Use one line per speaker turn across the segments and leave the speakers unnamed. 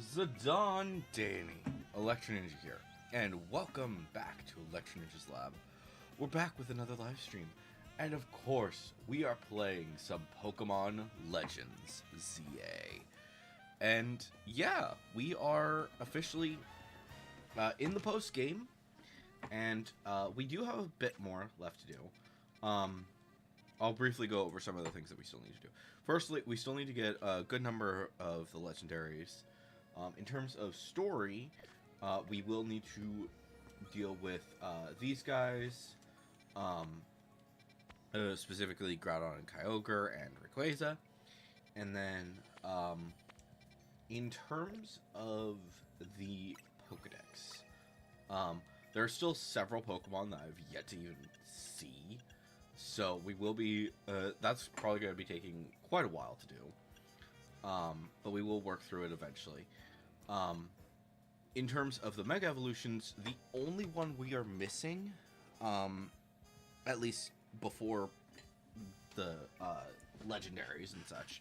Zidane Danny, Electro Ninja here, and welcome back to Electro Ninja's Lab. We're back with another live stream, and of course, we are playing some Pokemon Legends ZA. And yeah, we are officially in the post game, and we do have a bit more left to do. I'll briefly go over some of the things that we still need to do. Firstly, we still need to get a good number of the legendaries. In terms of story, we will need to deal with these guys, specifically Groudon and Kyogre and Rayquaza. And then, in terms of the Pokedex, there are still several Pokemon that I've yet to even see. So we will be, that's probably going to be taking quite a while to do. But we will work through it eventually. In terms of the Mega Evolutions, the only one we are missing, at least before the Legendaries and such,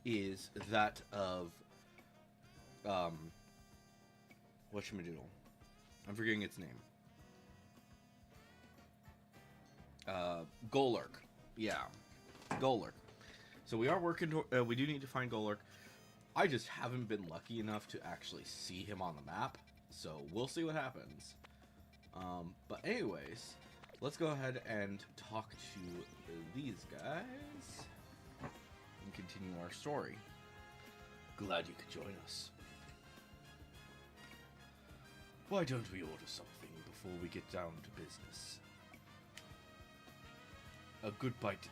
is that of, whatchamadoodle. I'm forgetting its name. Golurk. Yeah, Golurk. So we are working to, we do need to find Golurk. I just haven't been lucky enough to actually see him on the map, so we'll see what happens. But anyways, let's go ahead and talk to these guys and continue our story. Glad you could join us. Why don't we order something before we get down to business? A good bite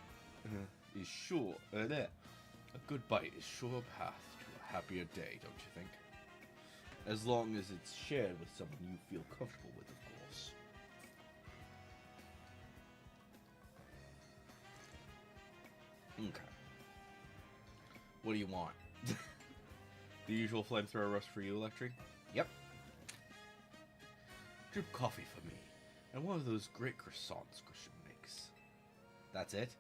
is sure a good bite is sure a path to a happier day, don't you think? As long as it's shared with someone you feel comfortable with, of course. Okay. What do you want? The usual flamethrower rust for you, Electric? Yep. Drip coffee for me, and one of those great croissants Christian makes. That's it?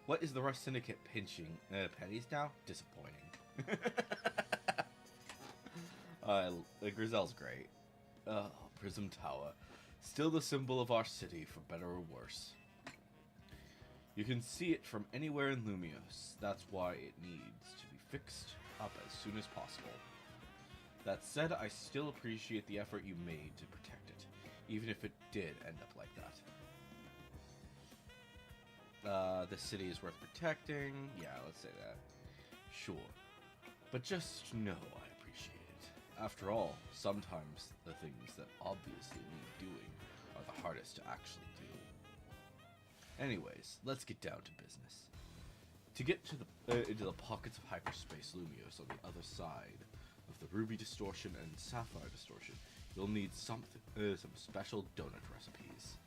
What is the Rust Syndicate pinching pennies now? Disappointing. Grizel's great. Prism Tower. Still the symbol of our city, for better or worse. You can see it from anywhere in Lumios. That's why it needs to be fixed up as soon as possible. That said, I still appreciate the effort you made to protect it, even if it did end up like that. This city is worth protecting. Yeah, let's say that. Sure. But just know I appreciate it. After all, sometimes the things that obviously need doing are the hardest to actually do. Anyways, let's get down to business. To get to the into the pockets of hyperspace Lumios on the other side of the Ruby Distortion and Sapphire Distortion, you'll need some special donut recipes.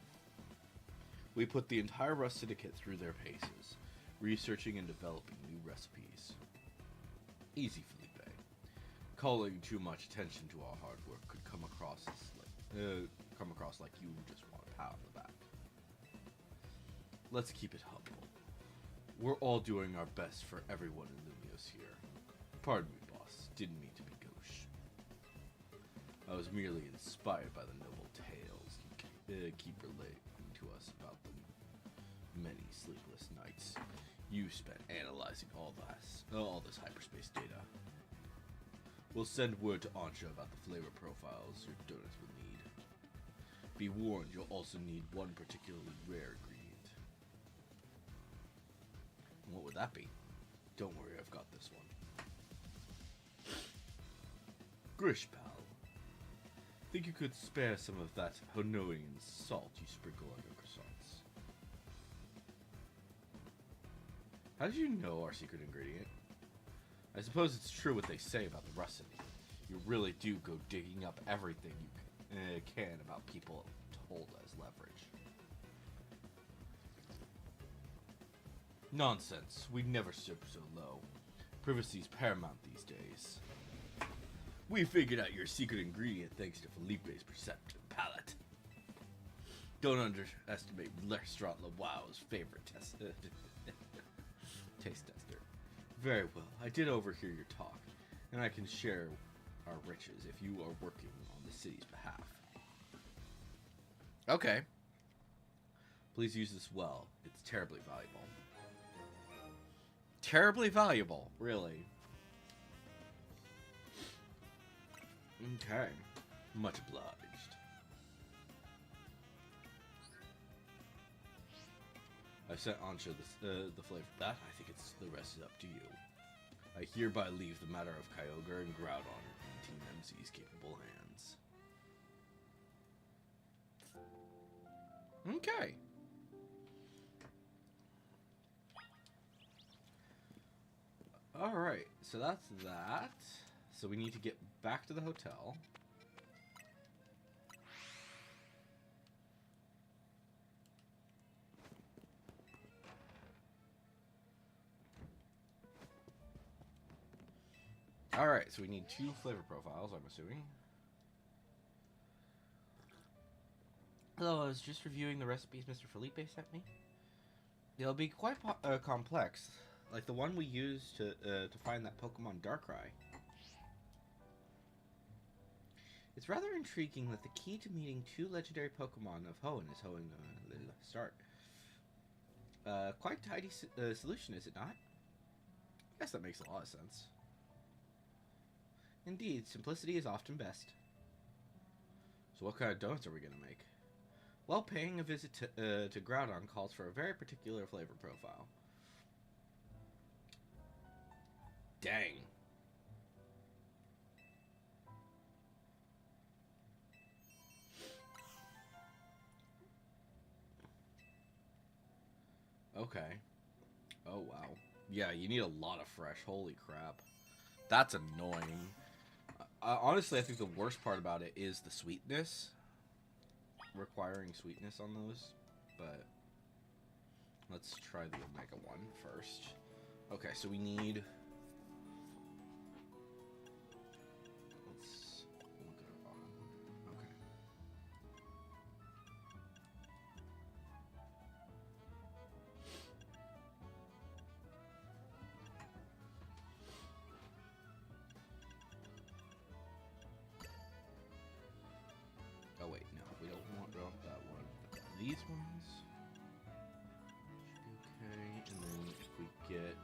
We put the entire Rust Syndicate through their paces, researching and developing new recipes. Easy, Felipe. Calling too much attention to our hard work could come across like you just want a pat on the back. Let's keep it humble. We're all doing our best for everyone in Lumios here. Pardon me, boss. Didn't mean to be gauche. I was merely inspired by the noble tales you keep relaying to us about the many sleepless nights you spent analyzing all this hyperspace data. We'll send word to Ancha about the flavor profiles your donuts will need. Be warned, you'll also need one particularly rare ingredient. And what would that be? Don't worry, I've got this one. Grish, pal. Think you could spare some of that Honoian salt you sprinkle on your croissants? How did you know our secret ingredient? I suppose it's true what they say about the Rust Syndicate. You really do go digging up everything you can about people told as leverage. Nonsense. We'd never stoop so low. Privacy's paramount these days. We figured out your secret ingredient thanks to Felipe's perceptive palate. Don't underestimate Restaurant La Wow's favorite taste tester. Very well, I did overhear your talk, and I can share our riches if you are working on the city's behalf. Okay. Please use this well. It's terribly valuable. Terribly valuable, really. Okay. Much obliged. I've sent Ansha the flavor of that. I think the rest is up to you. I hereby leave the matter of Kyogre and Groudon in Team MC's capable hands. Okay. Alright, so that's that. So we need to get back to the hotel. Alright, so we need 2 flavor profiles, I'm assuming. Hello, I was just reviewing the recipes Mr. Felipe sent me. They'll be quite complex, like the one we used to find that Pokemon Darkrai. It's rather intriguing that the key to meeting 2 legendary Pokemon of Hoenn is Hoenn start. Quite tidy solution, is it not? I guess that makes a lot of sense. Indeed, simplicity is often best. So what kind of donuts are we going to make? Well, paying a visit to Groudon calls for a very particular flavor profile. Dang. Okay. Oh, wow. Yeah, you need a lot of fresh. Holy crap. That's annoying. Honestly, I think the worst part about it is the sweetness. Requiring sweetness on those. But let's try the Omega one first. Okay, so we need... Let's look at our bottom. Okay. Oh wait, no, we don't want that one. These ones should be okay. And then if we get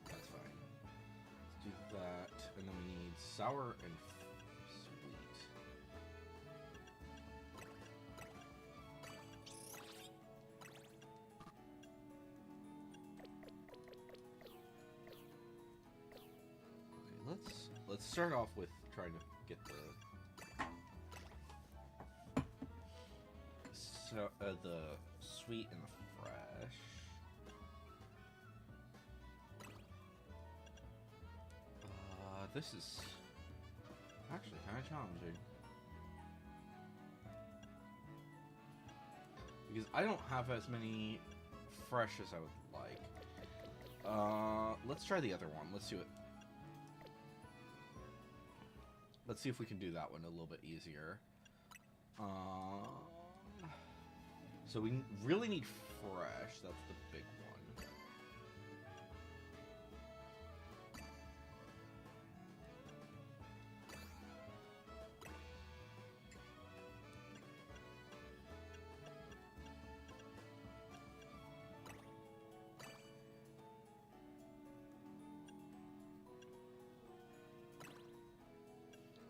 that's fine. Let's do that, and then we need sour and sweet. Okay, let's start off with trying to get the sweet and the fresh. This is actually kind of challenging because I don't have as many fresh as I would like. Let's try the other one. Let's do it. Let's see if we can do that one a little bit easier. So we really need fresh. That's the big one.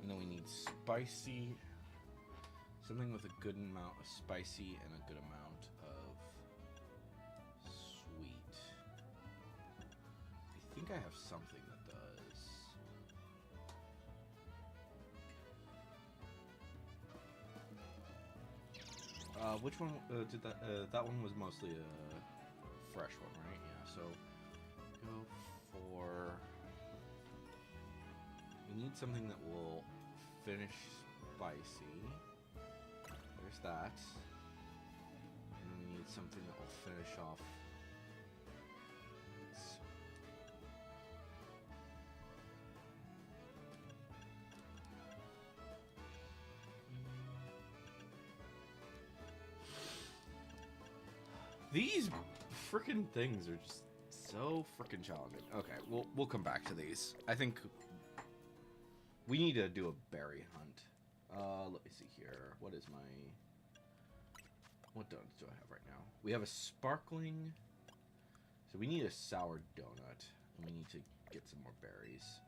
And then we need spicy. Something with a good amount of spicy and a good amount of sweet. I think I have something that does. Which one did that? That one was mostly a fresh one, right? Yeah. So go for. We need something that will finish spicy. There's that. And then we need something that will finish off These freaking things are just so freaking challenging. Okay, we'll come back to these. I think we need to do a berry hunt. Let me see here. What donuts do I have right now? We have a sparkling. So we need a sour donut, and we need to get some more berries.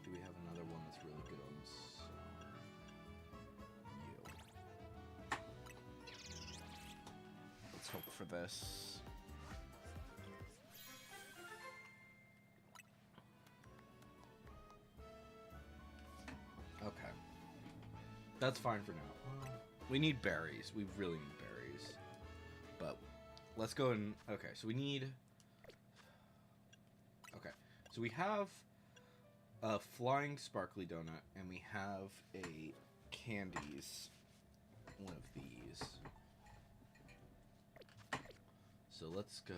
Do we have another one that's really good on you? Let's hope for this. Okay. That's fine for now. We need berries. We really need berries. But let's go and... Okay, so we need... Okay, so we have a flying sparkly donut, and we have a candies. One of these. So let's go...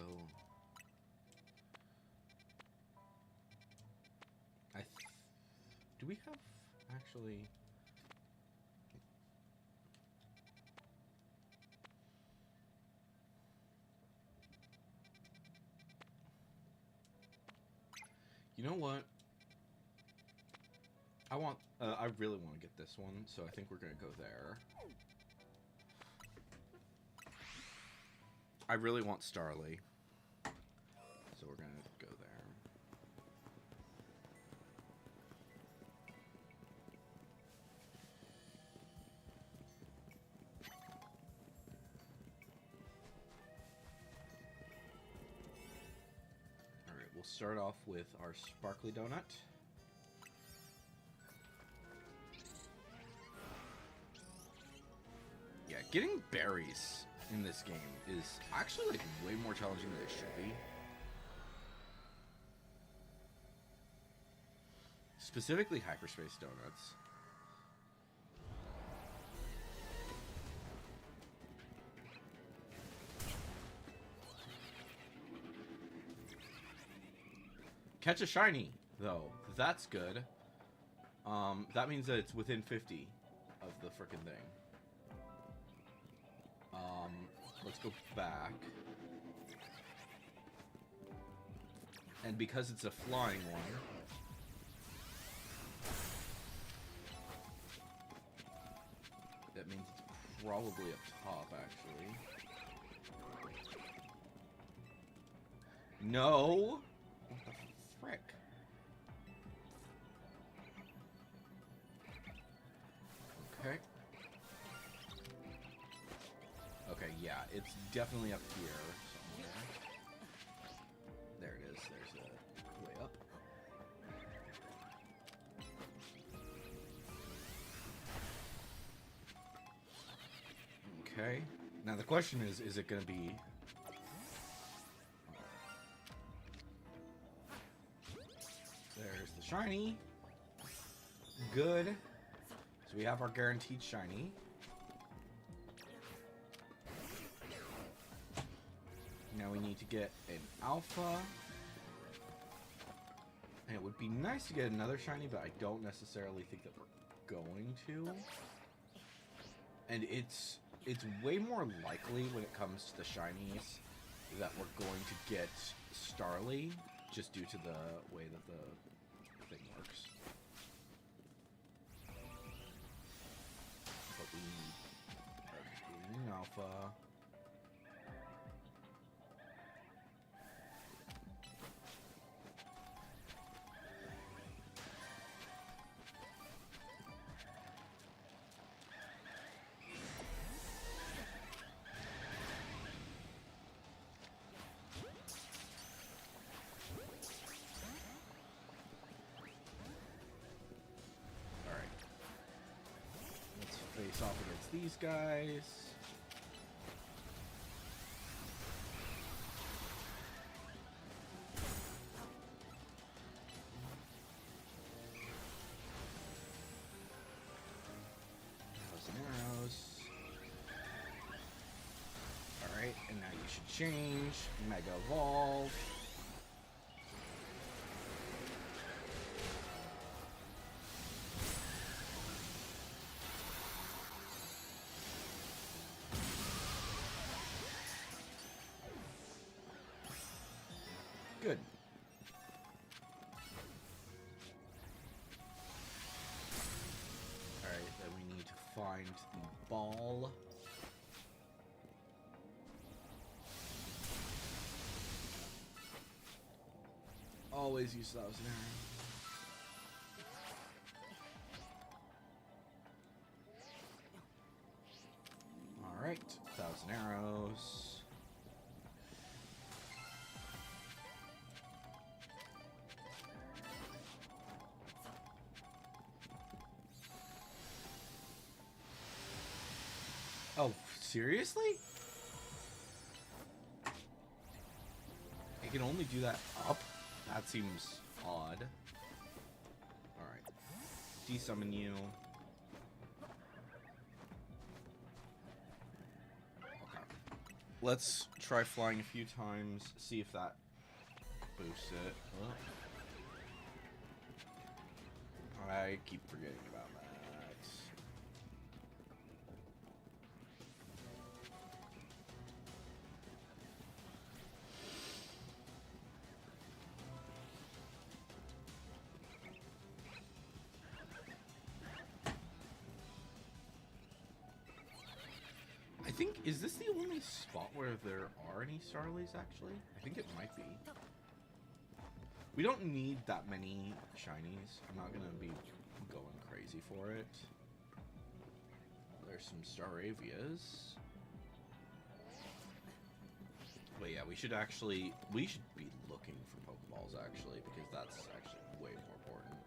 Do we have... Actually... You know what? I really want to get this one, so I think we're gonna go there. I really want Starly, so we're gonna go there. Alright, we'll start off with our sparkly donut. Yeah, getting berries in this game is actually like way more challenging than it should be. Specifically hyperspace donuts. Catch a shiny, though. That's good. That means that it's within 50 of the frickin' thing. Let's go back. And because it's a flying one... That means it's probably up top, actually. No! What the frick? Okay. Okay, yeah, it's definitely up here somewhere. There it is. There's a way up. Okay. Now the question is it going to be... There's the shiny. Good. So we have our guaranteed shiny. Now we need to get an alpha. And it would be nice to get another shiny, but I don't necessarily think that we're going to. And it's way more likely when it comes to the shinies that we're going to get Starly, just due to the way that the thing works. But we need an alpha. Face off against these guys. Change, Mega Evolve. Good. Alright, then we need to find the ball. Always use those now. Alright, 1,000 arrows. Oh, seriously? I can only do that up? That seems odd. Alright. Desummon you. Okay. Let's try flying a few times, see if that boosts it. Oh. I keep forgetting about that. I think, is this the only spot where there are any Starlies, actually? I think it might be. We don't need that many shinies. I'm not gonna be going crazy for it. There's some Staravias. But yeah, we should be looking for Pokeballs, actually, because that's actually way more important.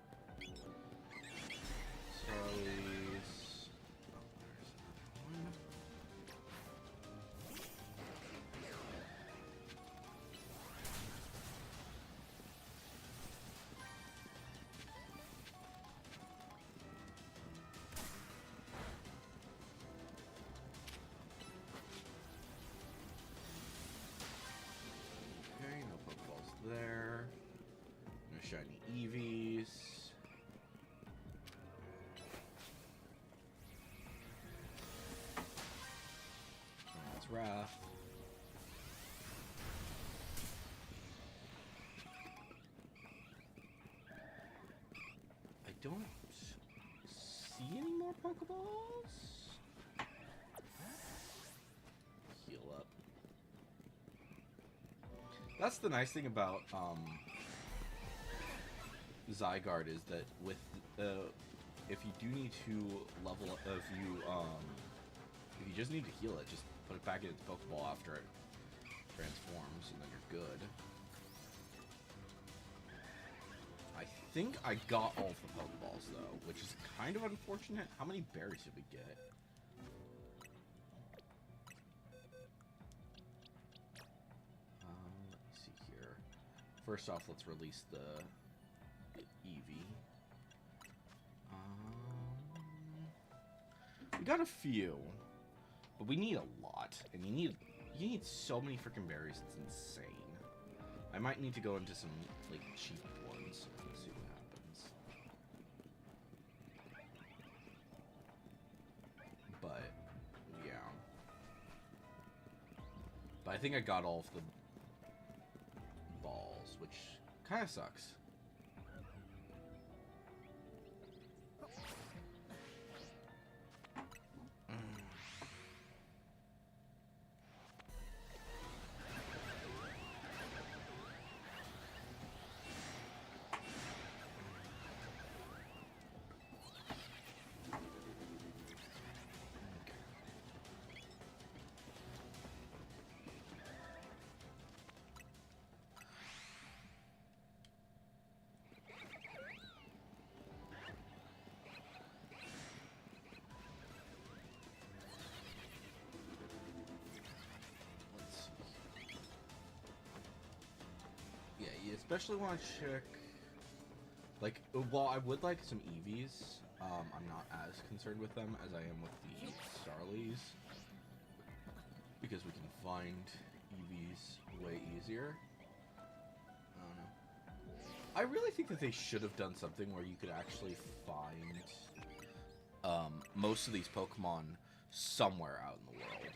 Starlies. Oh, there's another one. Okay, no Pokeballs there. No shiny Eevees. Oh, that's Wrath. I don't see any more Pokeballs. Heal up. That's the nice thing about Zygarde is that with if you do need to level up, if you just need to heal it, just put it back in its Pokeball after it transforms, and then you're good. I think I got all the Pokeballs though, which is kind of unfortunate. How many berries did we get? Let me see here. First off, let's release the Eevee. We got a few, but we need a lot, and you need so many freaking berries. It's insane. I might need to go into some like cheap ones and see what happens. But yeah, but I think I got all of the balls, which kind of sucks. You especially want to check, like, while I would like some Eevees, I'm not as concerned with them as I am with the Starlies, because we can find EV's way easier. I don't know. I really think that they should have done something where you could actually find most of these Pokemon somewhere out in the world.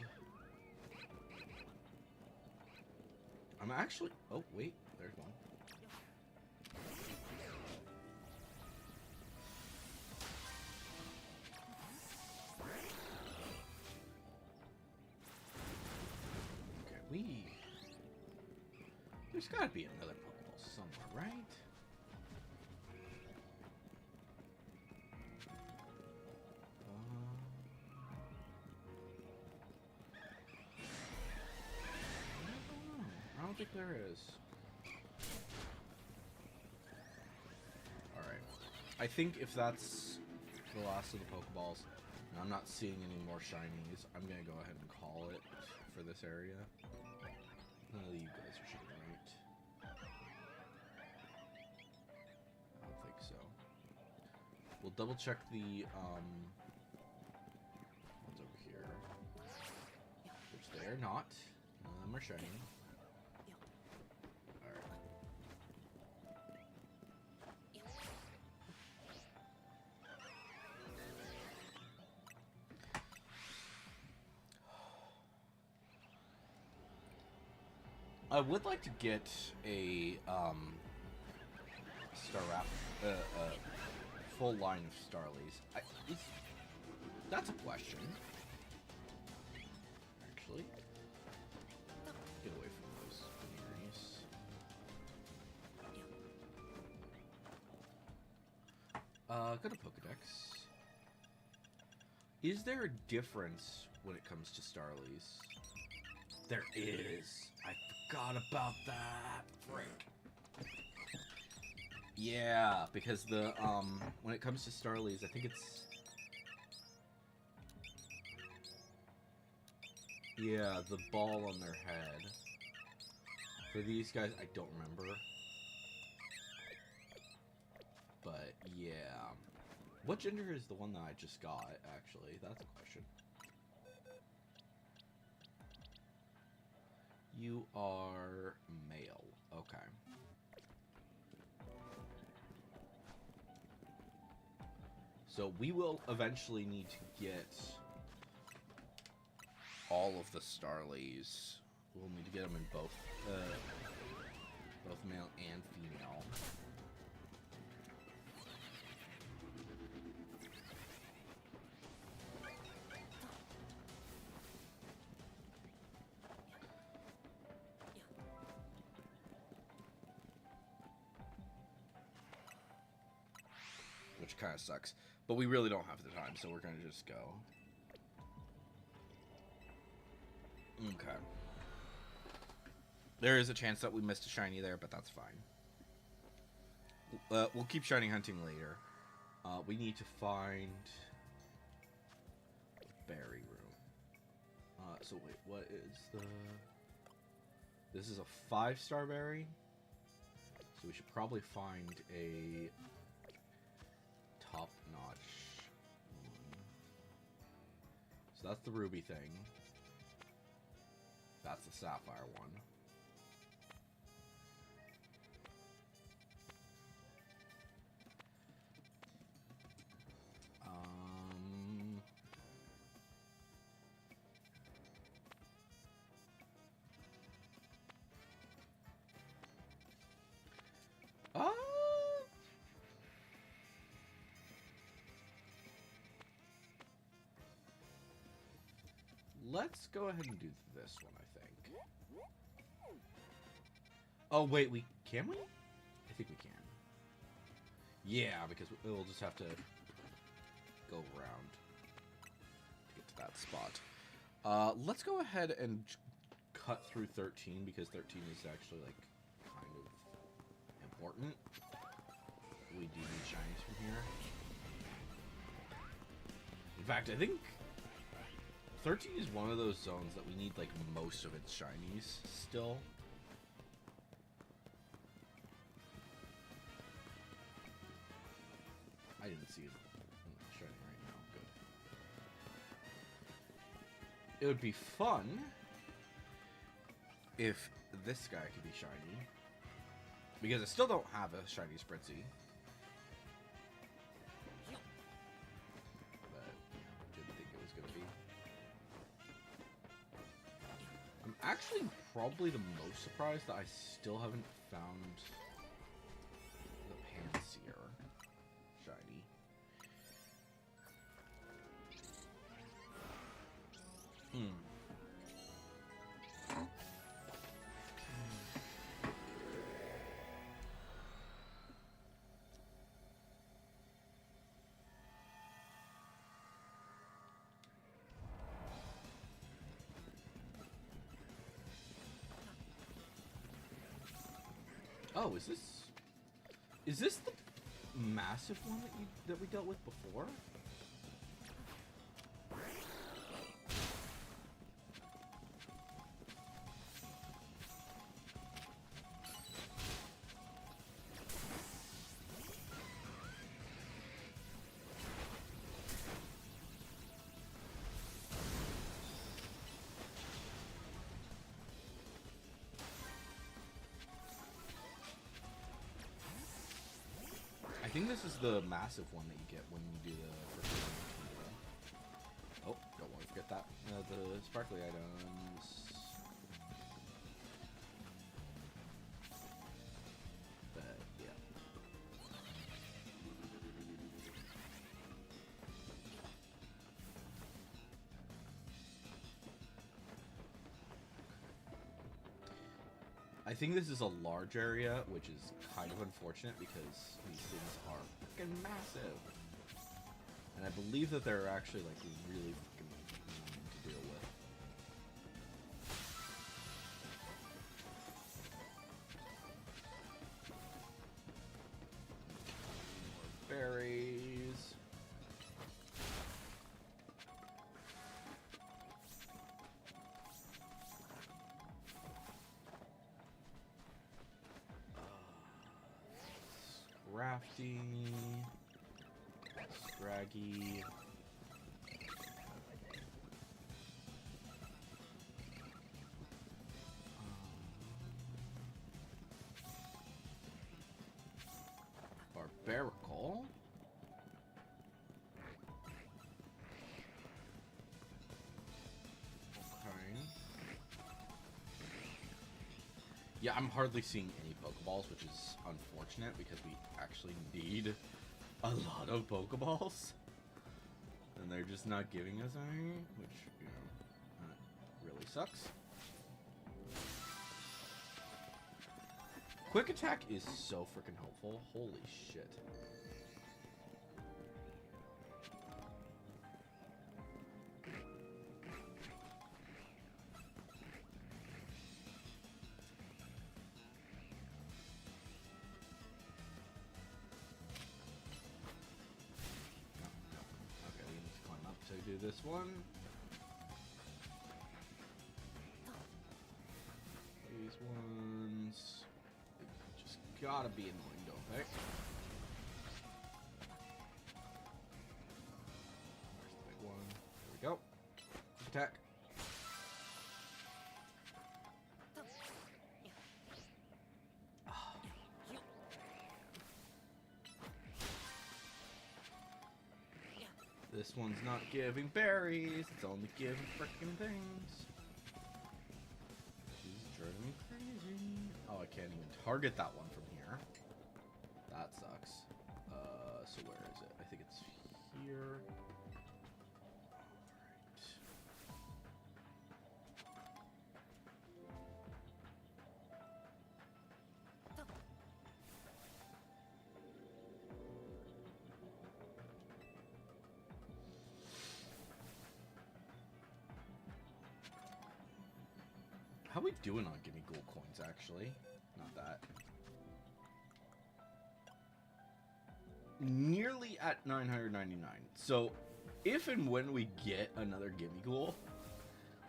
I'm actually... Oh, wait. There's one. Okay, there's gotta be another Pokeball somewhere, right? I don't think there is. Alright. I think if that's the last of the Pokeballs, and I'm not seeing any more shinies, I'm gonna go ahead and call it for this area. None of you guys are shiny, right? I don't think so. We'll double check the, ones over here. Which they're not. None of them are shiny. I would like to get a full line of Starlies. That's a question. Actually, get away from those veneries. Go to Pokedex. Is there a difference when it comes to Starlies? There is. I forgot about that. Frick. Yeah, because the when it comes to Starlies, I think it's the ball on their head. For these guys, I don't remember. But yeah. What gender is the one that I just got, actually? That's a question. You are male. Okay. So we will eventually need to get all of the Starlies. We'll need to get them in both male and female. Which kind of sucks. But we really don't have the time, so we're going to just go. Okay. There is a chance that we missed a shiny there, but that's fine. We'll keep shiny hunting later. We need to find the berry room. So wait, what is the... This is a 5-star berry. So we should probably find a top-notch one. So that's the ruby thing. That's the sapphire one. Let's go ahead and do this one, I think. Oh, wait, can we? I think we can. Yeah, because we'll just have to go around to get to that spot. Let's go ahead and cut through 13, because 13 is actually, like, kind of important. We do need shinies from here. In fact, I think 13 is one of those zones that we need, like, most of its shinies still. I didn't see it shiny right now. Good. It would be fun if this guy could be shiny. Because I still don't have a shiny Spritzy. But didn't think it was going to be. I'm actually probably the most surprised that I still haven't found the Pansear shiny. Oh, is this the massive one that we dealt with before? I think this is the massive one that you get when you do the first one. Oh, don't want to forget that. The sparkly items. But, yeah. I think this is a large area, which is kind of unfortunate because these things are freaking massive. And I believe that they're actually like really freaking annoying to deal with. More berries. Scrafty, Scraggy. Barbarical. Okay. Yeah, I'm hardly seeing any Pokeballs, which is unfortunate because we actually need a lot of Pokeballs. And they're just not giving us any, which, you know, really sucks. Quick attack is so freaking helpful. Holy shit. Do this one. These ones just gotta be annoying, don't they? There's the big one. There we go. Attack. This one's not giving berries, it's only giving frickin' things. She's driving me crazy. Oh, I can't even target that one from here. That sucks. So where is it? I think it's here. How we doing on Gimme Gold coins, actually? Not that. Nearly at 999. So, if and when we get another Gimme Ghoul,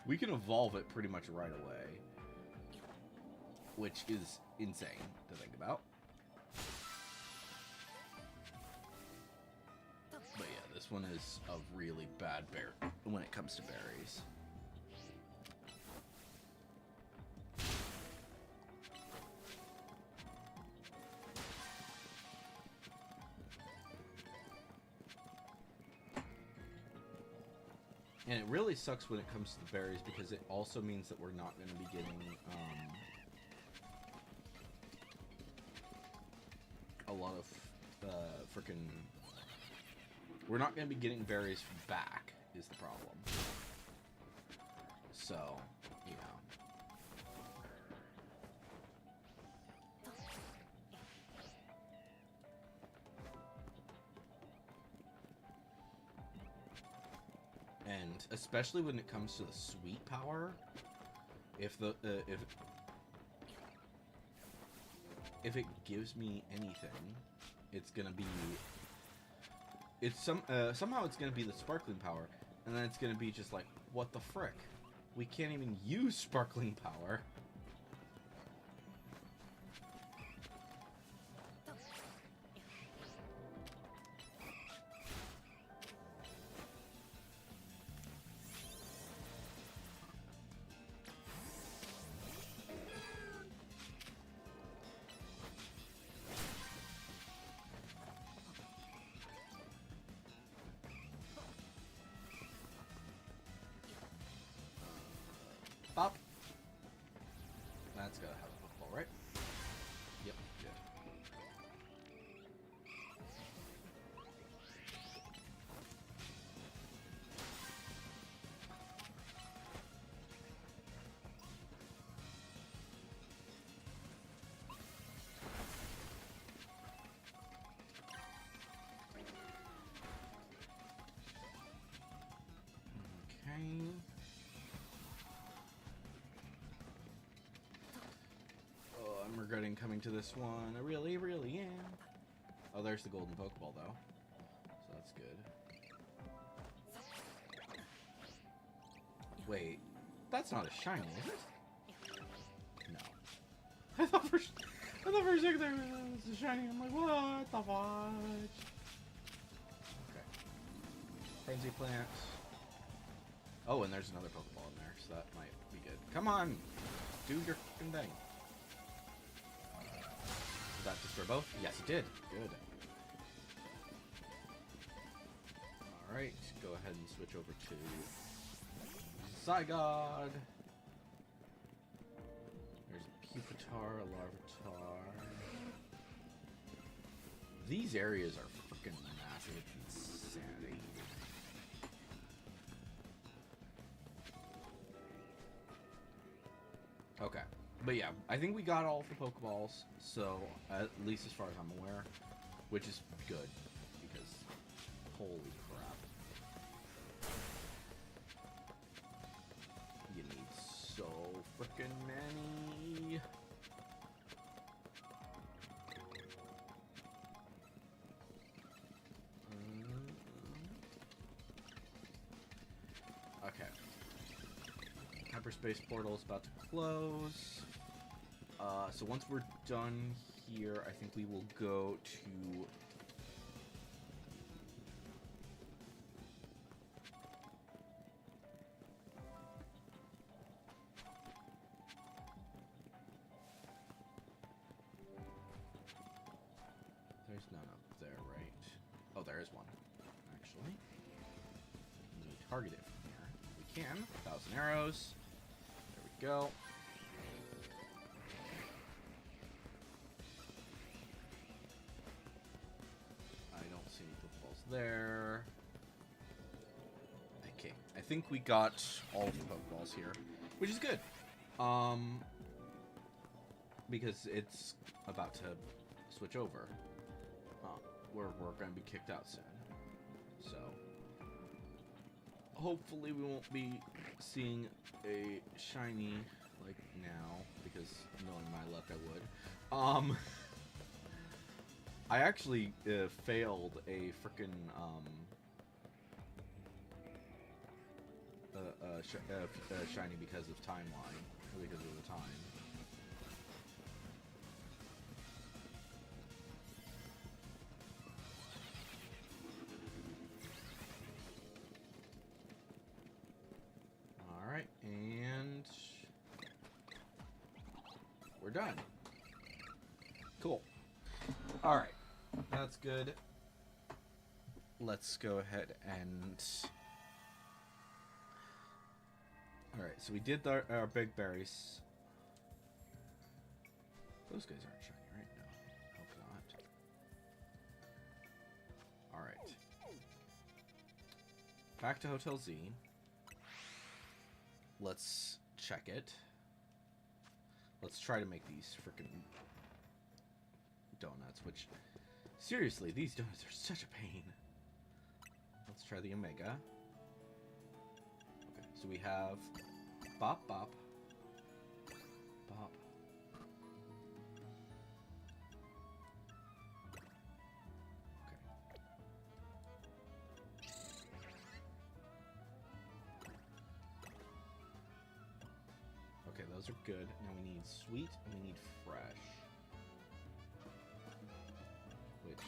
we can evolve it pretty much right away. Which is insane to think about. But yeah, this one is a really bad bear when it comes to berries. And it really sucks when it comes to the berries because it also means that we're not going to be getting a lot of freaking. We're not going to be getting berries back, is the problem. So, you know. And especially when it comes to the sweet power, if it gives me anything, it's gonna be somehow it's gonna be the sparkling power, and then it's gonna be just like, what the frick? We can't even use sparkling power. Pop. That's gotta have a football, right? Yep, good. Okay. I'm regretting coming to this one. I really, really am. Oh, there's the golden Pokeball, though. So that's good. Wait. That's not a shiny, is it? No. I thought for a second there was a shiny. I'm like, what the fudge? Okay. Frenzy Plant. Oh, and there's another Pokeball in there, so that might be good. Come on! Do your fucking thing. Did that destroy both? Yes, it did. Good. Alright, go ahead and switch over to Zygarde. There's a Pupitar, a Larvitar. These areas are freaking massive. It's insanity. Okay. But yeah, I think we got all of the Pokeballs, so at least as far as I'm aware, which is good, because holy crap. You need so freaking many. Okay. Hyperspace portal is about to close. So once we're done here, I think we will go to... There's none up there, right? Oh, there is one, actually. Can we target it from here? We can. 1,000 arrows. There we go. There. Okay, I think we got all of the Pokeballs here, which is good. Because it's about to switch over. We're going to be kicked out soon. So, hopefully we won't be seeing a shiny like now, because knowing my luck, I would. I actually failed a frickin' shiny because of timeline, because of the time. All right, and we're done. Cool. All right. That's good. Let's go ahead and Alright, so we did our big berries. Those guys aren't shiny, right? No, hope not. Alright. Back to Hotel Z. Let's check it. Let's try to make these freaking donuts, which... Seriously, these donuts are such a pain. Let's try the Omega. Okay, so we have Bop Bop. Bop. Okay. Okay, those are good. Now we need sweet and we need fresh. Which,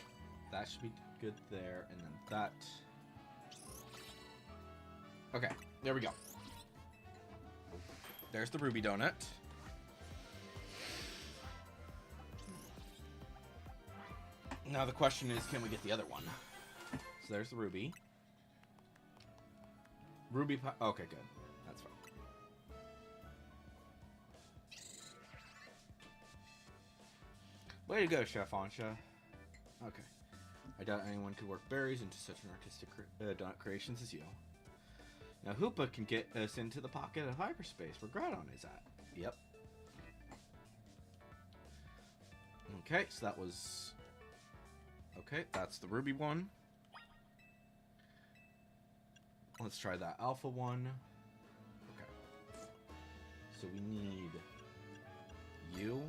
that should be good there, and then that... Okay, there we go. There's the ruby donut. Now the question is, can we get the other one? So there's the ruby. Ruby pie. Okay, good. That's fine. Way to go, Chef Ansha. Okay. I doubt anyone could work berries into such an artistic donut creations as you. Now Hoopa can get us into the pocket of hyperspace where Groudon is at. Yep. Okay, so that was... Okay, that's the ruby one. Let's try that alpha one. Okay. So we need you.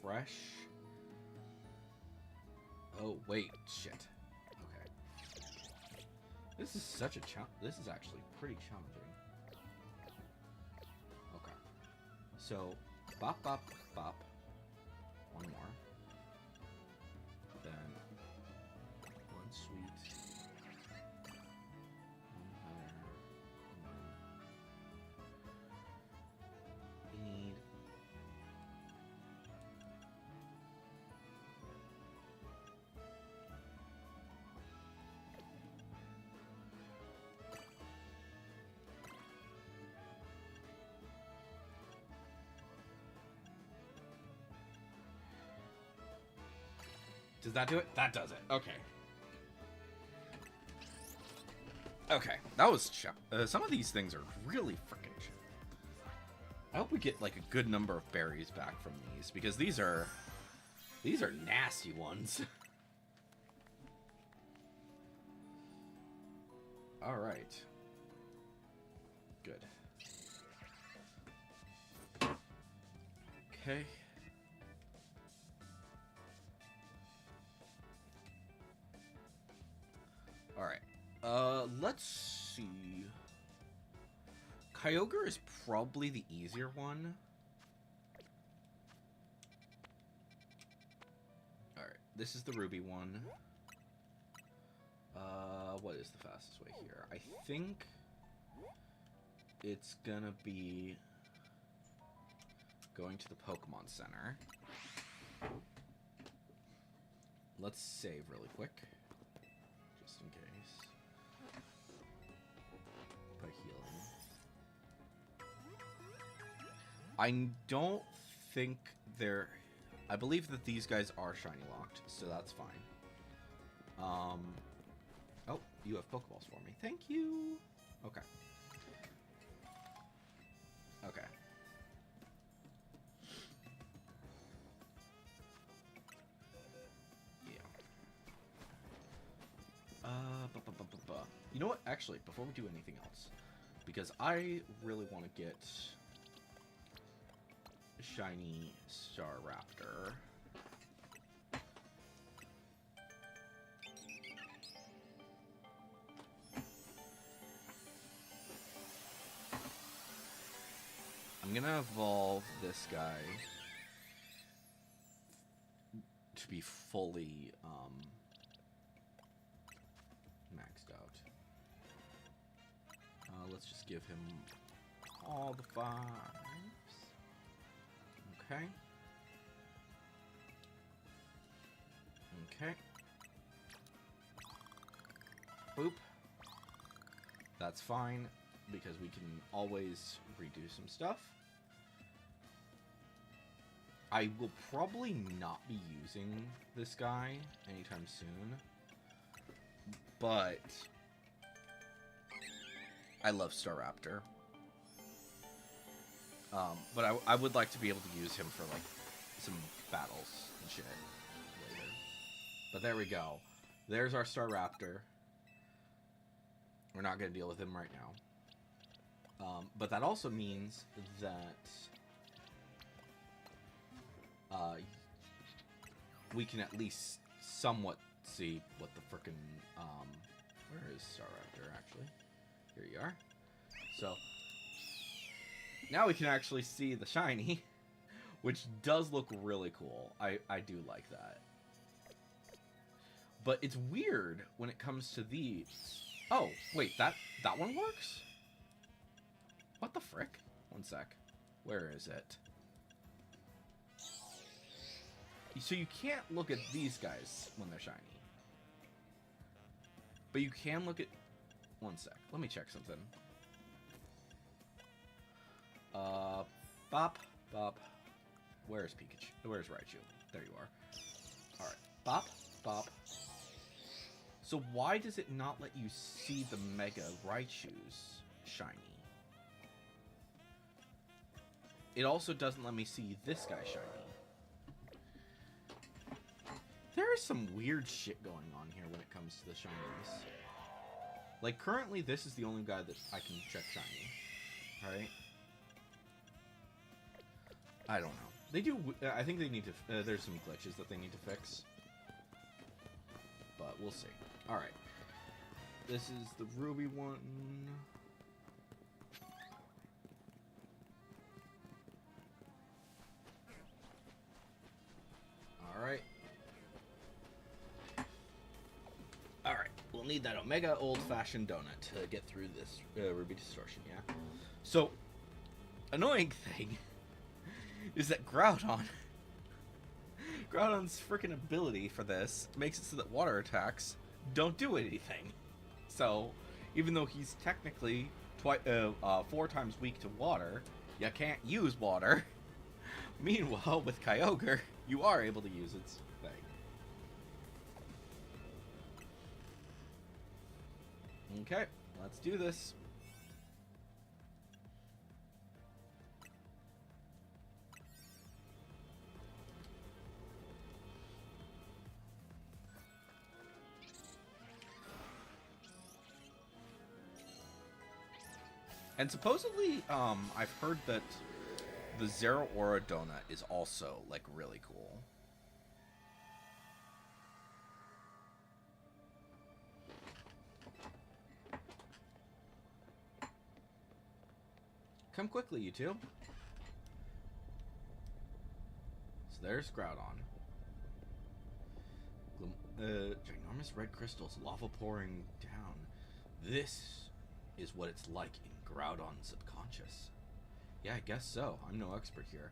Fresh. Oh, wait. Shit. Okay. This is such a challenge. This is actually pretty challenging. Okay. So, bop, bop, bop. One more. Then, one sweet. One butter. We need... Does that do it? That does it. Okay. Okay. That was... some of these things are really freaking... I hope we get, like, a good number of berries back from these, because these are... These are nasty ones. Alright. Good. Okay. Alright. Let's see. Kyogre is probably the easier one. Alright, this is the ruby one. What is the fastest way here? I think it's gonna be going to the Pokemon Center. Let's save really quick. Just in case. Put healing. I don't think they're... I believe that these guys are shiny locked, so that's fine. Oh, you have Pokeballs for me. Thank you! Okay. Okay. You know what? Actually, before we do anything else, because I really want to get shiny Staraptor. I'm gonna evolve this guy to be fully maxed out. let's just give him all the 5s. Okay. Okay. Boop. That's fine, because we can always redo some stuff. I will probably not be using this guy anytime soon, but I love Staraptor. But I would like to be able to use him for, like, some battles and shit later. But there we go. There's our Staraptor. We're not going to deal with him right now. But that also means that we can at least somewhat see what the frickin' where is Staraptor, actually? Here you are. So, now we can actually see the shiny, which does look really cool. I do like that. But it's weird when it comes to these. Oh, wait, that one works? What the frick? One sec. Where is it? So you can't look at these guys when they're shiny. But you can look at... One sec. Let me check something. Bop, bop. Where's Pikachu? Where's Raichu? There you are. Alright. Bop, bop. So why does it not let you see the Mega Raichu's shiny? It also doesn't let me see this guy shiny. There is some weird shit going on here when it comes to the shinies. Like, currently, this is the only guy that I can check shiny. Alright? I don't know. They do... I think they need to... there's some glitches that they need to fix. But we'll see. Alright. This is the Ruby one. Alright. Alright. We'll need that Omega old-fashioned donut to get through this Ruby distortion, yeah? So, annoying thing is that Groudon's freaking ability for this makes it so that water attacks don't do anything. So, even though he's technically 4 times weak to water, you can't use water. Meanwhile, with Kyogre, you are able to use its thing. Okay, let's do this. And supposedly, I've heard that the Zero Aura donut is also, like, really cool. Come quickly, you two. So there's Groudon. Ginormous red crystals, lava pouring down. This is what it's like in Groudon's subconscious. Yeah, I guess so. I'm no expert here.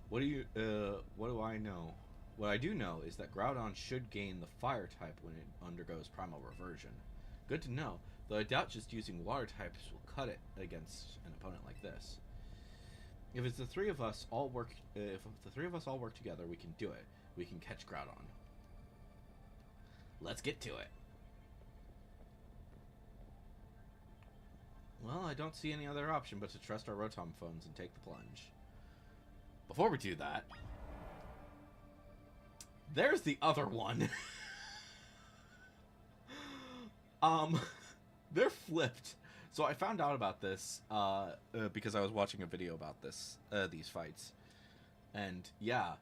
What do I know? What I do know is that Groudon should gain the fire type when it undergoes primal reversion. Good to know, though I doubt just using water types will cut it against an opponent like this. If the three of us all work together, we can do it. We can catch Groudon. Let's get to it. Well, I don't see any other option but to trust our Rotom phones and take the plunge. Before we do that, there's the other one. They're flipped. So I found out about this because I was watching a video about these fights. And yeah,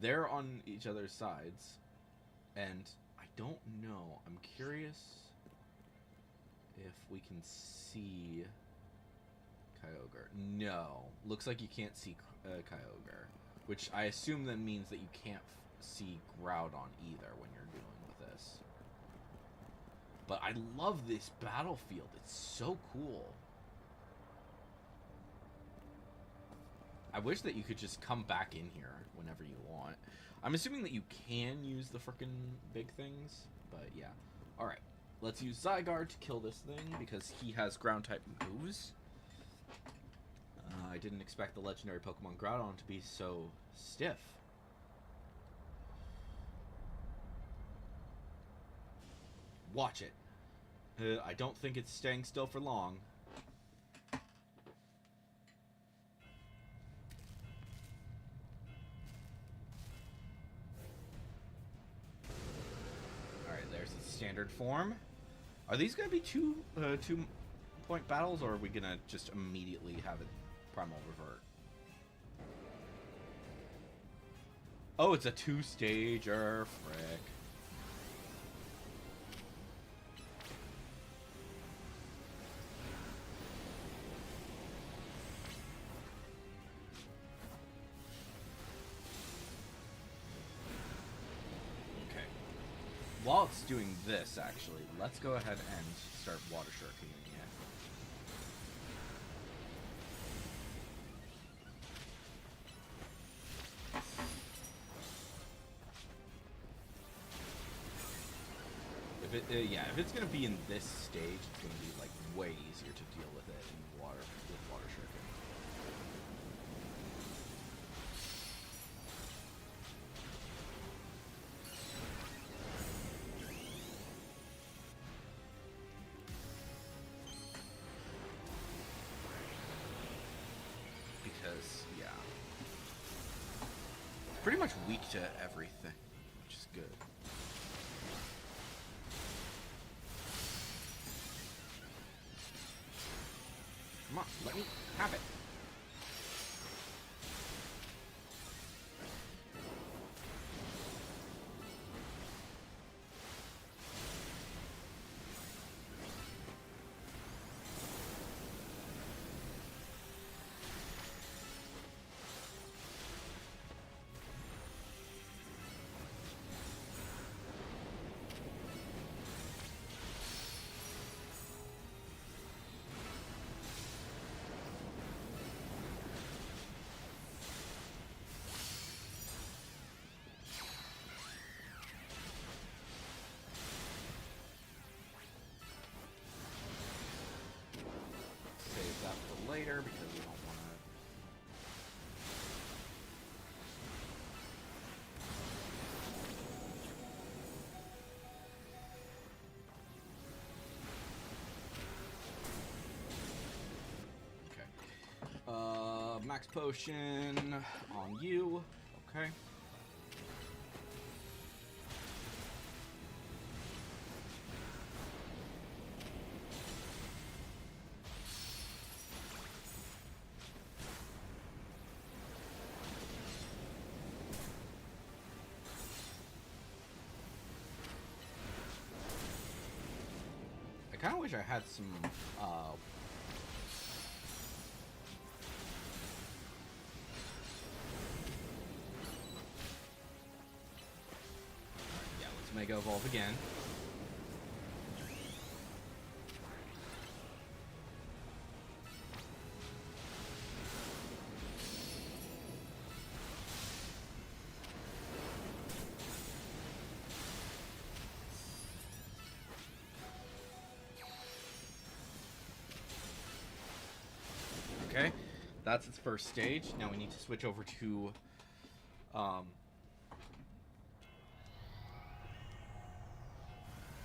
they're on each other's sides. And I don't know. I'm curious if we can see Kyogre. No. Looks like you can't see Kyogre. Which I assume then means that you can't see Groudon either when you're dealing with this. But I love this battlefield. It's so cool. I wish that you could just come back in here whenever you want. I'm assuming that you can use the frickin' big things, but yeah. Alright, let's use Zygarde to kill this thing, because he has ground-type moves. I didn't expect the legendary Pokemon Groudon to be so stiff. Watch it. I don't think it's staying still for long. Alright, there's the standard form. Are these going to be two-point battles, or are we going to just immediately have it Primal Revert? Oh, it's a two-stager. Frick. While it's doing this, actually, let's go ahead and start Water Shurikening it. If it's gonna be in this stage, it's gonna be like way easier to deal with it in Water Shurikening. Because, yeah. It's pretty much weak to everything, which is good. Come on, let me have it. Later because we don't want to. Okay. Max potion on you. Okay. I kind of wish I had some, yeah, let's Mega Evolve again. Okay, that's its first stage. Now we need to switch over to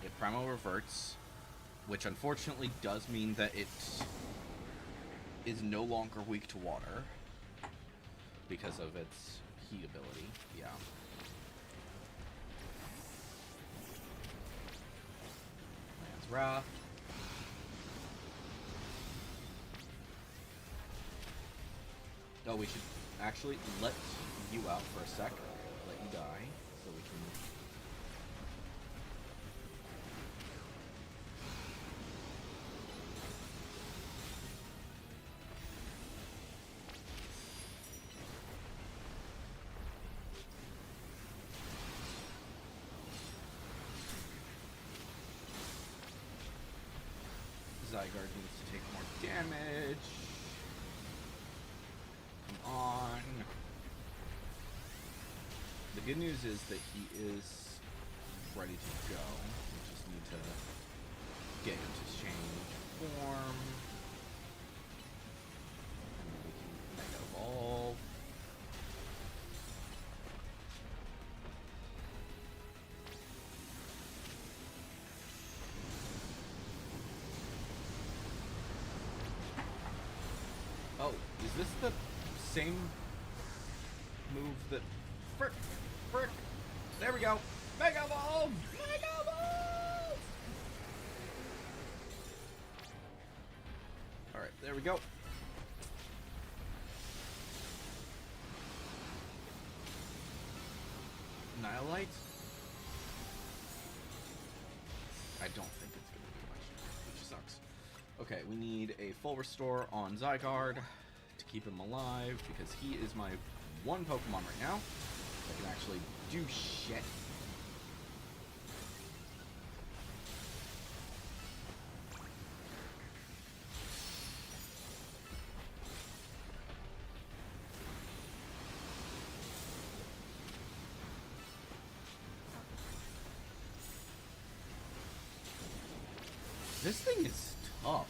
it Primal Reverts, which unfortunately does mean that it is no longer weak to water because of its heat ability. Yeah. Land's Wrath. Oh, we should actually let you out for a sec. Let you die, so we can... Zygarde needs to take more damage. Come on. The good news is that he is ready to go. We just need to get him to change form. And then we can Mega Evolve. Oh, is this the same move that... Frick! Frick! There we go! Mega Evolve! Mega Evolve! Alright, there we go. Nihilite? I don't think it's going to be much, which sucks. Okay, we need a full restore on Zygarde to keep him alive, because he is my one Pokemon right now that can actually do shit. This thing is tough.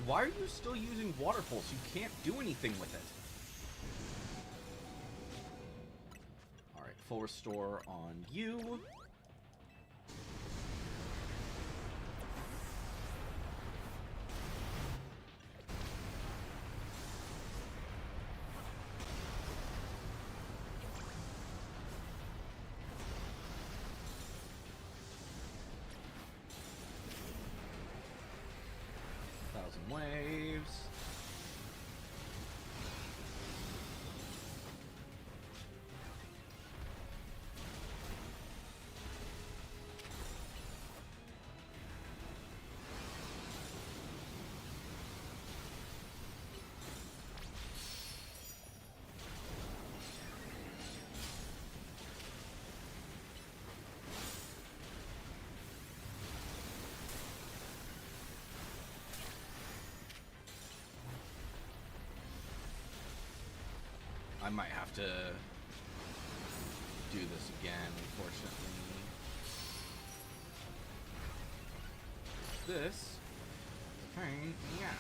Why are you still using Water Pulse? You can't do anything with it. Alright, full restore on you. Waves. I might have to do this again, unfortunately. This is a pain in the ass.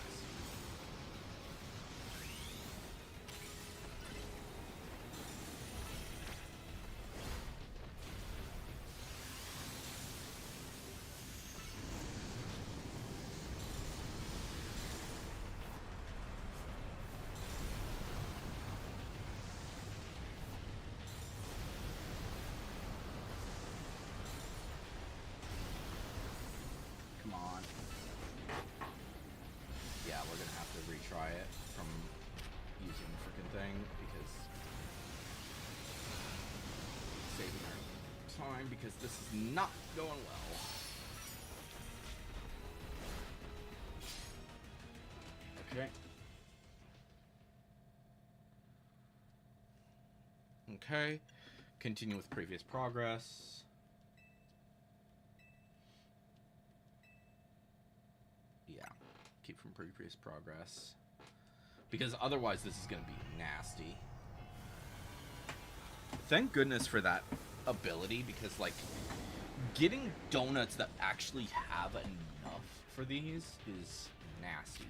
Yeah, we're gonna have to retry it from using the frickin' thing because saving our time because this is not going well. Okay. Okay. Continue with previous progress. Yeah. Keep from previous progress. Because otherwise this is going to be nasty. Thank goodness for that ability, because, like, getting donuts that actually have enough for these is nasty.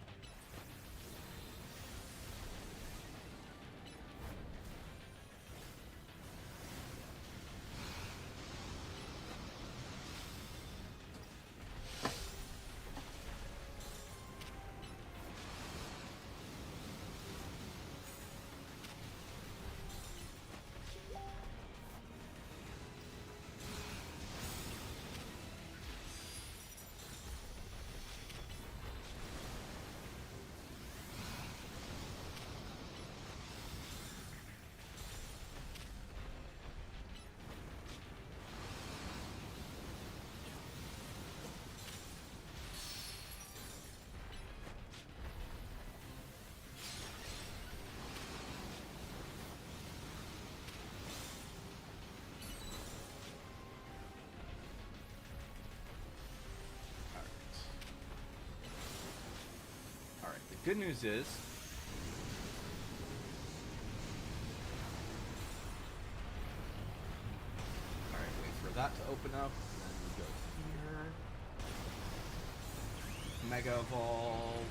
Good news is... Alright, wait for that to open up, and then we go here. Mega Evolve.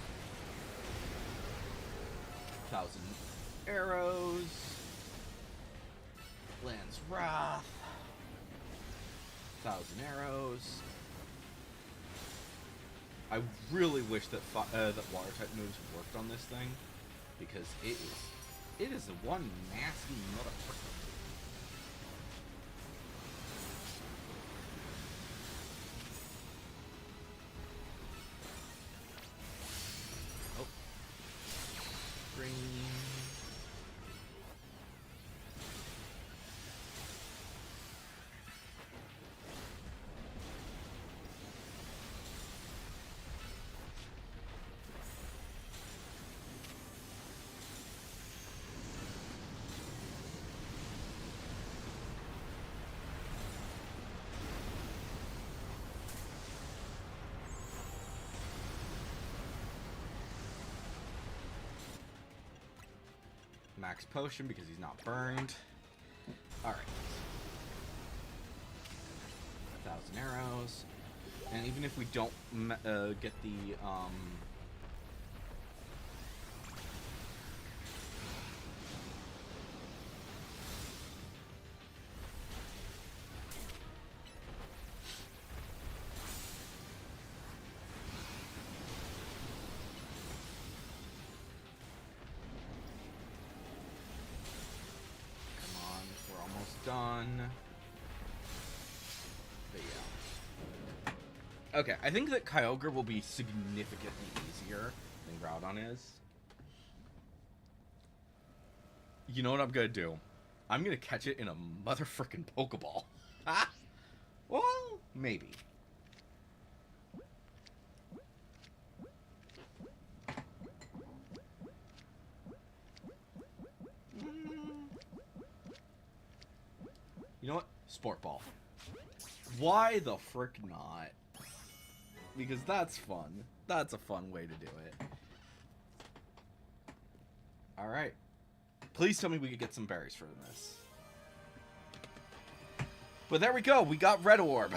1,000 arrows. Lands Wrath. 1,000 arrows. I really wish that that water type moves worked on this thing, because it is one nasty motherfucker. Oh, green. Max potion because he's not burned. Alright. 1,000 arrows. And even if we don't get the, done. But yeah. Okay, I think that Kyogre will be significantly easier than Groudon is. You know what I'm gonna do? I'm gonna catch it in a motherfucking Pokeball. Ah! Well, maybe. You know what? Sport Ball. Why the frick not? Because that's fun. That's a fun way to do it. Alright. Please tell me we could get some berries from this. But there we go. We got Red Orb.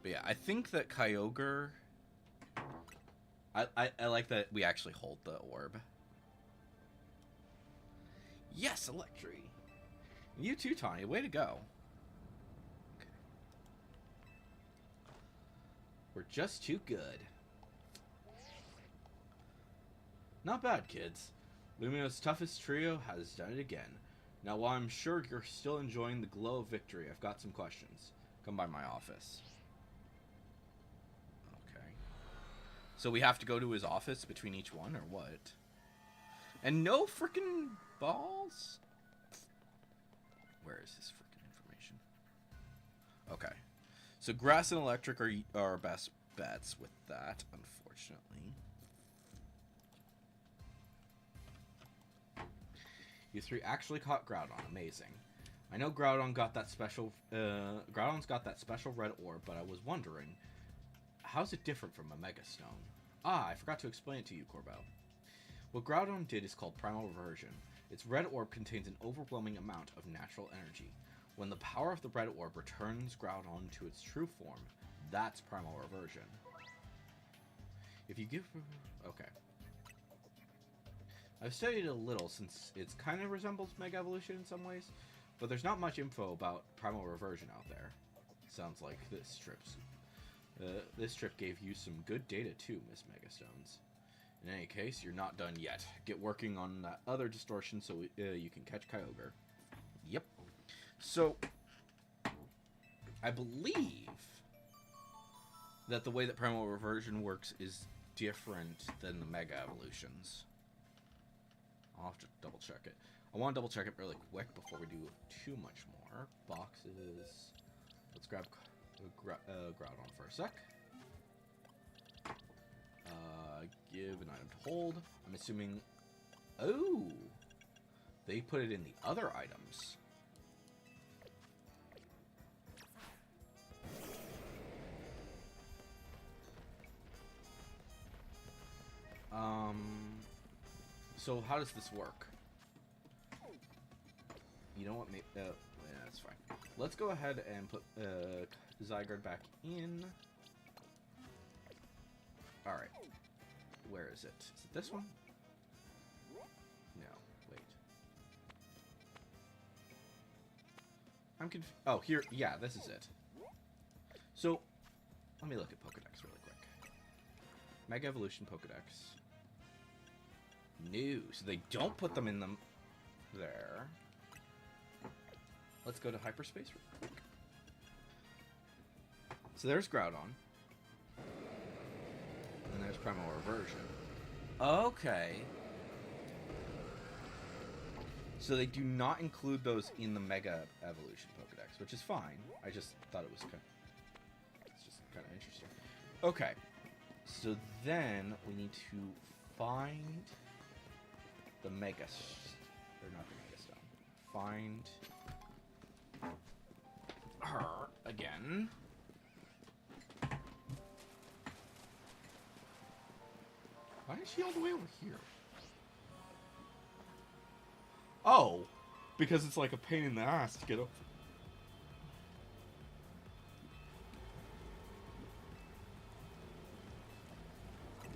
But yeah, I think that Kyogre... I like that we actually hold the orb. Yes, Electri. You too, Tanya. Way to go. Okay. We're just too good. Not bad, kids. Lumino's toughest trio has done it again. Now, while I'm sure you're still enjoying the glow of victory, I've got some questions. Come by my office. So we have to go to his office between each one, or what? And no freaking balls? Where is this freaking information? Okay. So grass and electric are our best bets with that, unfortunately. You three actually caught Groudon. Amazing. I know Groudon's got that special red orb, but I was wondering, how's it different from a Mega Stone? Ah, I forgot to explain it to you, Corbell. What Groudon did is called Primal Reversion. Its red orb contains an overwhelming amount of natural energy. When the power of the red orb returns Groudon to its true form, that's Primal Reversion. If you give... Okay. I've studied a little since it kind of resembles Mega Evolution in some ways, but there's not much info about Primal Reversion out there. Sounds like this trip gave you some good data too, Miss Megastones. In any case, you're not done yet. Get working on that other distortion so you can catch Kyogre. Yep. So, I believe that the way that Primal Reversion works is different than the Mega Evolutions. I'll have to double check it. I want to double check it really quick before we do too much more. Boxes. Let's grab Groudon for a sec. Give an item to hold. I'm assuming... Oh! they put it in the other items. So how does this work? You know what? Yeah, that's fine. Let's go ahead and put Zygarde back in. All right. Where is it? Is it this one? No. Wait. I'm confused. Oh, here. Yeah, this is it. So, let me look at Pokedex really quick. Mega Evolution Pokedex. No, so they don't put them in them there. Let's go to hyperspace real quick. So there's Groudon. And there's Primal Reversion. Okay. So they do not include those in the Mega Evolution Pokedex, which is fine. I just thought it was kind of interesting. Okay. So then we need to find the Mega... or not the Mega Stone. Find her again. Why is she all the way over here? Oh, because it's like a pain in the ass to get up.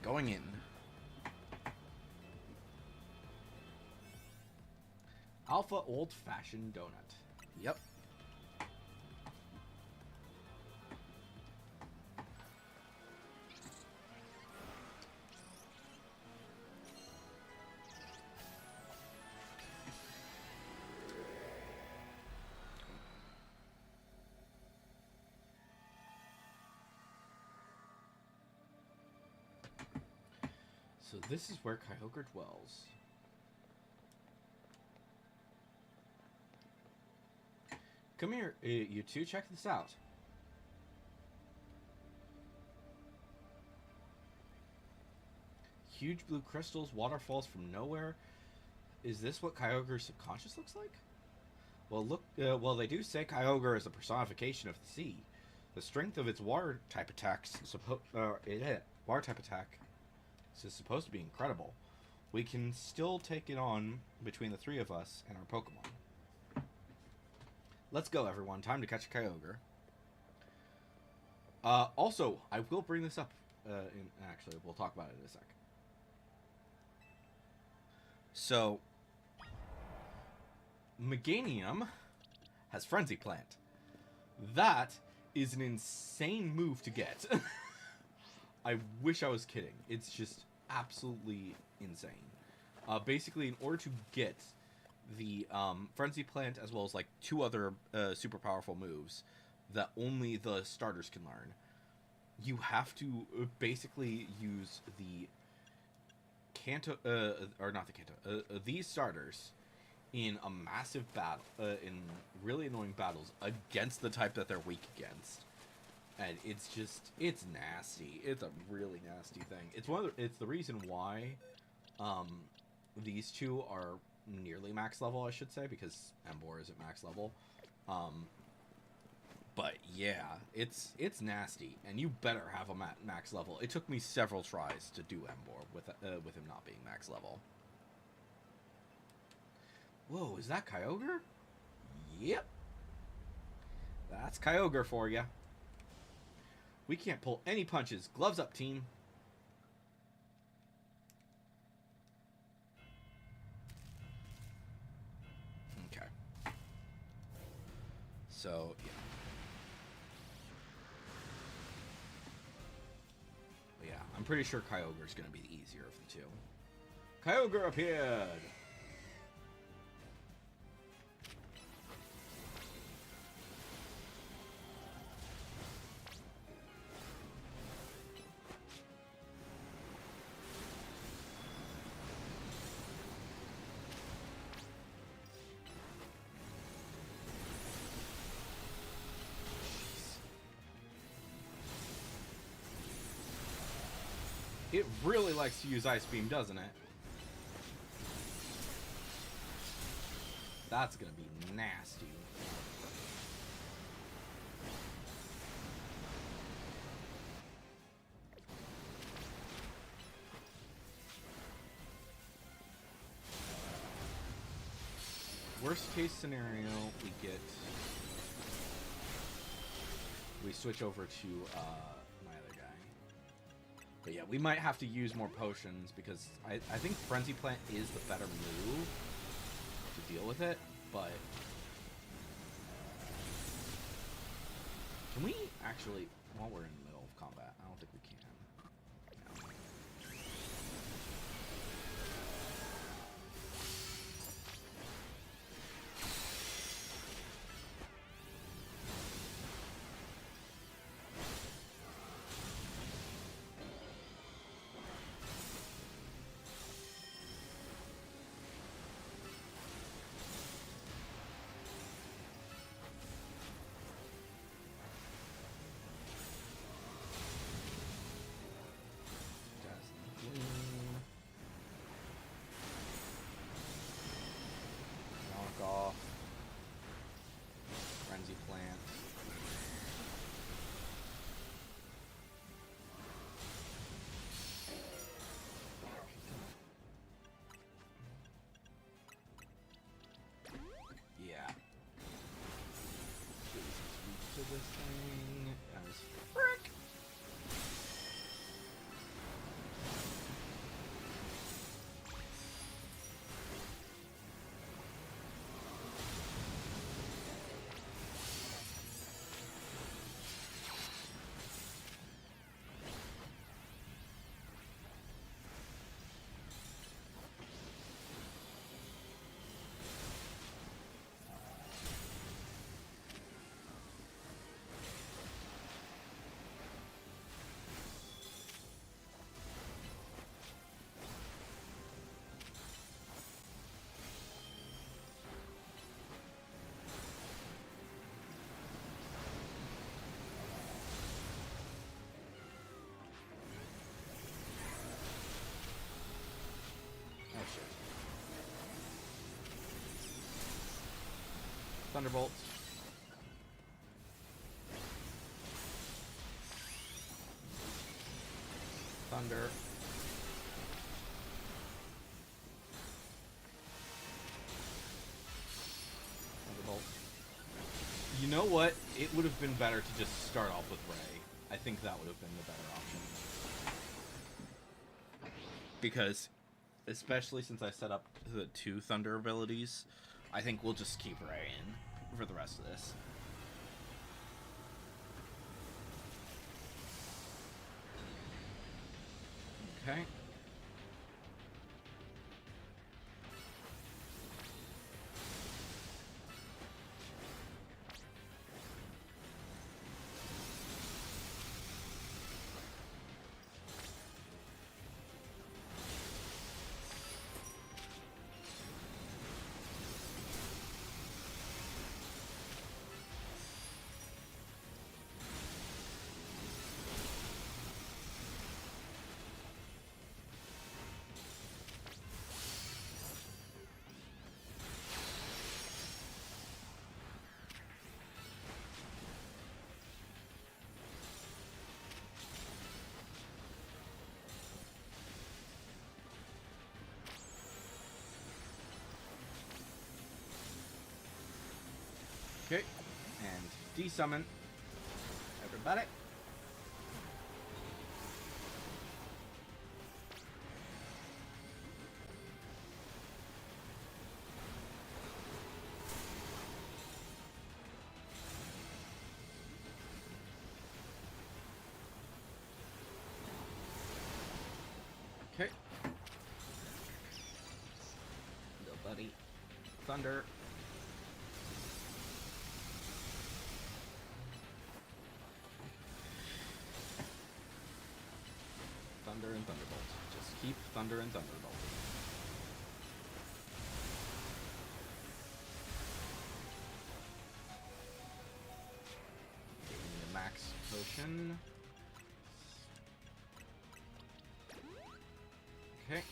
Going in. Alpha old-fashioned donut. Yep. So this is where Kyogre dwells. Come here, you two, check this out. Huge blue crystals, waterfalls from nowhere. Is this what Kyogre's subconscious looks like? Well, look. Well, they do say Kyogre is a personification of the sea. The strength of its water type attacks, water type attack, is supposed to be incredible. We can still take it on between the three of us and our Pokemon. Let's go, everyone. Time to catch a Kyogre. Also, I will bring this up. Actually, we'll talk about it in a sec. So, Meganium has Frenzy Plant. That is an insane move to get. I wish I was kidding. It's just absolutely insane. Basically, in order to get the Frenzy Plant, as well as like two other super powerful moves that only the starters can learn, you have to basically use the Kanto, or not the Kanto, these starters in a massive battle, in really annoying battles against the type that they're weak against. And it's just, it's nasty. It's a really nasty thing. It's the reason why these two are nearly max level, I should say, because Emboar isn't max level. But yeah, it's nasty, and you better have him at max level. It took me several tries to do Emboar with him not being max level. Whoa, is that Kyogre? Yep. That's Kyogre for you. We can't pull any punches. Gloves up, team. Okay. So, yeah. But yeah, I'm pretty sure Kyogre's going to be the easier of the two. Kyogre appeared! It really likes to use Ice Beam, doesn't it? That's gonna be nasty. Worst case scenario, we switch over to my other guy. But yeah, we might have to use more potions because I think Frenzy Plant is the better move to deal with it, but can we actually, while we're in the middle of combat, I don't think we can. No. Knock off. Frenzy Plant. Yeah. To this thing as frick. Oh shit. Thunderbolt. Thunder. Thunderbolt. You know what? It would have been better to just start off with Ray. I think that would have been the better option. Because, especially since I set up the 2 Thunder abilities, I think we'll just keep Ray in for the rest of this. Okay. Okay, and de-summon everybody. Okay. Little buddy. Thunder. Thunder and Thunderbolt. Just keep Thunder and Thunderbolt. Taking the max potion. Okay.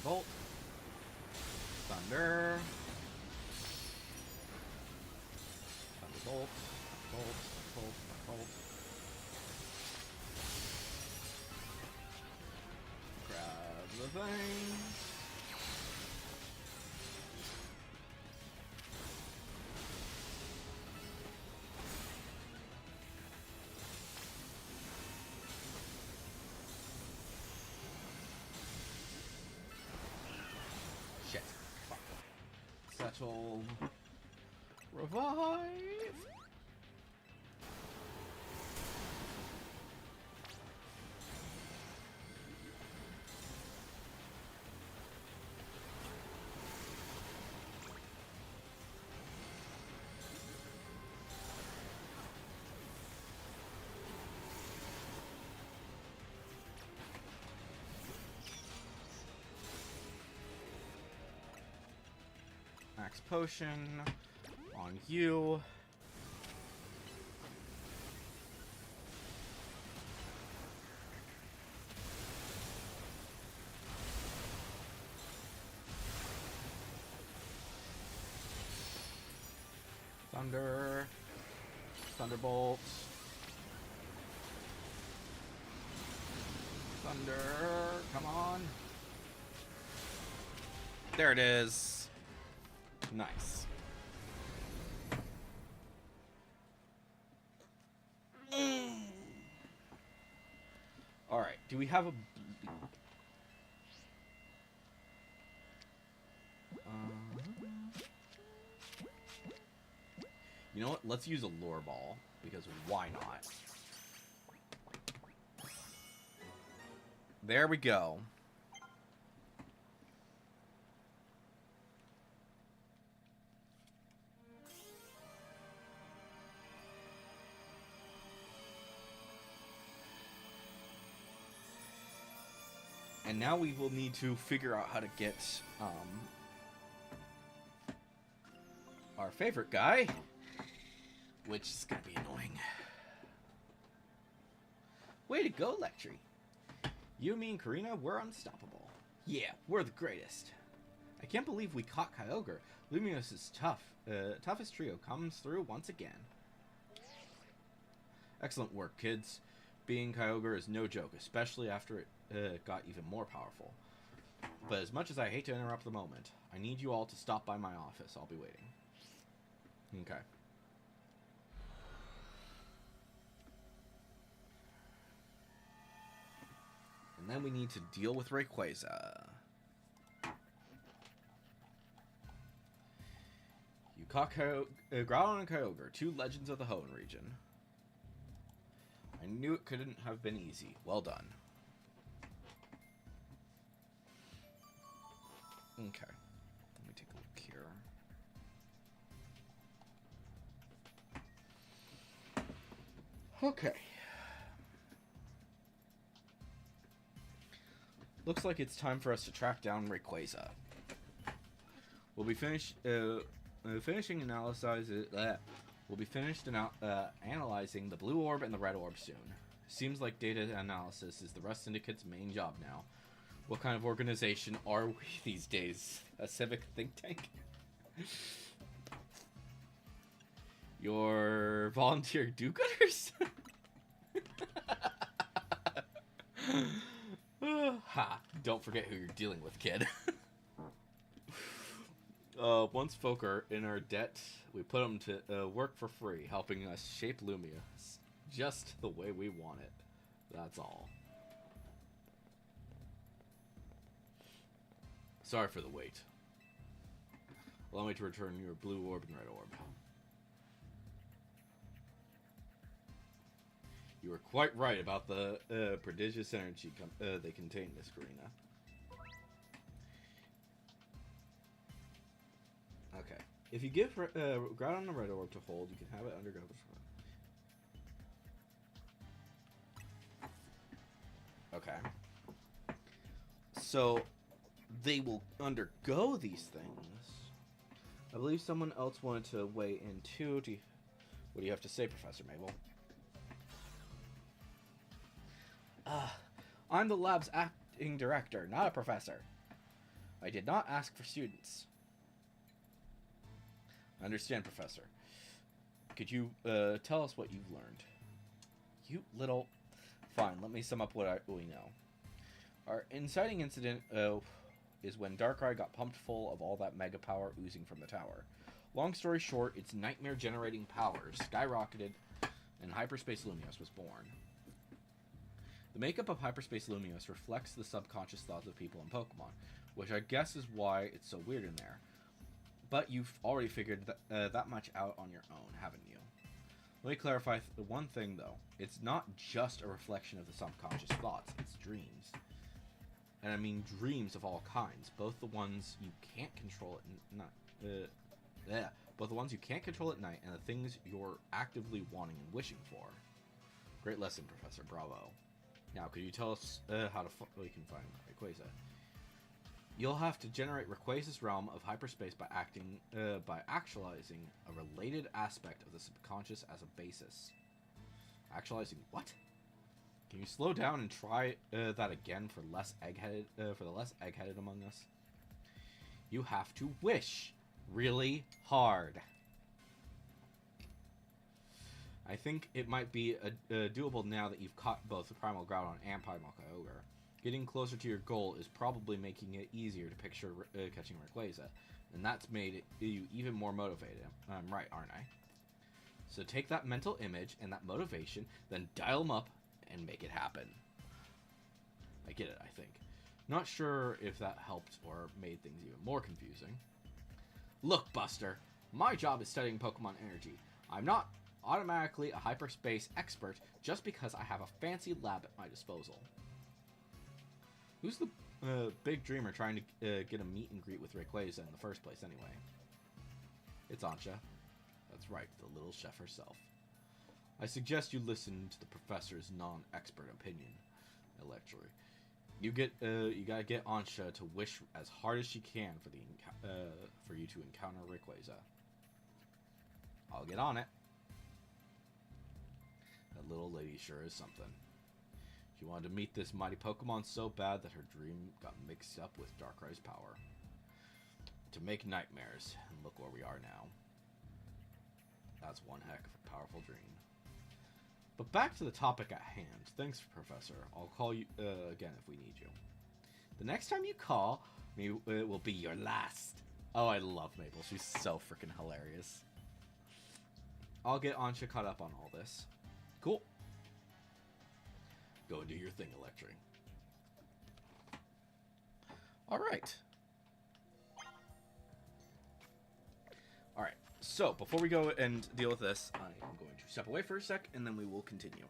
Thunderbolt. Thunder. Thunderbolt. Bolt. Bolt. Bolt. Grab the thing. Shit. Fuck. Settle. Revive. Max potion on you. Thunder. Thunderbolt. Thunder. Come on. There it is. Nice. Alright, do we have a... you know what? Let's use a lure ball, because why not? There we go. And now we will need to figure out how to get our favorite guy, which is going to be annoying. Way to go, Lectry. You, me, and Karina, we're unstoppable. Yeah, we're the greatest. I can't believe we caught Kyogre. Luminos's toughest trio comes through once again. Excellent work, kids. Being Kyogre is no joke, especially after it got even more powerful. But as much as I hate to interrupt the moment, I need you all to stop by my office. I'll be waiting. Okay. And then we need to deal with Rayquaza. You caught Groudon and Kyogre, two legends of the Hoenn region. I knew it couldn't have been easy. Well done. Okay. Let me take a look here. Okay. Looks like it's time for us to track down Rayquaza. We'll be finishing analyzing the blue orb and the red orb soon. Seems like data analysis is the Rust Syndicate's main job now. What kind of organization are we these days? A civic think tank? Your volunteer do-gooders? Ha! Don't forget who you're dealing with, kid. Once folk are in our debt, we put them to work for free, helping us shape Lumia just the way we want it. That's all. Sorry for the wait. Allow me to return your blue orb and red orb. You were quite right about the prodigious energy they contain, Miss Karina. Okay. If you give Groudon a red orb to hold, you can have it undergo. Okay. So, they will undergo these things. I believe someone else wanted to weigh in too. What do you have to say, Professor Mabel? I'm the lab's acting director, not a professor. I did not ask for students. I understand, Professor. Could you tell us what you've learned? You little... Fine, let me sum up what we know. Our inciting incident is when Darkrai got pumped full of all that mega power oozing from the tower. Long story short, its nightmare-generating power skyrocketed, and Hyperspace Lumiose was born. The makeup of Hyperspace Lumiose reflects the subconscious thoughts of people in Pokemon, which I guess is why it's so weird in there. But you've already figured that much out on your own, haven't you? Let me clarify the one thing, though. It's not just a reflection of the subconscious thoughts, it's dreams. And I mean dreams of all kinds, both the ones you can't control both the ones you can't control at night and the things you're actively wanting and wishing for. Great lesson, Professor. Bravo. Now, could you tell us how we can find Rayquaza? You'll have to generate Rayquaza's realm of hyperspace by actualizing a related aspect of the subconscious as a basis. Actualizing what? Can you slow down and try that again for the less egg-headed among us? You have to wish really hard. I think it might be doable now that you've caught both the Primal Groudon and Primal Kyogre. Getting closer to your goal is probably making it easier to picture catching Rayquaza, and that's made you even more motivated. I'm right, aren't I? So take that mental image and that motivation, then dial them up and make it happen. I get it, I think. Not sure if that helped or made things even more confusing. Look, Buster, my job is studying Pokemon energy. I'm not automatically a hyperspace expert just because I have a fancy lab at my disposal. Who's the big dreamer trying to get a meet and greet with Rayquaza in the first place anyway? It's Ansha. That's right, the little chef herself. I suggest you listen to the professor's non-expert opinion, Electri. You gotta get Ansha to wish as hard as she can for you to encounter Rayquaza. I'll get on it. That little lady sure is something. She wanted to meet this mighty Pokemon so bad that her dream got mixed up with Darkrai's power. To make nightmares, and look where we are now. That's one heck of a powerful dream. But back to the topic at hand. Thanks, Professor. I'll call you again if we need you. The next time you call me, it will be your last. Oh, I love Maple. She's so freaking hilarious. I'll get Ansha caught up on all this. Cool. Go and do your thing, Electri. Alright. Alright, so before we go and deal with this, I am going to step away for a sec, and then we will continue.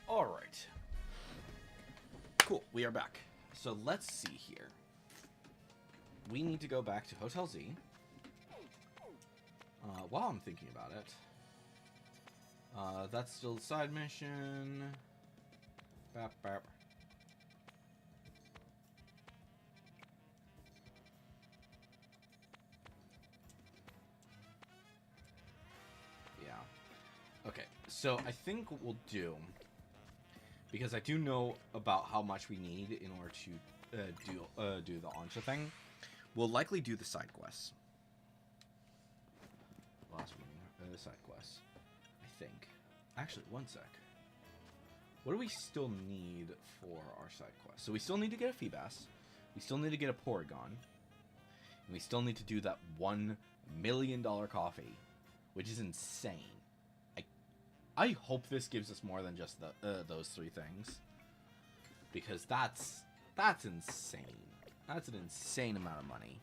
Alright. Cool, we are back. So let's see here. We need to go back to Hotel Z. While I'm thinking about it. That's still the side mission. Bap, bap. Okay, so I think what we'll do, because I do know about how much we need in order to do the Ansha thing, we'll likely do the side quests. Last one, side quests. I think. Actually, one sec. What do we still need for our side quest? So we still need to get a Feebas. We still need to get a Porygon. And we still need to do that $1 million coffee, which is insane. I hope this gives us more than just those 3 things, because that's insane. That's an insane amount of money.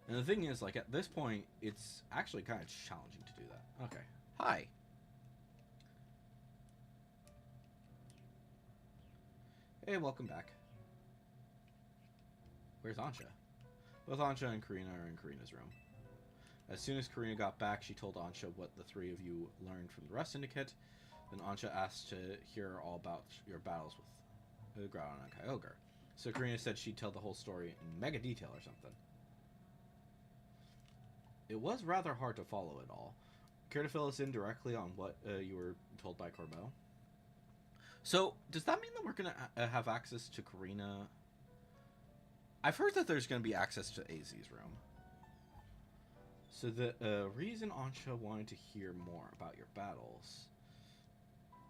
And the thing is, like, at this point, it's actually kind of challenging to do that. Okay. Hi. Hey, welcome back. Where's Ansha? Both Ansha and Karina are in Karina's room. As soon as Karina got back, she told Ansha what the 3 of you learned from the Rust Syndicate. Then Ansha asked to hear all about your battles with Groudon and Kyogre. So Karina said she'd tell the whole story in mega detail or something. It was rather hard to follow it all. Care to fill us in directly on what you were told by Corbeau? So, does that mean that we're going to have access to Karina? I've heard that there's going to be access to AZ's room. So the reason Ansha wanted to hear more about your battles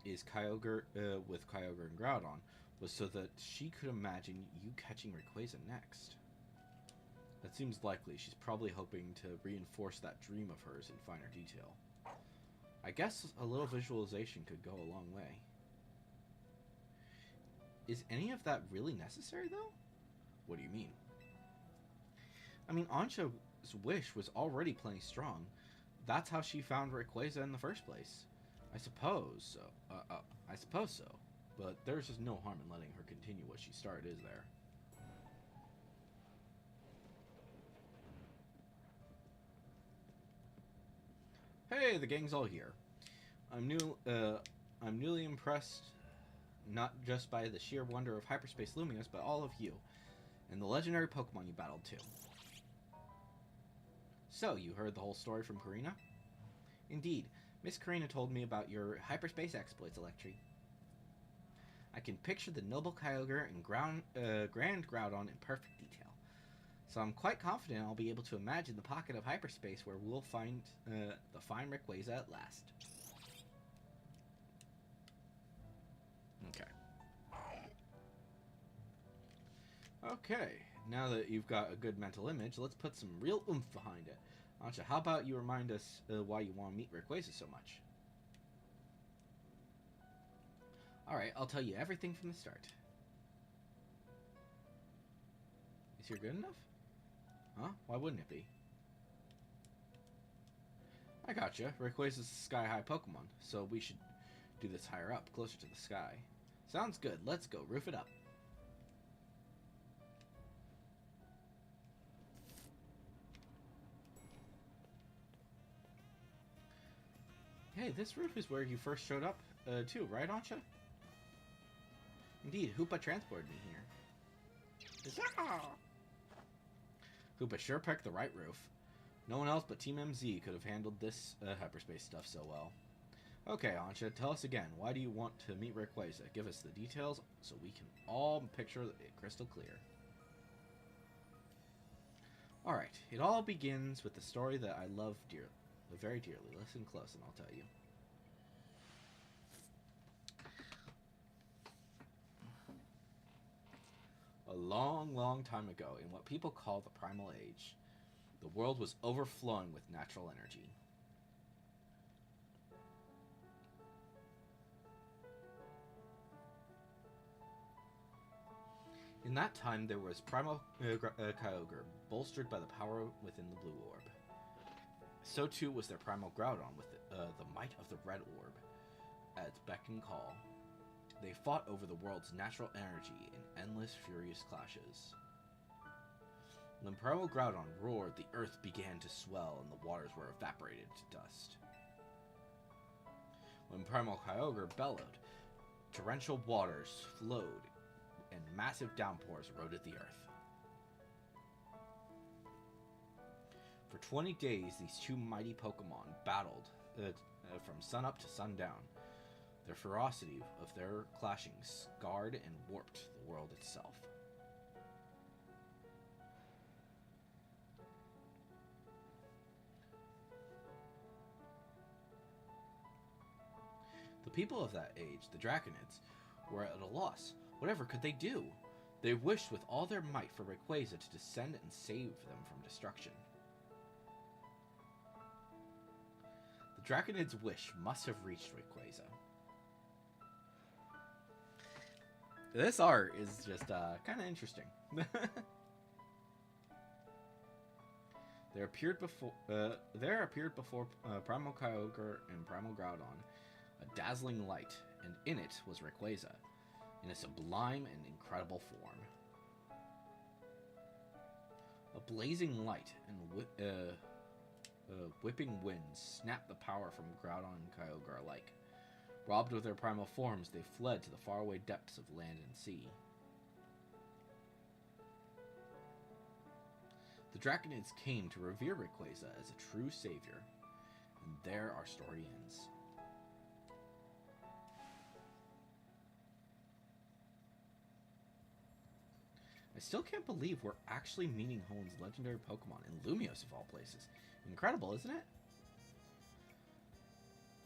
is Kyogre, with Kyogre and Groudon, was so that she could imagine you catching Rayquaza next. That seems likely. She's probably hoping to reinforce that dream of hers in finer detail. I guess a little visualization could go a long way. Is any of that really necessary, though? What do you mean? I mean, Ansha's wish was already plenty strong. That's how she found Rayquaza in the first place. I suppose so. I suppose so. But there's just no harm in letting her continue what she started, is there? Hey, the gang's all here. I'm newly impressed, not just by the sheer wonder of Hyperspace Lumios, but all of you, and the legendary Pokemon you battled too. So, you heard the whole story from Karina? Indeed, Miss Karina told me about your hyperspace exploits, Electri. I can picture the noble Kyogre and Grand Groudon in perfect detail. So I'm quite confident I'll be able to imagine the pocket of hyperspace where we'll find the fine Rayquaza at last. Okay. Okay, now that you've got a good mental image, let's put some real oomph behind it. Ansha, how about you remind us why you want to meet Rayquaza so much? Alright, I'll tell you everything from the start. Is here good enough? Huh? Why wouldn't it be? I gotcha. Rayquaza's a sky-high Pokemon, so we should do this higher up, closer to the sky. Sounds good. Let's go. Roof it up. Hey, this roof is where you first showed up, too, right, Ansha? Indeed, Hoopa transported me here. Yeah! Hoopa sure picked the right roof. No one else but Team MZ could have handled this hyperspace stuff so well. Okay, Ansha, tell us again, why do you want to meet Rayquaza? Give us the details so we can all picture it crystal clear. Alright, it all begins with the story that I love very dearly. Listen close and I'll tell you. A long, long time ago, in what people call the Primal Age, the world was overflowing with natural energy. In that time, there was Primal Kyogre, bolstered by the power within the Blue Orb. So too was their Primal Groudon with the might of the Red Orb at its beck and call. They fought over the world's natural energy in endless, furious clashes. When Primal Groudon roared, the earth began to swell and the waters were evaporated to dust. When Primal Kyogre bellowed, torrential waters flowed and massive downpours eroded the earth. For 20 days, these two mighty Pokemon battled from sunup to sundown. Their ferocity of their clashing scarred and warped the world itself. The people of that age, the Draconids, were at a loss. Whatever could they do? They wished with all their might for Rayquaza to descend and save them from destruction. The Draconids' wish must have reached Rayquaza. This art is just kind of interesting. There appeared before Primal Kyogre and Primal Groudon a dazzling light, and in it was Rayquaza, in a sublime and incredible form. A blazing light and whipping winds snapped the power from Groudon and Kyogre alike. Robbed of their primal forms, they fled to the faraway depths of land and sea. The Draconids came to revere Rayquaza as a true savior, and there our story ends. I still can't believe we're actually meeting Hoenn's legendary Pokemon in Lumiose of all places. Incredible, isn't it?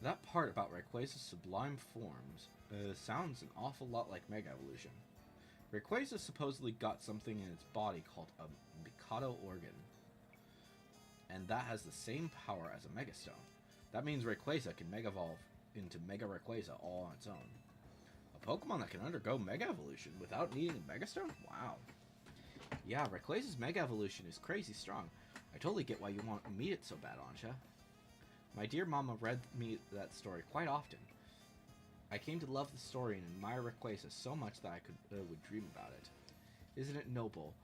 That part about Rayquaza's sublime forms sounds an awful lot like Mega Evolution. Rayquaza supposedly got something in its body called a Mikado organ, and that has the same power as a Mega Stone. That means Rayquaza can Mega Evolve into Mega Rayquaza all on its own. A Pokemon that can undergo Mega Evolution without needing a Mega Stone? Wow. Yeah, Rayquaza's Mega Evolution is crazy strong. I totally get why you want to meet it so bad, Ansha. My dear Mama read me that story quite often. I came to love the story and admire Rayquaza so much that I would dream about it. Isn't it noble?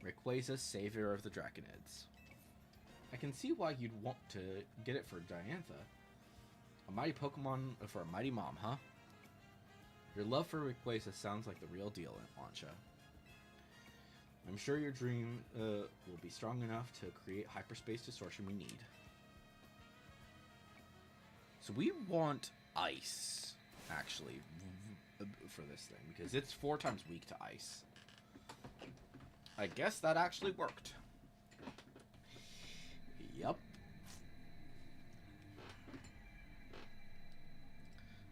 Rayquaza, savior of the Draconids. I can see why you'd want to get it for Diantha. A mighty Pokemon for a mighty mom, huh? Your love for Rayquaza sounds like the real deal, Ansha. I'm sure your dream will be strong enough to create hyperspace distortion we need. So we want ice, actually, for this thing, because it's 4 times weak to ice. I guess that actually worked. Yup.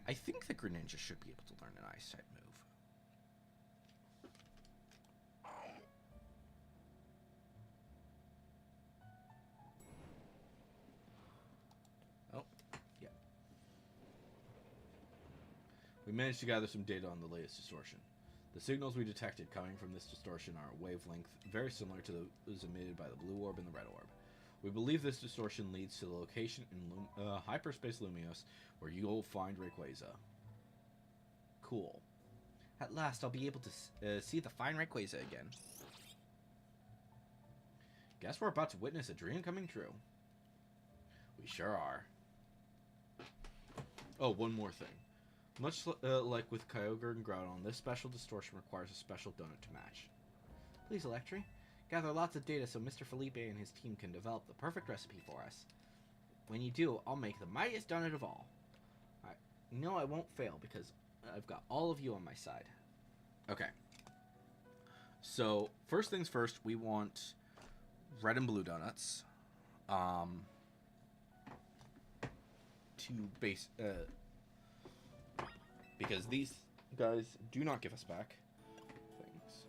I think the Greninja should be able to learn an ice-type move. We managed to gather some data on the latest distortion. The signals we detected coming from this distortion are a wavelength very similar to those emitted by the blue orb and the red orb. We believe this distortion leads to the location in Hyperspace Lumiose where you'll find Rayquaza. Cool. At last I'll be able to see the fine Rayquaza again. Guess we're about to witness a dream coming true. We sure are. Oh, one more thing. Much like with Kyogre and Groudon, this special distortion requires a special donut to match. Please, Electri, gather lots of data so Mr. Felipe and his team can develop the perfect recipe for us. When you do, I'll make the mightiest donut of all. I know I won't fail because I've got all of you on my side. Okay. So, first things first, we want red and blue donuts. Because these guys do not give us back things.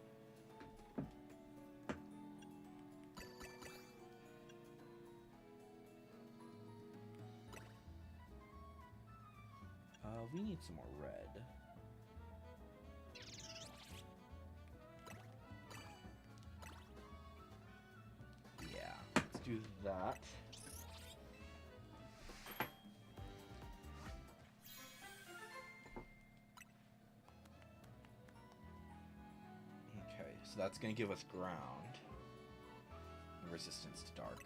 We need some more red. Yeah, let's do that. Okay, so that's going to give us ground and resistance to dark.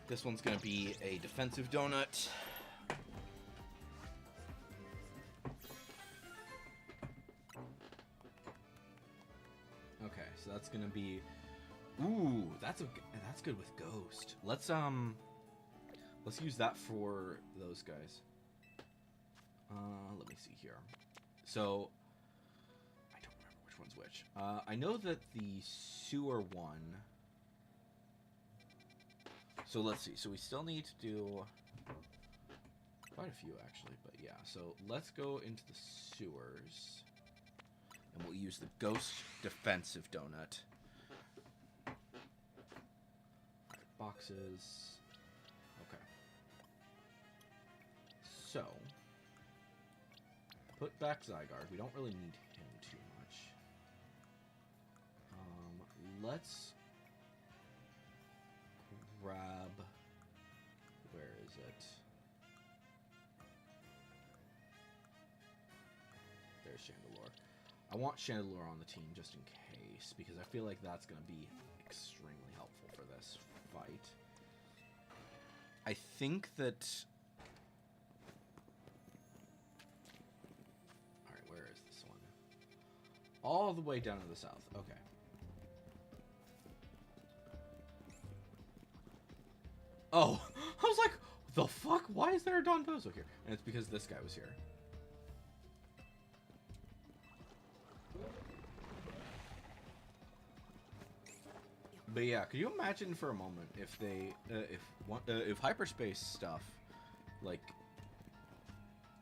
This one's going to be a defensive donut. Okay, so that's going to be... Ooh, that's good with Ghost. Let's use that for those guys. Let me see here. So, I don't remember which one's which. I know that the sewer one... So let's see. So we still need to do quite a few, actually. But yeah, so let's go into the sewers. And we'll use the Ghost Defensive Donut. Alright, boxes. Okay. So, put back Zygarde. We don't really need him too much. Let's grab... Where is it? There's Chandelure. I want Chandelure on the team just in case, because I feel like that's going to be extremely helpful for this fight. I think that... Alright, where is this one? All the way down to the south. Okay. Oh, I was like, the fuck? Why is there a Dondozo here? And it's because this guy was here. But yeah, could you imagine for a moment if they, if hyperspace stuff, like,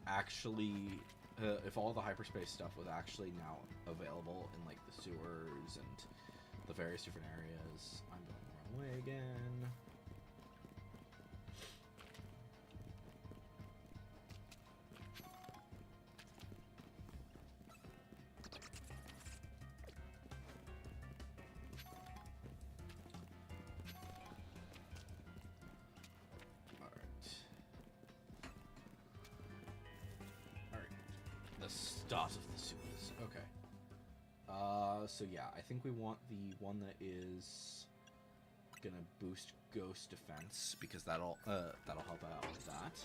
actually, if all the hyperspace stuff was actually now available in, like, the sewers and the various different areas. I'm going the wrong way again. Start of the sewers. Okay. So yeah, I think we want the one that is gonna boost Ghost defense because that'll help out with that.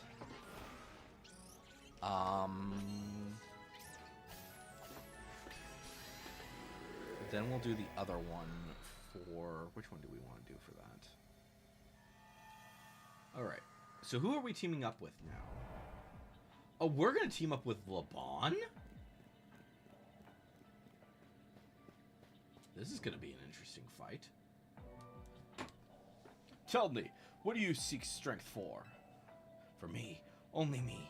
Then we'll do the other one for... Which one do we want to do for that? Alright. So who are we teaming up with now? Oh, we're gonna team up with LeBon? This is gonna be an interesting fight. Tell me, what do you seek strength for? For me, only me.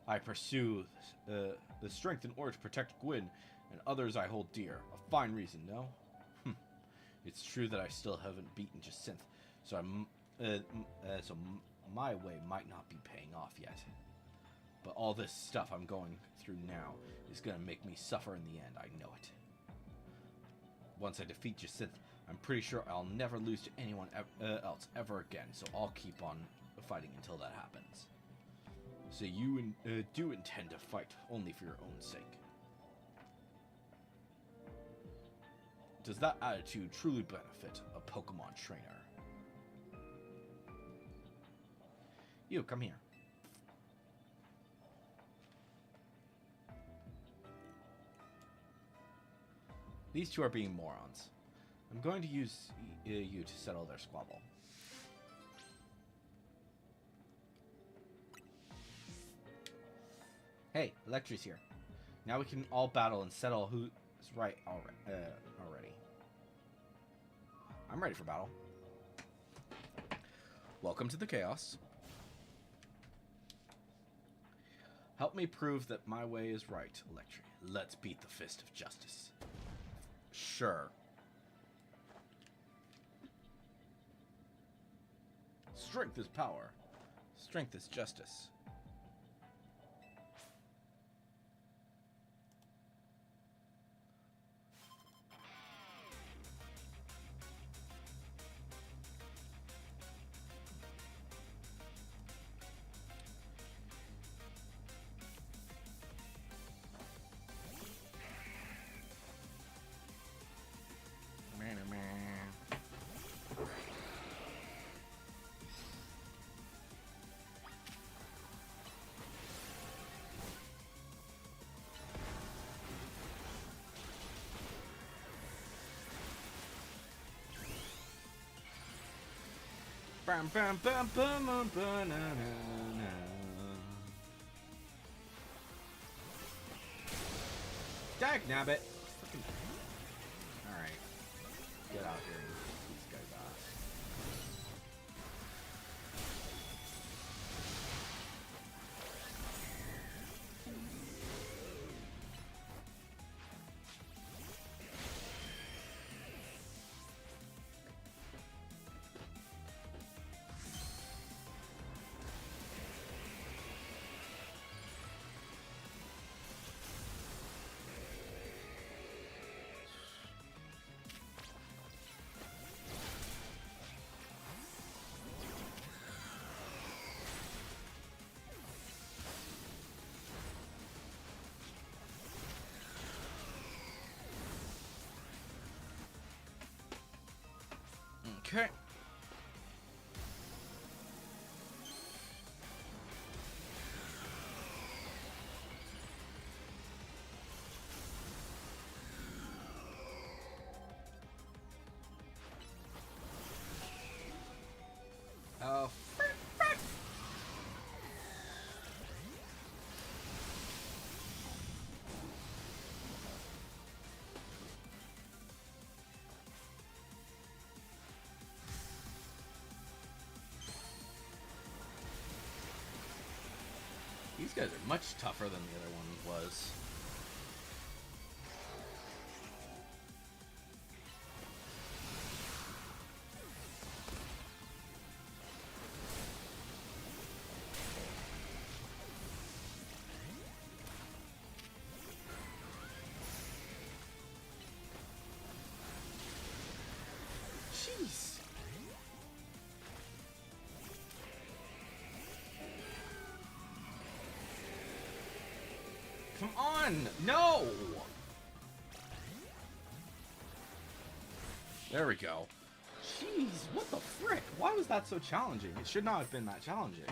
I pursue the strength in order to protect Gwyn and others I hold dear. A fine reason, no? It's true that I still haven't beaten Jacinth, so my way might not be paying off yet. But all this stuff I'm going through now is gonna make me suffer in the end, I know it. Once I defeat Jacinth, I'm pretty sure I'll never lose to anyone else ever again, so I'll keep on fighting until that happens. So you do intend to fight only for your own sake. Does that attitude truly benefit a Pokemon trainer? You, come here. These two are being morons. I'm going to use you to settle their squabble. Hey, Electry's here. Now we can all battle and settle who's right already. I'm ready for battle. Welcome to the chaos. Help me prove that my way is right, Electry. Let's beat the fist of justice. Sure. Strength is power. Strength is justice. Dag nabbit! Alright. Get out here and kick these guys off. Okay. Oh, frick, frick. These guys are much tougher than the other one was. Jeez. Come on! No! There we go. Jeez, what the frick? Why was that so challenging? It should not have been that challenging.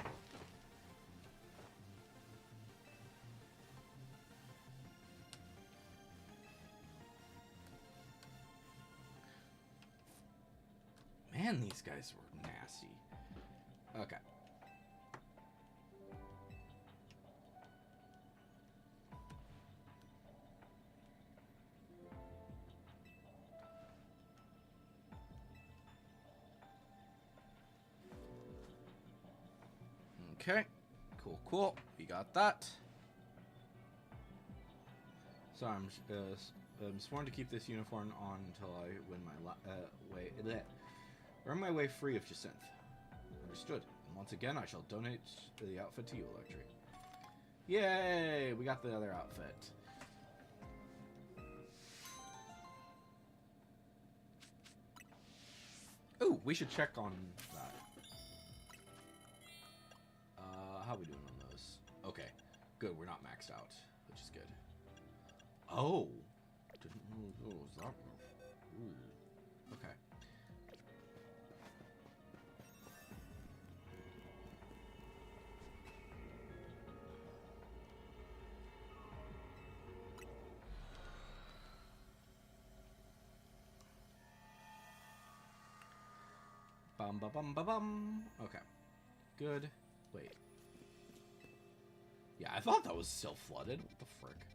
Man, these guys were nasty. Okay. Okay. Cool, cool. We got that. So I'm sworn to keep this uniform on until I win my earn my way free of Jacinth. Understood. And once again, I shall donate the outfit to you, Electric. Yay! We got the other outfit. Ooh, we should check on that. How are we doing on those? Okay, good. We're not maxed out, which is good. Oh, didn't know those. That. Ooh. Okay. Bum ba bum ba bum. Okay. Good. Wait. Yeah, I thought that was still flooded. What the frick?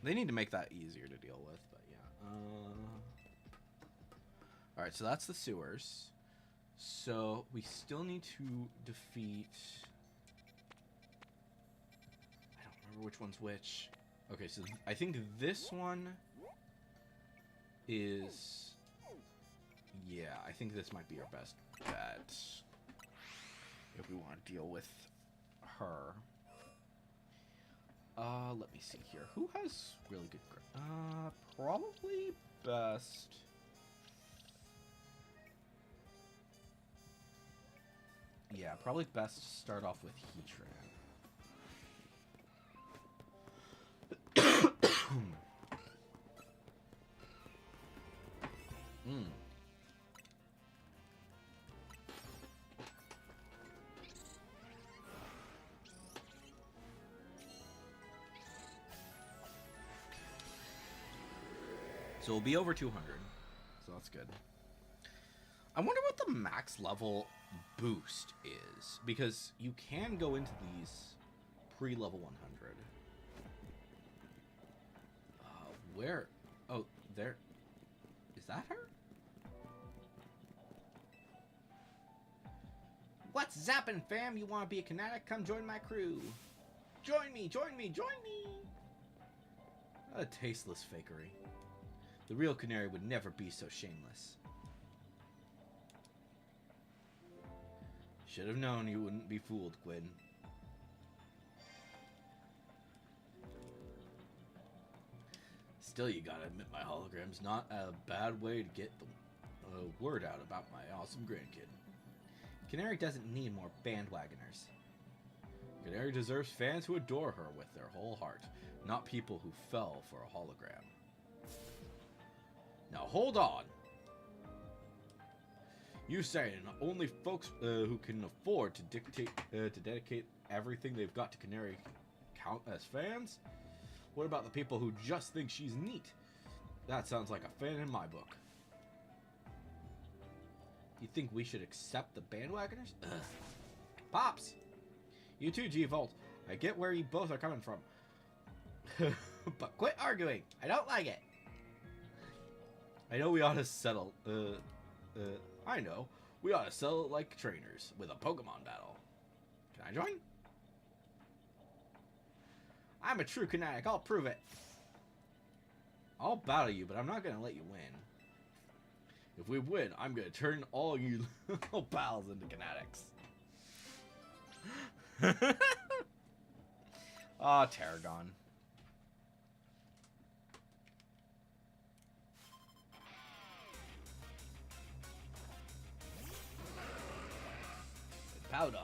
They need to make that easier to deal with, but yeah. Alright, so that's the sewers. So we still need to defeat... I don't remember which one's which. Okay, so I think this one is... Yeah, I think this might be our best bet. If we want to deal with her. Let me see here. Who has really good grip? Probably best. Yeah, probably best to start off with Heatran. So we'll be over 200. So that's good. I wonder what the max level boost is, because you can go into these pre-level 100. Where? Oh, there. Is that her? What's zappin', fam? You want to be a kinetic? Come join my crew. Join me, join me, join me! A tasteless fakery. The real canary would never be so shameless. Should have known you wouldn't be fooled, Gwyn. Still, you gotta admit my hologram's not a bad way to get the word out about my awesome grandkid. Canary doesn't need more bandwagoners. Canary deserves fans who adore her with their whole heart, not people who fell for a hologram. Now hold on. You saying only folks who can afford to dedicate everything they've got to Canary count as fans? What about the people who just think she's neat? That sounds like a fan in my book. You think we should accept the bandwagoners? Ugh. Pops! You too, G-Volt. I get where you both are coming from. But quit arguing. I don't like it. I know we ought to settle. I know. We ought to settle it like trainers with a Pokemon battle. Can I join? I'm a true kinetic. I'll prove it. I'll battle you, but I'm not going to let you win. If we win, I'm going to turn all you little pals into kinetics. Aw, Tarragon. Powder.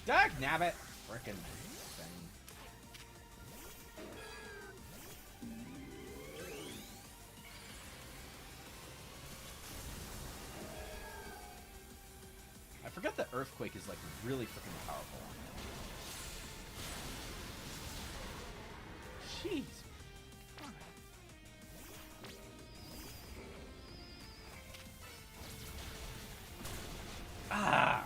Dag nabbit! Frickin' thing. I forget that Earthquake is like really freaking powerful. Jeez. Ah!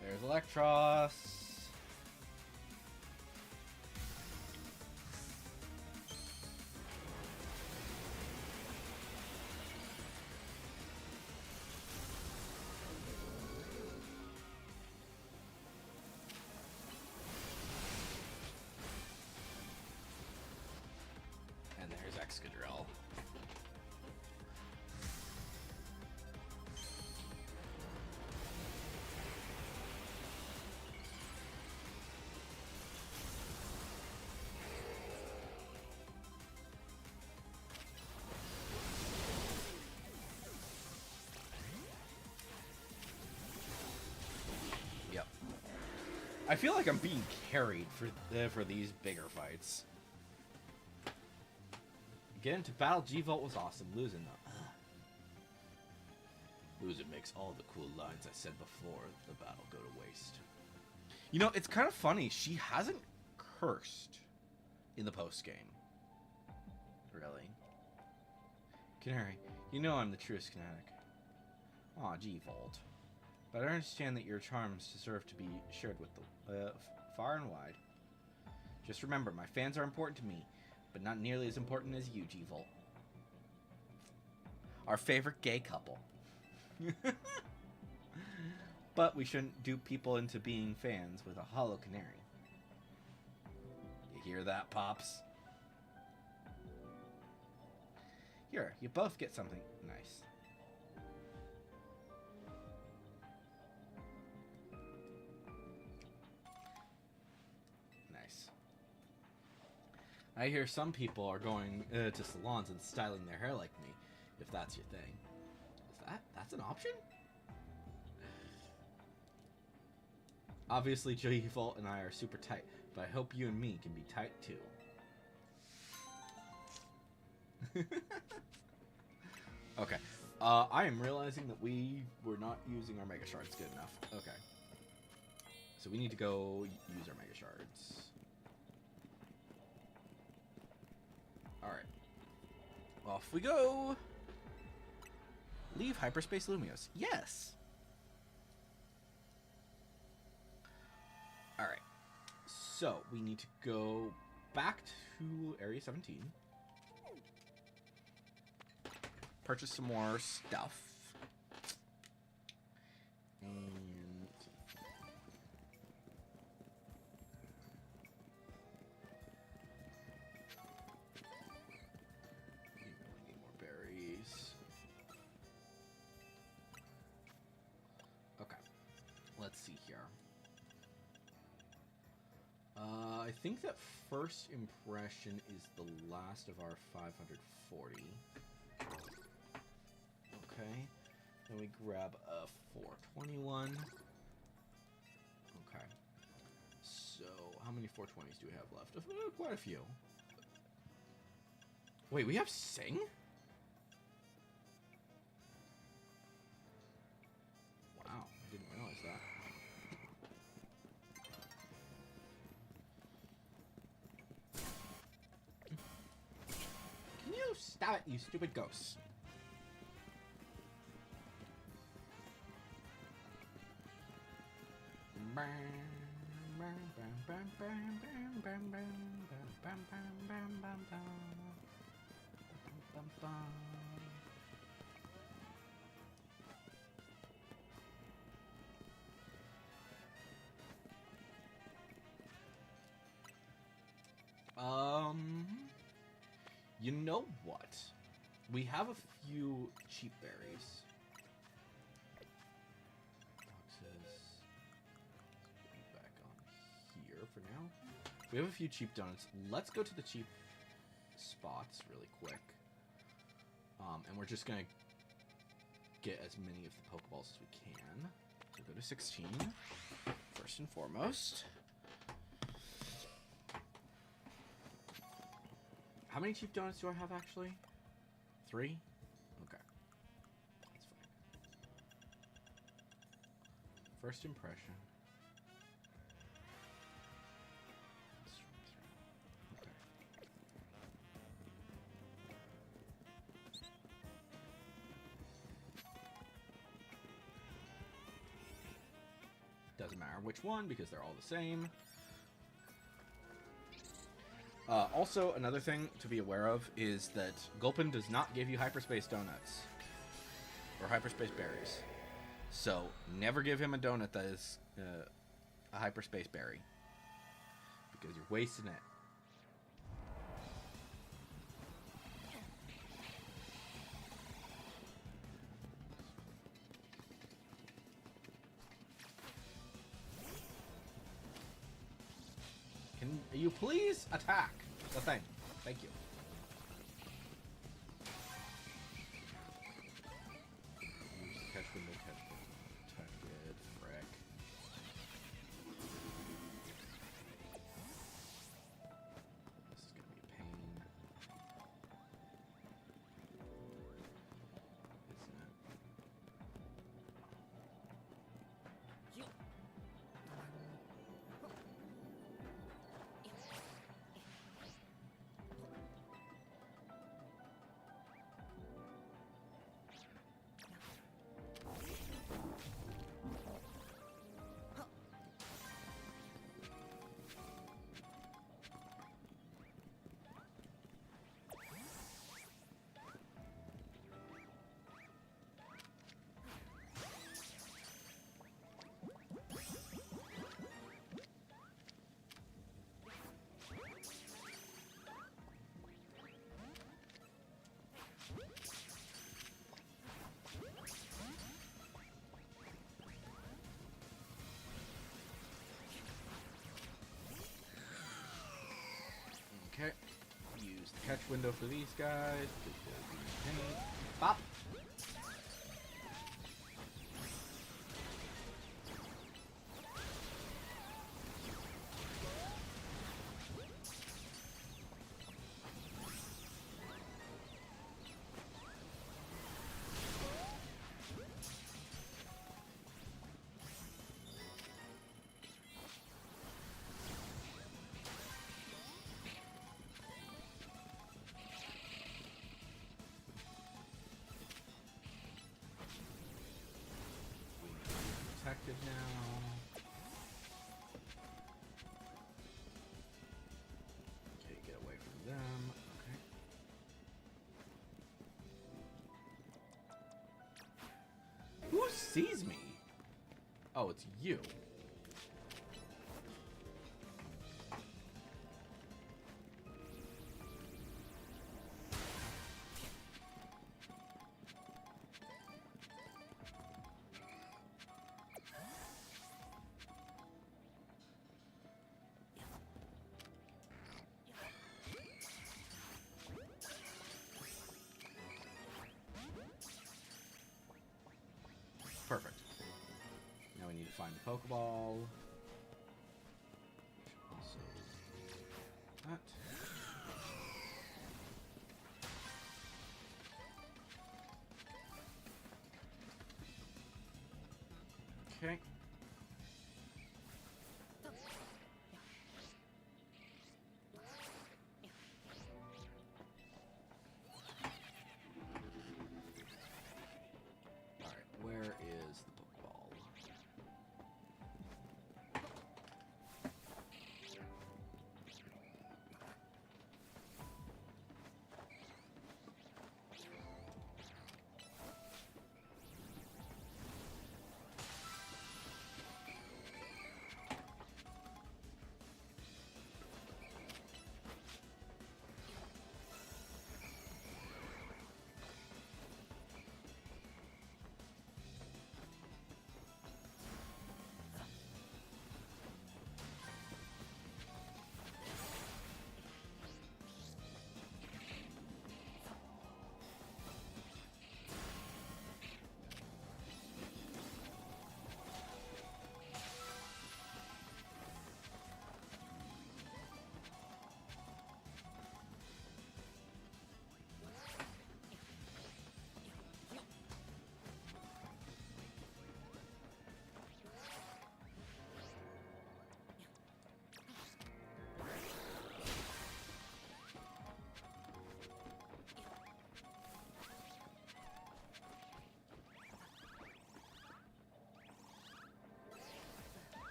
There's Electros. And there's Excadrill. I feel like I'm being carried for these bigger fights. Getting to battle G-Volt was awesome. Losing though. Losing makes all the cool lines I said before the battle go to waste. You know, it's kind of funny. She hasn't cursed in the post-game. Really? Canary, you know I'm the truest kinetic. Aw, G-Volt. But I understand that your charms deserve to be shared with the far and wide. Just remember, my fans are important to me, but not nearly as important as you, G-Volt. Our favorite gay couple. But we shouldn't dupe people into being fans with a hollow canary. You hear that, Pops? Here, you both get something nice. I hear some people are going to salons and styling their hair like me, if that's your thing. That's an option? Obviously, Joey Vault and I are super tight, but I hope you and me can be tight too. Okay. I am realizing that we were not using our Mega Shards good enough. Okay. So we need to go use our Mega Shards. Alright. Off we go! Leave Hyperspace Lumios. Yes! Alright. So, we need to go back to Area 17. Purchase some more stuff. And we need more berries. Okay. Let's see here. I think that first impression is the last of our 540. Okay. Then we grab a 421. Okay. So, how many 420s do we have left? Quite a few. Wait, we have Sing? Wow, I didn't realize that. Can you stop it, you stupid ghosts? You know what? We have a few cheap berries. Back on here for now. We have a few cheap donuts. Let's go to the cheap spots really quick. And we're just gonna get as many of the Pokeballs as we can. So go to 16, first and foremost. How many cheap donuts do I have, actually? 3? Okay. That's fine. First impression. Okay. Doesn't matter which one, because they're all the same. Also, another thing to be aware of is that Gulpin does not give you hyperspace donuts or hyperspace berries. So, never give him a donut that is a hyperspace berry, because you're wasting it. Can you please attack the thing? Thank you. Catch window, catch protected. Frick. This is gonna be a pain. Isn't it? use the catch window for these guys. Pop! Protected now. Okay, get away from them. Okay. Who sees me? Oh, it's you. Perfect. Now we need to find the Pokeball. Also, that. Okay. Alright, where is the Pokeball?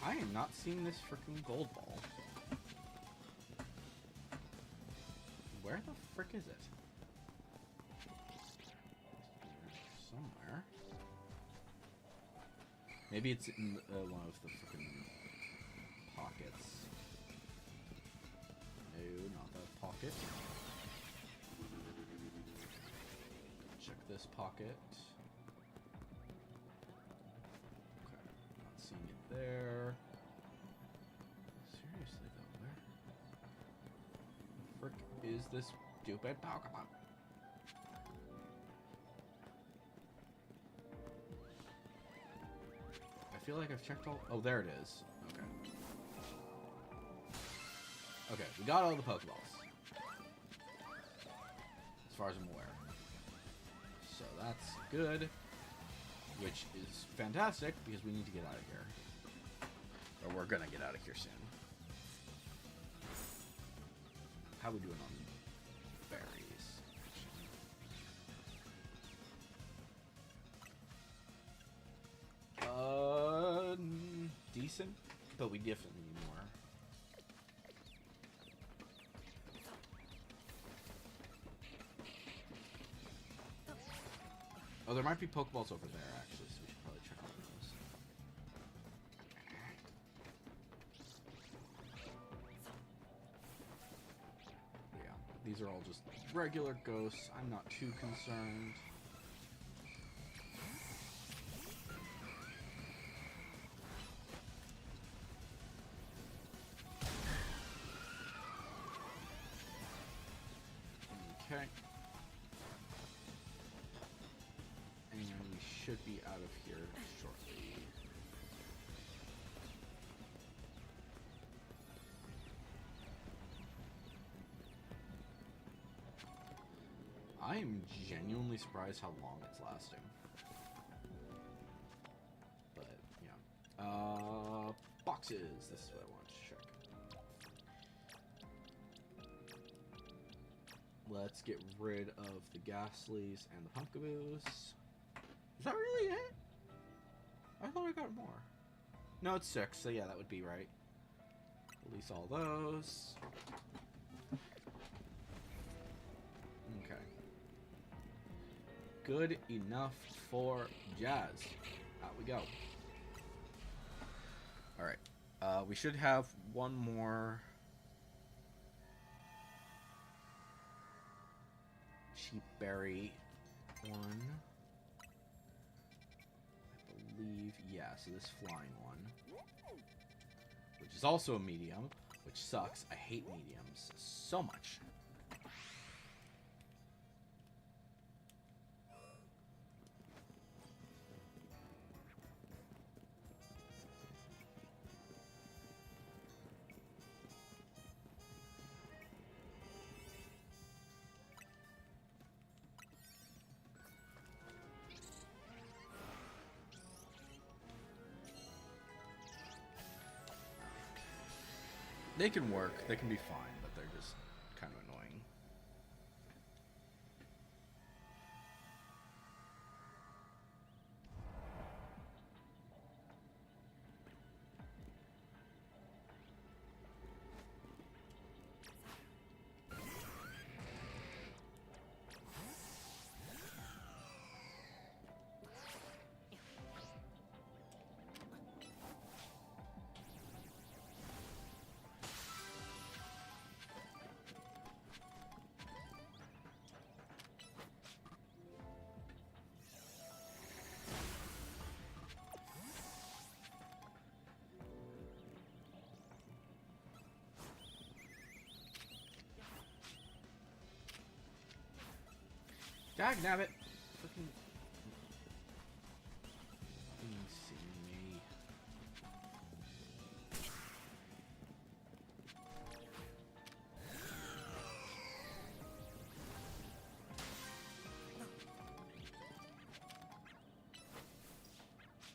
I am not seeing this freaking gold ball. Where the frick is it? Somewhere. Maybe it's in one of the freaking pockets. No, not that pocket. Check this pocket. Okay, not seeing it there. Seriously though, where the frick is this stupid Pokemon? I feel like I've checked all... Oh, there it is. Okay. Okay, we got all the Pokeballs. As far as I'm aware. So that's good. Which is fantastic, because we need to get out of here. Or we're gonna get out of here soon. How we doing on berries? Decent, but we definitely need more. Oh, there might be Pokeballs over there, actually, so we should probably check on those. Yeah, these are all just regular ghosts. I'm not too concerned. Okay. And we should be out of here shortly. I am genuinely surprised how long it's lasting. But, yeah. Boxes. This is what I wanted to check. Let's get rid of the Ghastlies and the Punkaboos. Is that really it? I thought I got more. No, it's 6, so yeah, that would be right. Release all those. Okay. Good enough for Jazz. Out we go. Alright. We should have one more cheap berry one. I believe, yeah, so this flying one. Which is also a medium, which sucks. I hate mediums so much. They can work, they can be fine, but they're just kind of annoying. Dagnabbit! Freaking seeing me.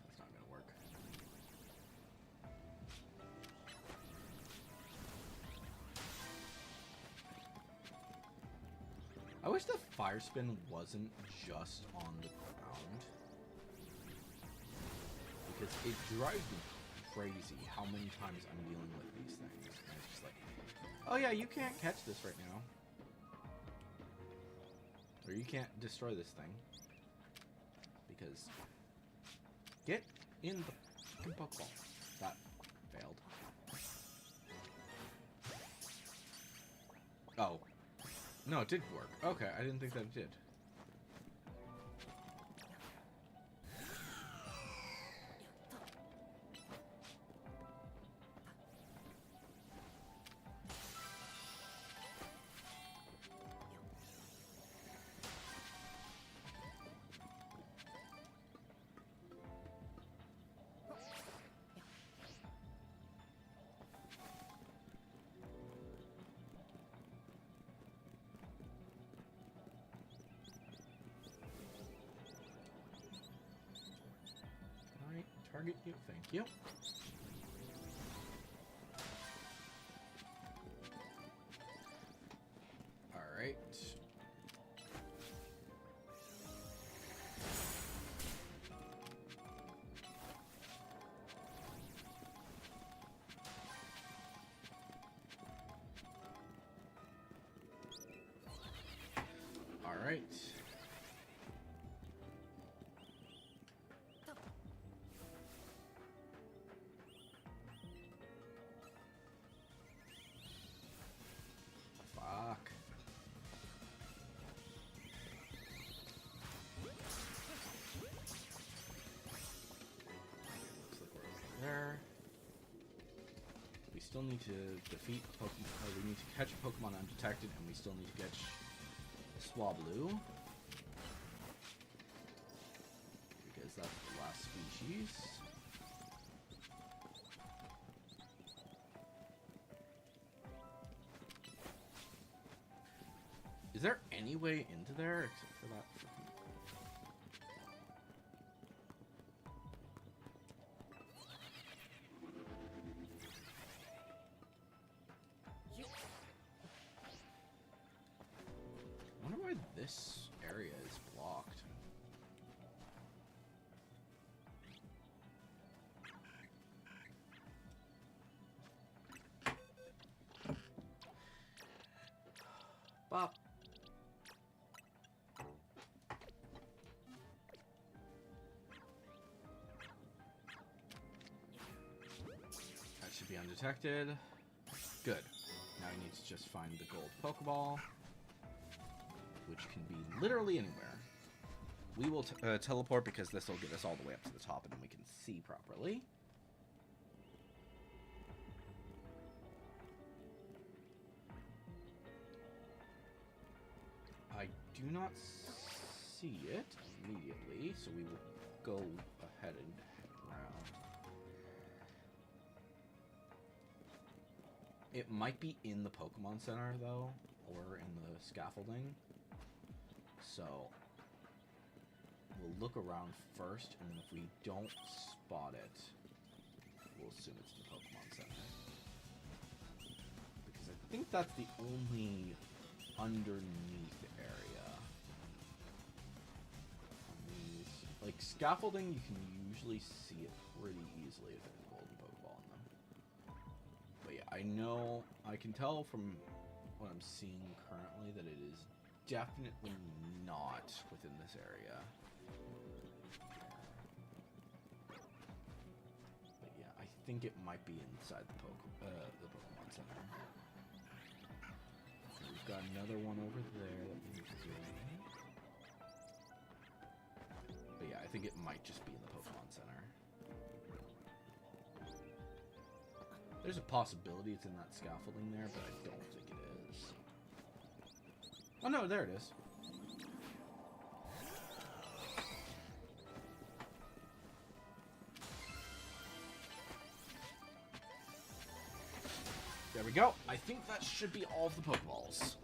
That's not gonna work. I wish the fire spin wasn't just on the ground, because it drives me crazy how many times I'm dealing with these things. And it's just like, oh yeah, you can't catch this right now. Or you can't destroy this thing. Because get in the fucking Pokeball. That failed. Oh. No, it did work. Okay, I didn't think that it did. Target you, thank you. Alright. Alright. We still need to defeat Pokemon. We need to catch a Pokemon undetected, and we still need to catch Swablu. Because that's the last species. Is there any way into there except for that freaking... I wonder why this area is blocked. Bop. That should be undetected. Good. Now we need to just find the gold Pokeball, which can be literally anywhere. We will teleport because this will get us all the way up to the top and then we can see properly. I do not see it immediately, so we will go ahead and head around. It might be in the Pokemon Center, though, or in the scaffolding. So, we'll look around first, and then if we don't spot it, we'll assume it's the Pokemon Center. Because I think that's the only underneath area. Like, scaffolding, you can usually see it pretty easily if there's a golden Pokeball in them. But yeah, I know, I can tell from what I'm seeing currently that it is definitely not within this area. But yeah, I think it might be inside the Pokemon Center. We've got another one over there that we need to do. But yeah, I think it might just be in the Pokemon Center. There's a possibility it's in that scaffolding there, but I don't think it is. Oh no, there it is. There we go. I think that should be all of the Pokeballs.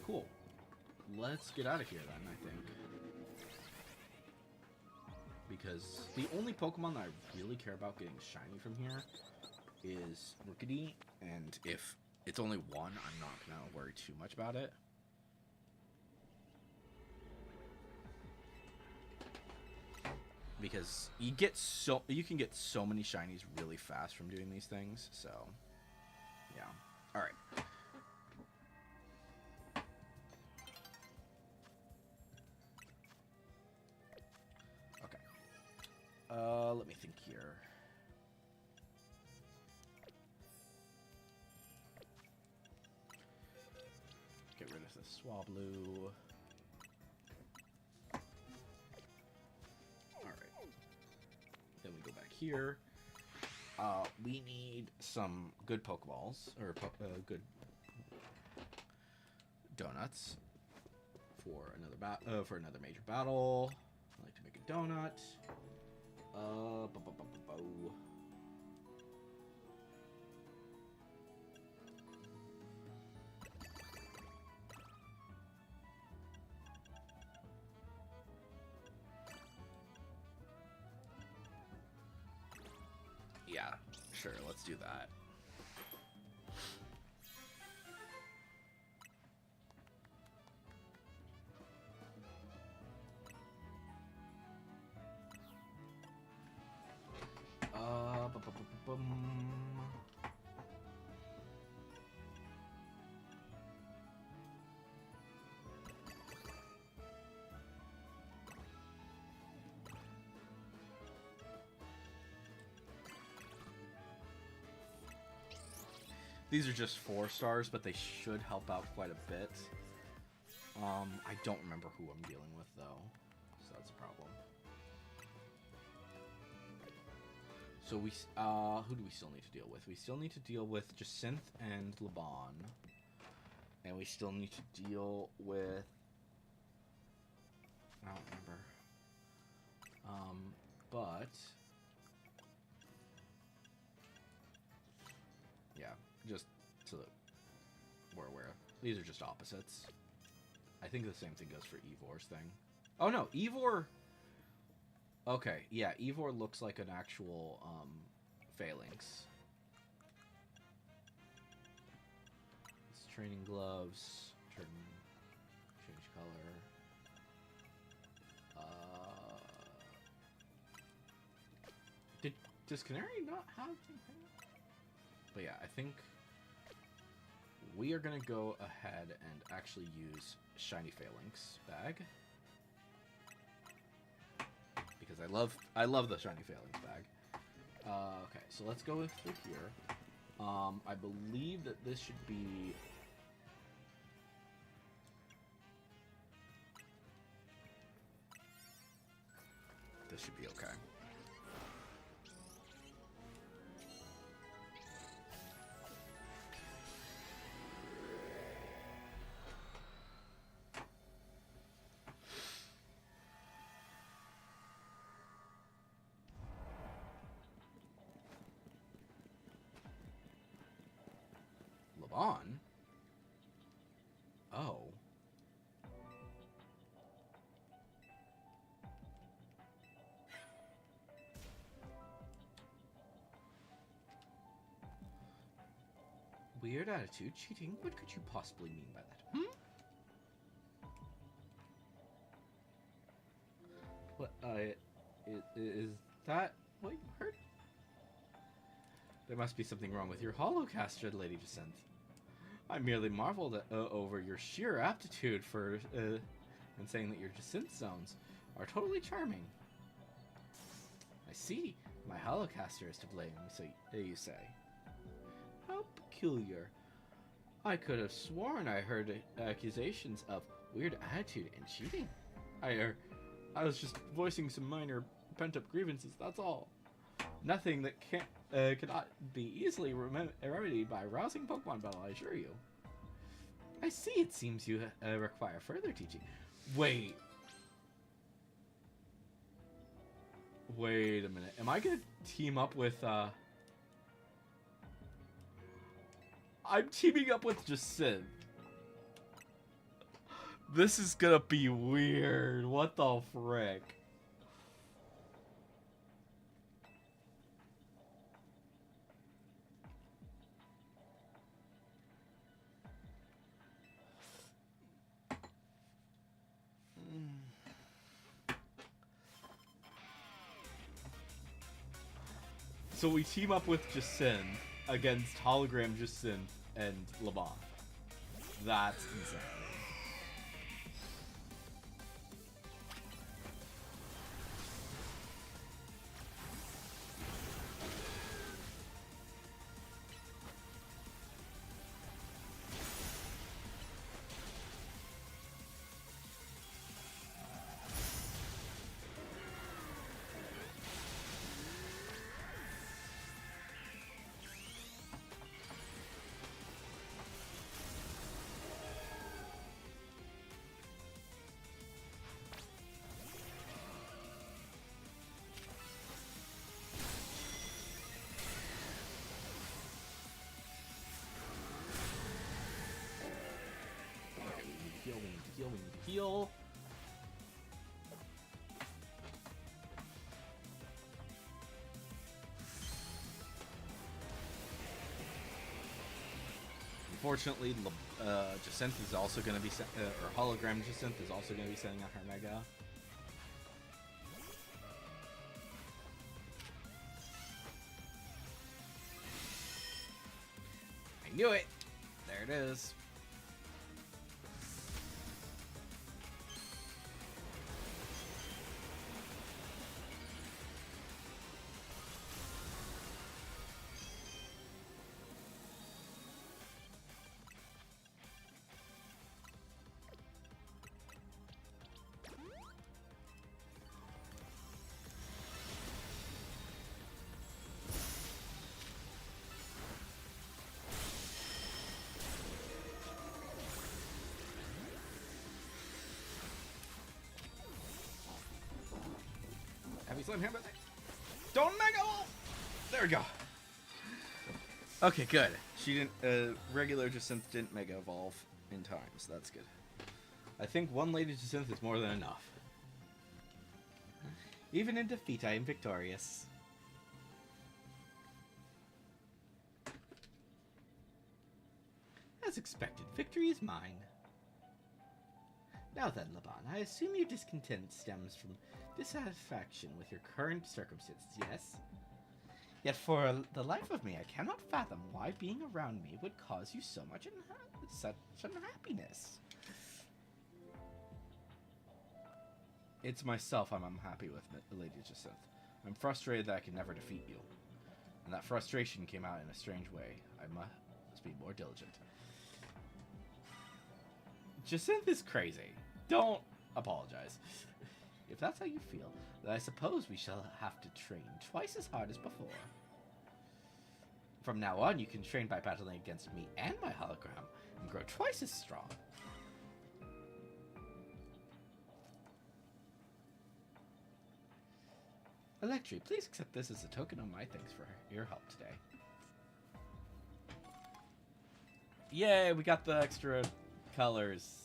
Cool. Let's get out of here then, I think. Because the only Pokemon that I really care about getting shiny from here is Rookidee, and if it's only one, I'm not gonna worry too much about it. Because you can get so many shinies really fast from doing these things, so yeah. Alright. Let me think here. Get rid of the Swablu. Alright. Then we go back here. We need some good Pokeballs, or good donuts for another major battle. I like to make a donut. Yeah, sure, let's do that. These are just 4 stars, but they should help out quite a bit. I don't remember who I'm dealing with, though, so that's a problem. So who do we still need to deal with? We still need to deal with Jacinth and Laban. And we still need to deal with... I don't remember. But... yeah, just so that we're aware. These are just opposites. I think the same thing goes for Evor's thing. Oh no, Evor... okay, yeah, Evor looks like an actual, phalanx. It's training gloves, change color. Does Canary not have anything? But yeah, I think we are gonna go ahead and actually use Shiny Phalanx bag. Because I love the Shiny Phalanx bag. Okay, so let's go through here. I believe that this should be... this should be okay. Laban? Oh. Weird attitude, cheating. What could you possibly mean by that? What, is that what you heard? There must be something wrong with your holocaster, Lady Jacinth. I merely marveled at, over your sheer aptitude for, and saying that your Jacinth zones are totally charming. I see. My holocaster is to blame, so you say. How peculiar. I could have sworn I heard accusations of weird attitude and cheating. I was just voicing some minor pent-up grievances, that's all. Nothing that cannot be easily remedied by rousing Pokemon battle, I assure you. I see, it seems you require further teaching. Wait. Wait a minute. Am I gonna team up with, I'm teaming up with Jacinth. This is gonna be weird. What the frick? So we team up with Jacinth against Hologram Jacinth and Laban. That's insane. We need to heal. Unfortunately, Jacinth is also going to be, or Hologram Jacinth is also going to be sending out her Mega. I knew it! There it is. Please let him hit. Don't Mega Evolve! There we go. Okay, good. She didn't, regular Jacynth didn't Mega Evolve in time, so that's good. I think one Lady Jacynth is more than enough. Even in defeat, I am victorious. As expected, victory is mine. Now then, Laban, I assume your discontent stems from dissatisfaction with your current circumstances, yes? Yet for the life of me, I cannot fathom why being around me would cause you so much such unhappiness. It's myself I'm unhappy with, Lady Jacynth. I'm frustrated that I can never defeat you. And that frustration came out in a strange way. I must be more diligent. Jacynth is crazy. Don't apologize. If that's how you feel, then I suppose we shall have to train twice as hard as before. From now on, you can train by battling against me and my hologram, and grow twice as strong. Electri, please accept this as a token of my thanks for your help today. Yay, we got the extra colors.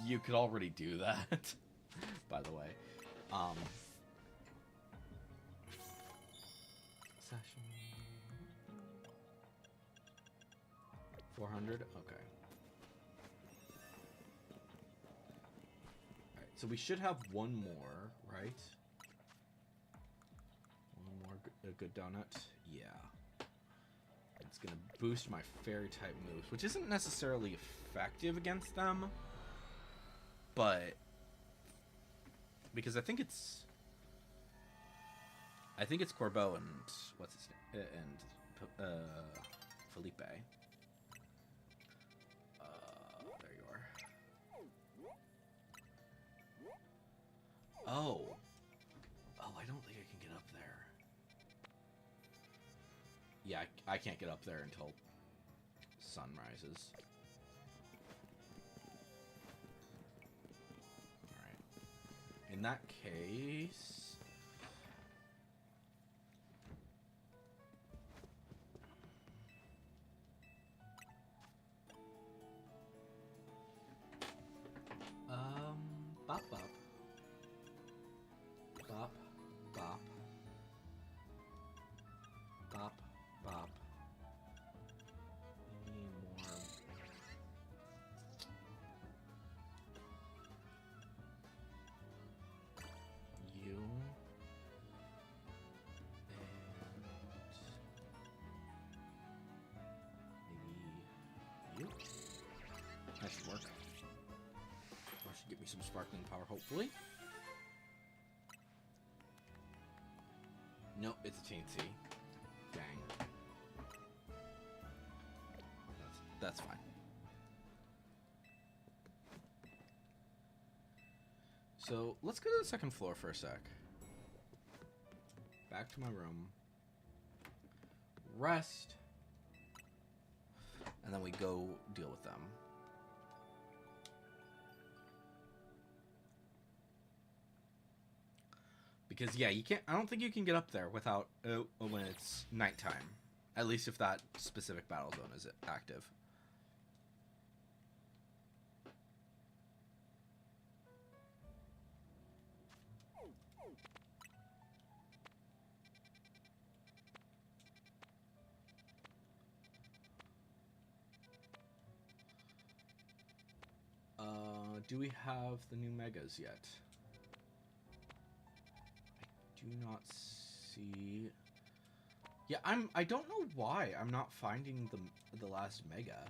You could already do that, by the way. Session 400. Okay. Alright, so we should have one more, right? One more good donut. Yeah. It's gonna boost my fairy type moves, which isn't necessarily effective against them. But because I think it's Corbeau and what's his name and Felipe. There you are. Oh, I don't think I can get up there. Yeah, I can't get up there until sun rises. In that case, bop bop, bop bop, bop bop. Any more? You and maybe you. That should work. That should get me some sparkling power, hopefully. Nope, it's a TNT. Dang. That's fine. So let's go to the second floor for a sec. Back to my room. Rest. And then we go deal with them. Because yeah, you can't. I don't think you can get up there without when it's nighttime. At least if that specific battle zone is active. Do we have the new megas yet? I do not see. Yeah, I don't know why I'm not finding the last mega.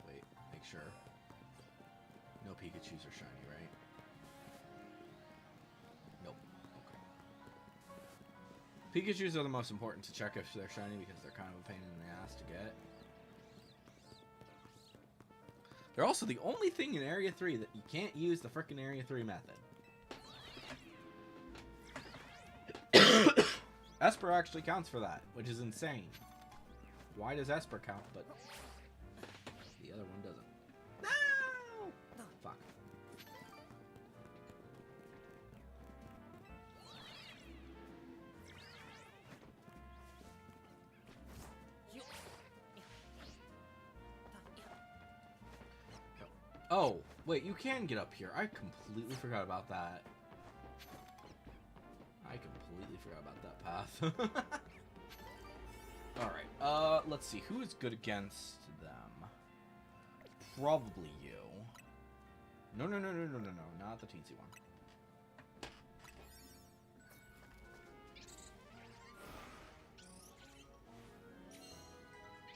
Wait, make sure. No Pikachus are shiny, right? Nope. Okay. Pikachus are the most important to check if they're shiny because they're kind of a pain in the ass to get. They're also the only thing in Area 3 that you can't use the frickin' Area 3 method. Esper actually counts for that, which is insane. Why does Esper count, but the other one doesn't? No! Fuck. Oh, wait, you can get up here. I completely forgot about that. I completely forgot about that path. Alright, let's see. Who is good against them? Probably you. No, not the teensy one.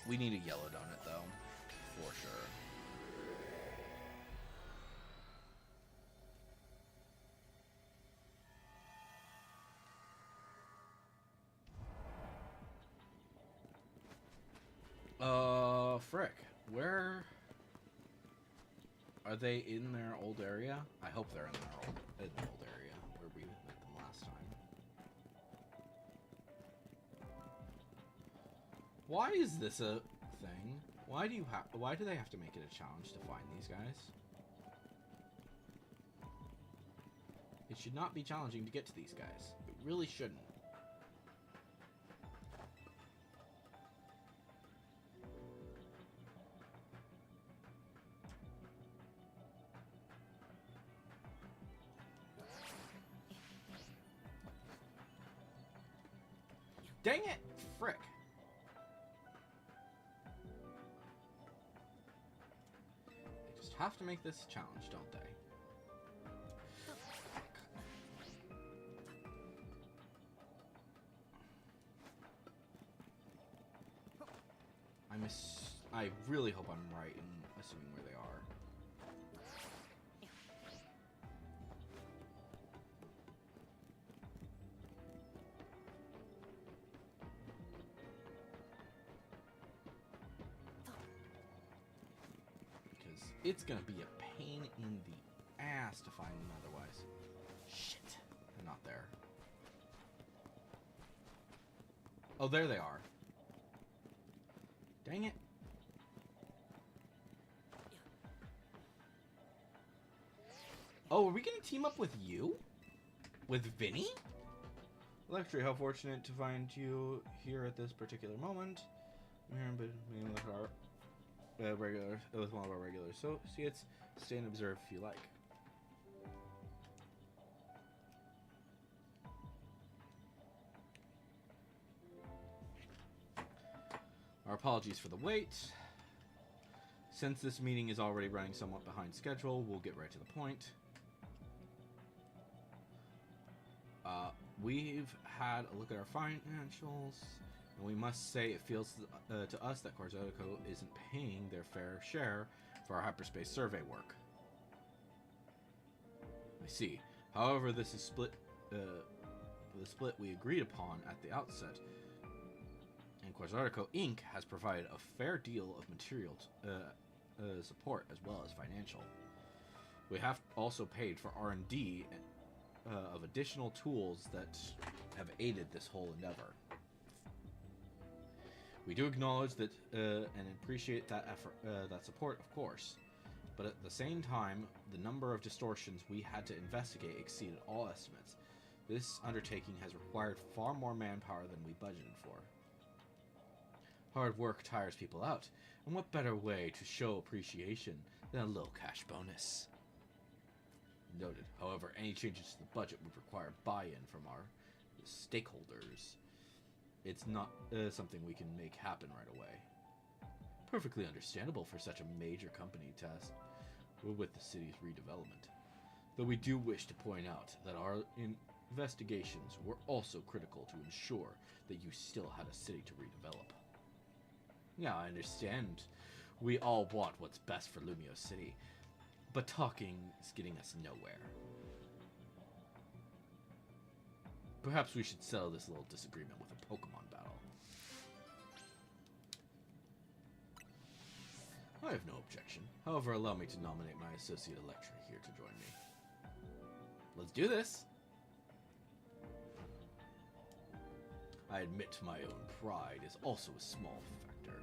We need a yellow donut, though. For sure. Frick. Where... Are they in their old area? I hope they're in their old area, where we met them last time. Why is this a thing? Why do they have to make it a challenge to find these guys? It should not be challenging to get to these guys. It really shouldn't. Dang it! Frick. They just have to make this a challenge, don't they? I really hope I'm right in assuming where they are. Because it's gonna be a pain in the ass to find them otherwise. Shit. They're not there. Oh, there they are. Dang it. Oh, are we gonna team up with you? With Vinny? Electri, how fortunate to find you here at this particular moment. I'm here with one of our regular associates. Stay and observe if you like. Our apologies for the wait. Since this meeting is already running somewhat behind schedule, we'll get right to the point. We've had a look at our financials, and we must say it feels to us that Corzotico isn't paying their fair share for our hyperspace survey work. I see. However, this is the split we agreed upon at the outset, and Corzotico Inc. has provided a fair deal of material support as well as financial. We have also paid for R&D of additional tools that have aided this whole endeavor. We do acknowledge that and appreciate that effort, that support, of course, but at the same time, the number of distortions we had to investigate exceeded all estimates. This undertaking has required far more manpower than we budgeted for. Hard work tires people out, and what better way to show appreciation than a little cash bonus? Noted. However, any changes to the budget would require buy-in from our stakeholders. It's not something we can make happen right away. Perfectly understandable for such a major company tasked with the city's redevelopment. Though we do wish to point out that our investigations were also critical to ensure that you still had a city to redevelop. Yeah, I understand. We all want what's best for Lumio City. But talking is getting us nowhere. Perhaps we should settle this little disagreement with a Pokemon battle. I have no objection. However, allow me to nominate my associate Electri here to join me. Let's do this! I admit my own pride is also a small factor.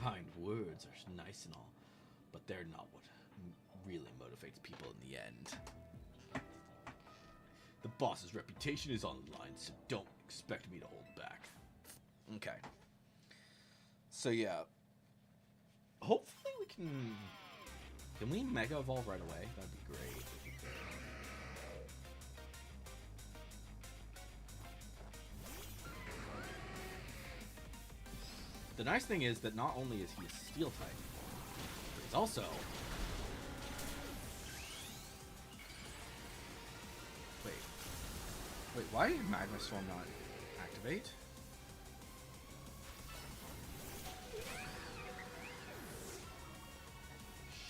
Kind words are nice and all, but they're not what really motivates people in the end. The boss's reputation is on the line, so don't expect me to hold back. Okay. So yeah. Hopefully we can... Can we Mega Evolve right away? That'd be great. The nice thing is that not only is he a Steel type, but he's also... Wait, why did Magma Storm not activate?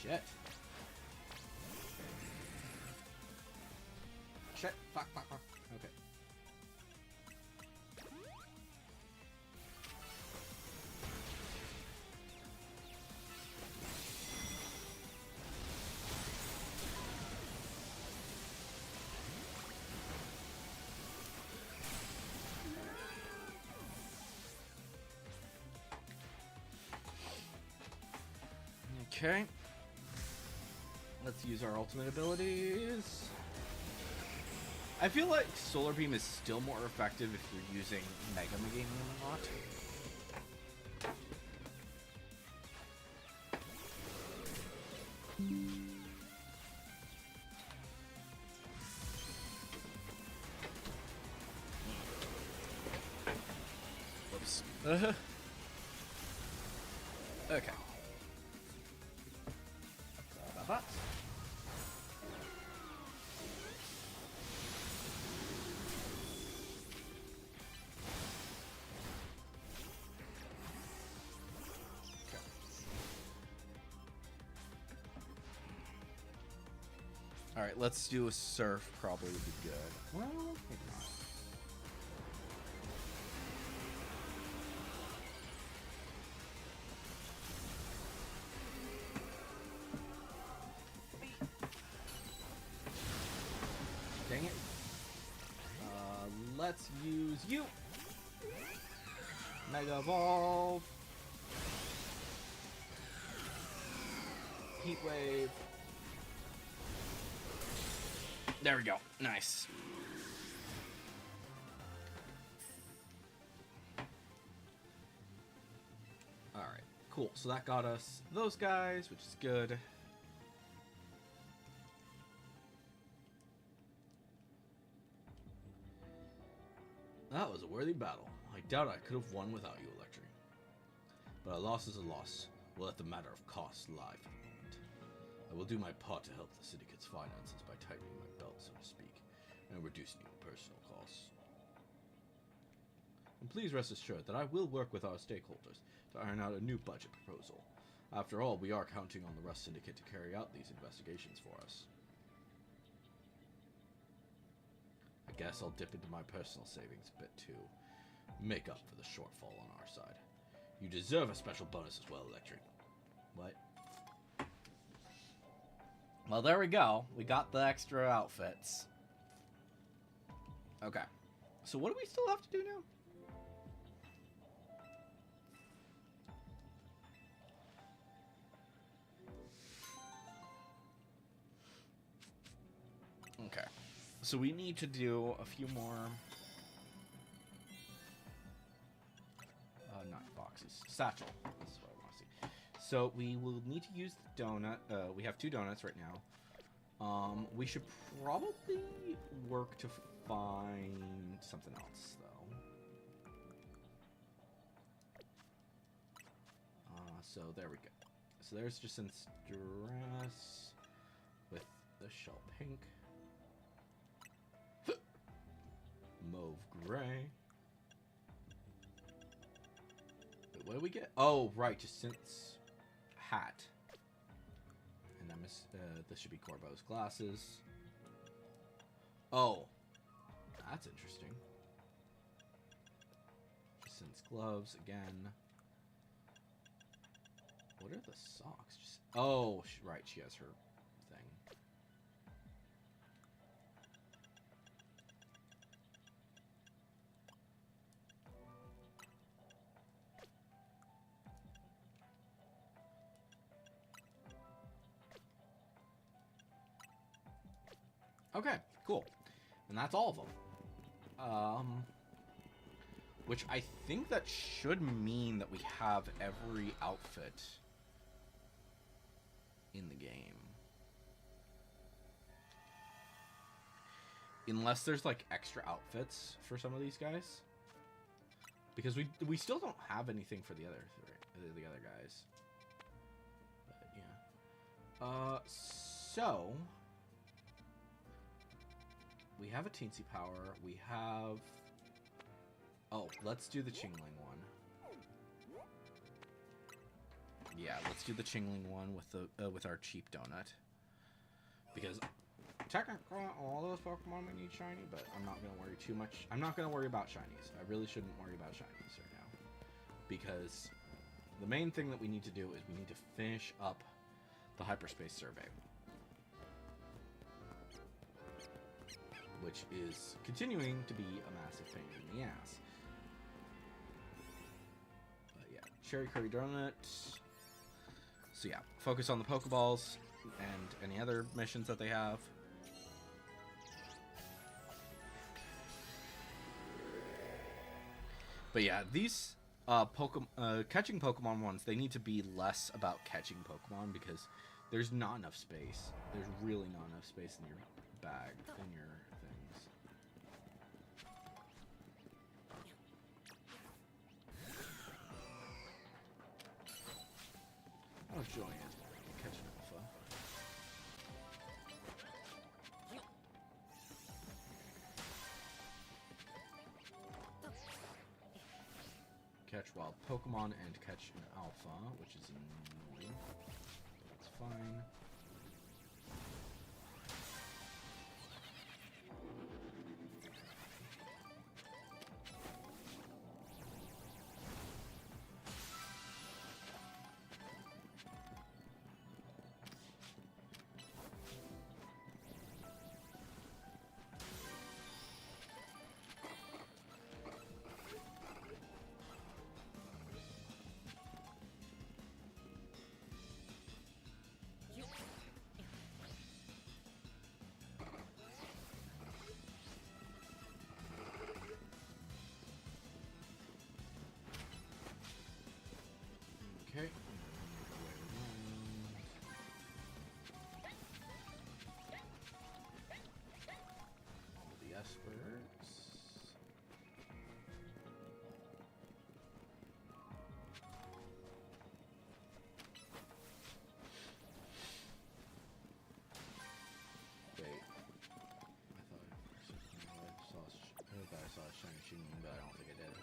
Shit. Shit. Fuck. Okay. Okay. Let's use our ultimate abilities. I feel like Solar Beam is still more effective if you're using Mega Meganium a lot. Whoops. Okay. That. Okay. Alright, let's do a surf, probably would be good. Well, maybe not. Dang it. Let's use you. Mega Evolve. Heat Wave. There we go. Nice. Alright, cool. So that got us those guys, which is good. That was a worthy battle. I doubt I could have won without you, Electri. But a loss is a loss. We'll let the matter of cost lie for the moment. I will do my part to help the Syndicate's finances by tightening my belt, so to speak, and reducing your personal costs. And please rest assured that I will work with our stakeholders to iron out a new budget proposal. After all, we are counting on the Rust Syndicate to carry out these investigations for us. I guess I'll dip into my personal savings a bit to make up for the shortfall on our side. You deserve a special bonus as well, Electric. What? Well, there we go. We got the extra outfits. Okay. So what do we still have to do now? Okay. So we need to do a few more... not boxes. Satchel. That's what I want to see. So we will need to use the donut. We have 2 donuts right now. We should probably work to find something else, though. So there we go. So there's just some stress with the shell pink. Mauve gray. Wait, what do we get? Oh, right, just since hat. And I miss, this should be Corbo's glasses. Oh, that's interesting. Just since gloves again. What are the socks? Just, oh, right, she has her thing. Okay, cool. And that's all of them. Which I think that should mean that we have every outfit in the game. Unless there's like extra outfits for some of these guys. Because we still don't have anything for the other guys. But yeah. So we have a Teensy Power. We have. Oh, let's do the Chingling one. Yeah, let's do the Chingling one with the with our cheap donut. Because technically all those Pokemon we need shiny, but I'm not gonna worry too much. I'm not gonna worry about shinies. I really shouldn't worry about shinies right now. Because the main thing that we need to do is we need to finish up the hyperspace survey. Which is continuing to be a massive pain in the ass. But yeah, Cherry Curry Donut. So yeah, focus on the Pokeballs and any other missions that they have. But yeah, these catching Pokemon ones, they need to be less about catching Pokemon because there's not enough space. There's really not enough space in your bag, in your things. Oh, join it. Catch an alpha. Catch wild Pokemon and catch an alpha, which is annoying. That's fine. Okay. All the Espers. Wait. I thought I saw a shiny Shingling, but I don't think I did.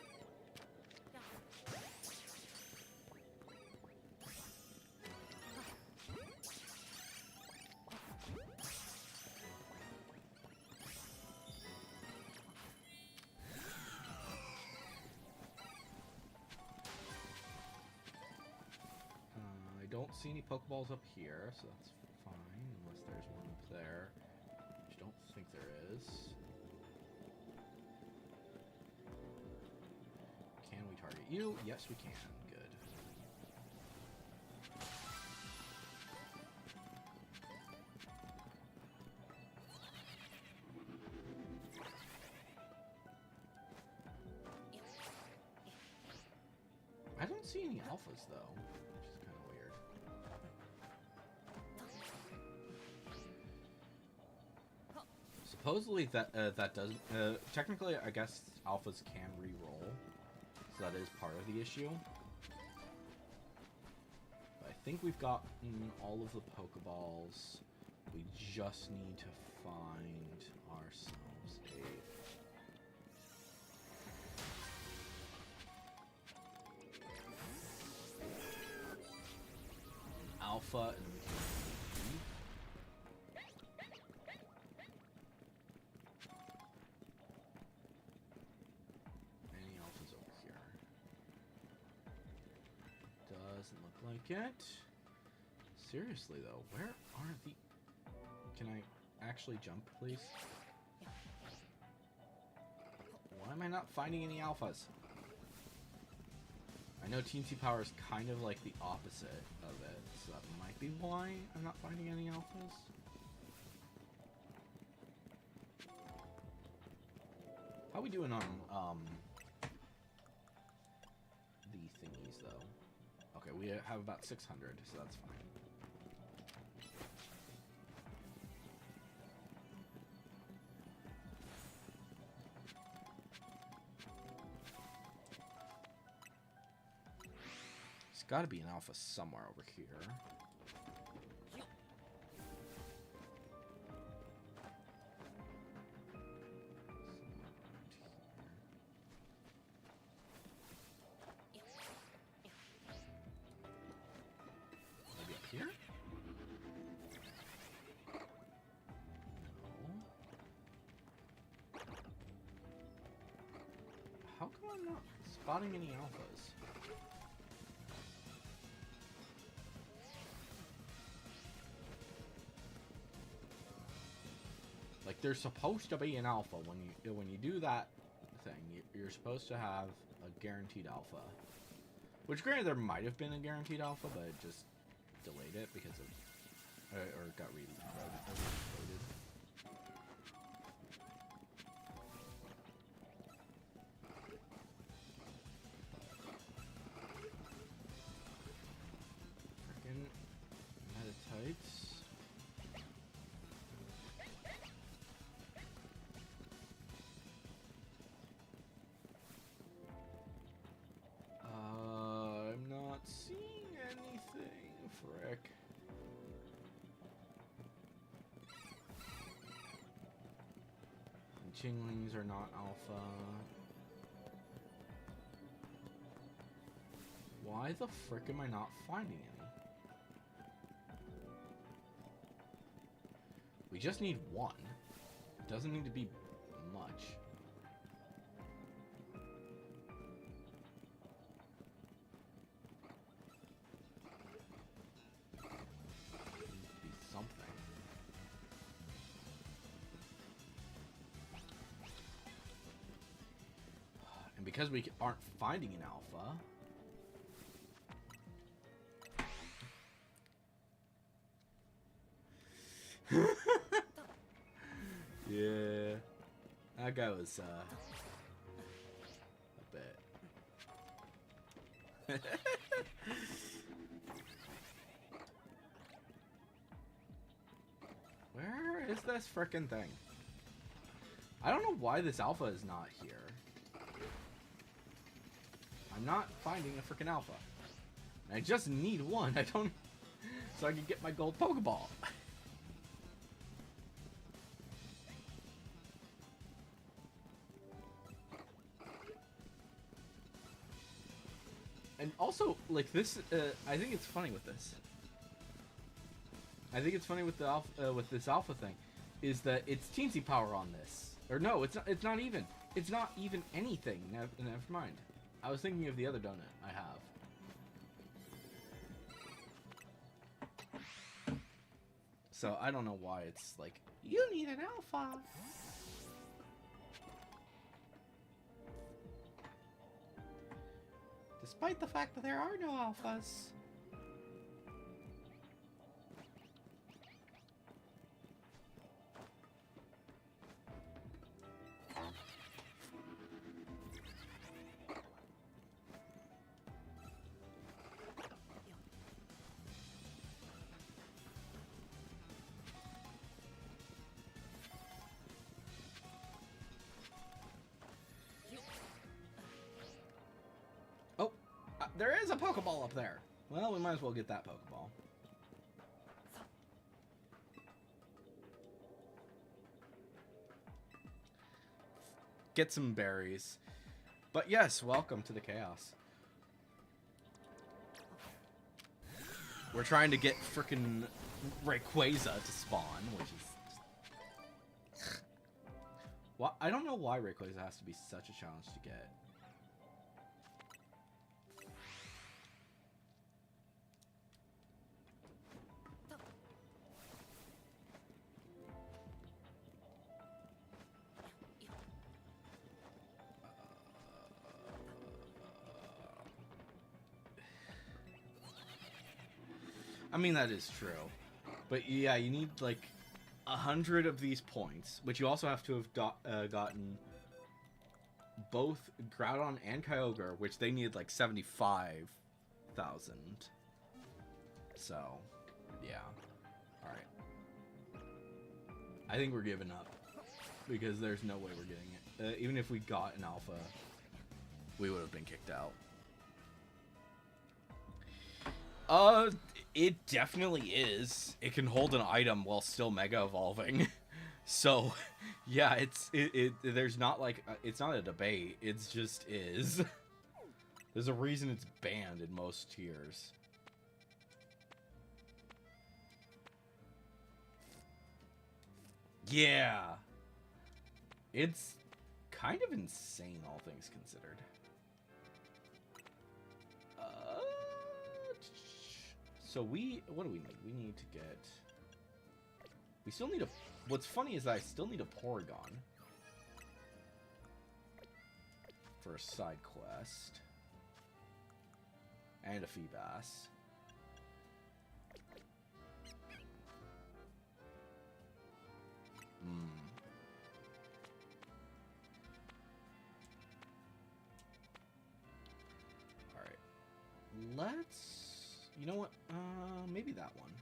I don't see any Pokeballs up here, so that's fine, unless there's one up there, which I don't think there is. Can we target you? Yes, we can. Good. I don't see any alphas, though, which is kind of weird. Supposedly that that doesn't... technically, I guess alphas can re-roll, so that is part of the issue. But I think we've gotten all of the Pokeballs. We just need to find ourselves a... alpha, and we can leave. Any alphas over here? Doesn't look like it. Seriously though, where are the... Can I actually jump, please? Why am I not finding any alphas? I know Teensy Power is kind of like the opposite of it, so that might be why I'm not finding any alphas. How we doing on the thingies though? Okay, we have about 600, so that's fine. There's got to be an alpha somewhere over here. Maybe up here? No. How come I'm not spotting any alphas? Like, there's supposed to be an alpha when you do that thing. You're supposed to have a guaranteed alpha. Which, granted, there might have been a guaranteed alpha, but it just delayed it because of, or got reloaded. Freaking metatites. I'm not seeing anything, frick. Chinglings are not alpha. Why the frick am I not finding any? We just need one. It doesn't need to be much. And because we aren't finding an alpha, yeah, that guy was a bit. Where is this frickin' thing? I don't know why this alpha is not here. I'm not finding a frickin' alpha. I just need one. I don't... So I can get my gold Pokeball. And also, like, this... I think it's funny with this. I think it's funny with the alpha, with this alpha thing, is that it's teensy power on this. Or no, it's not. It's not even. It's not even anything. Never mind. I was thinking of the other donut I have. So I don't know why it's like you need an alpha. Despite the fact that there are no alphas. There is a Pokeball up there. Well, we might as well get that Pokeball. Get some berries. But yes, welcome to the chaos. We're trying to get frickin' Rayquaza to spawn, which is... Well, I don't know why Rayquaza has to be such a challenge to get. I mean, that is true. But yeah, you need like 100 of these points, which you also have to have gotten both Groudon and Kyogre, which they needed like 75,000. So, yeah. Alright. I think we're giving up. Because there's no way we're getting it. Even if we got an alpha, we would have been kicked out. It definitely is. It can hold an item while still Mega Evolving. So, yeah, there's not like, it's not a debate, it's just is. There's a reason it's banned in most tiers. Yeah. It's kind of insane, all things considered. So what do we need? We need to get... We still need a... What's funny is that I still need a Porygon for a side quest. And a Feebas. Alright. Let's... You know what? Maybe that one.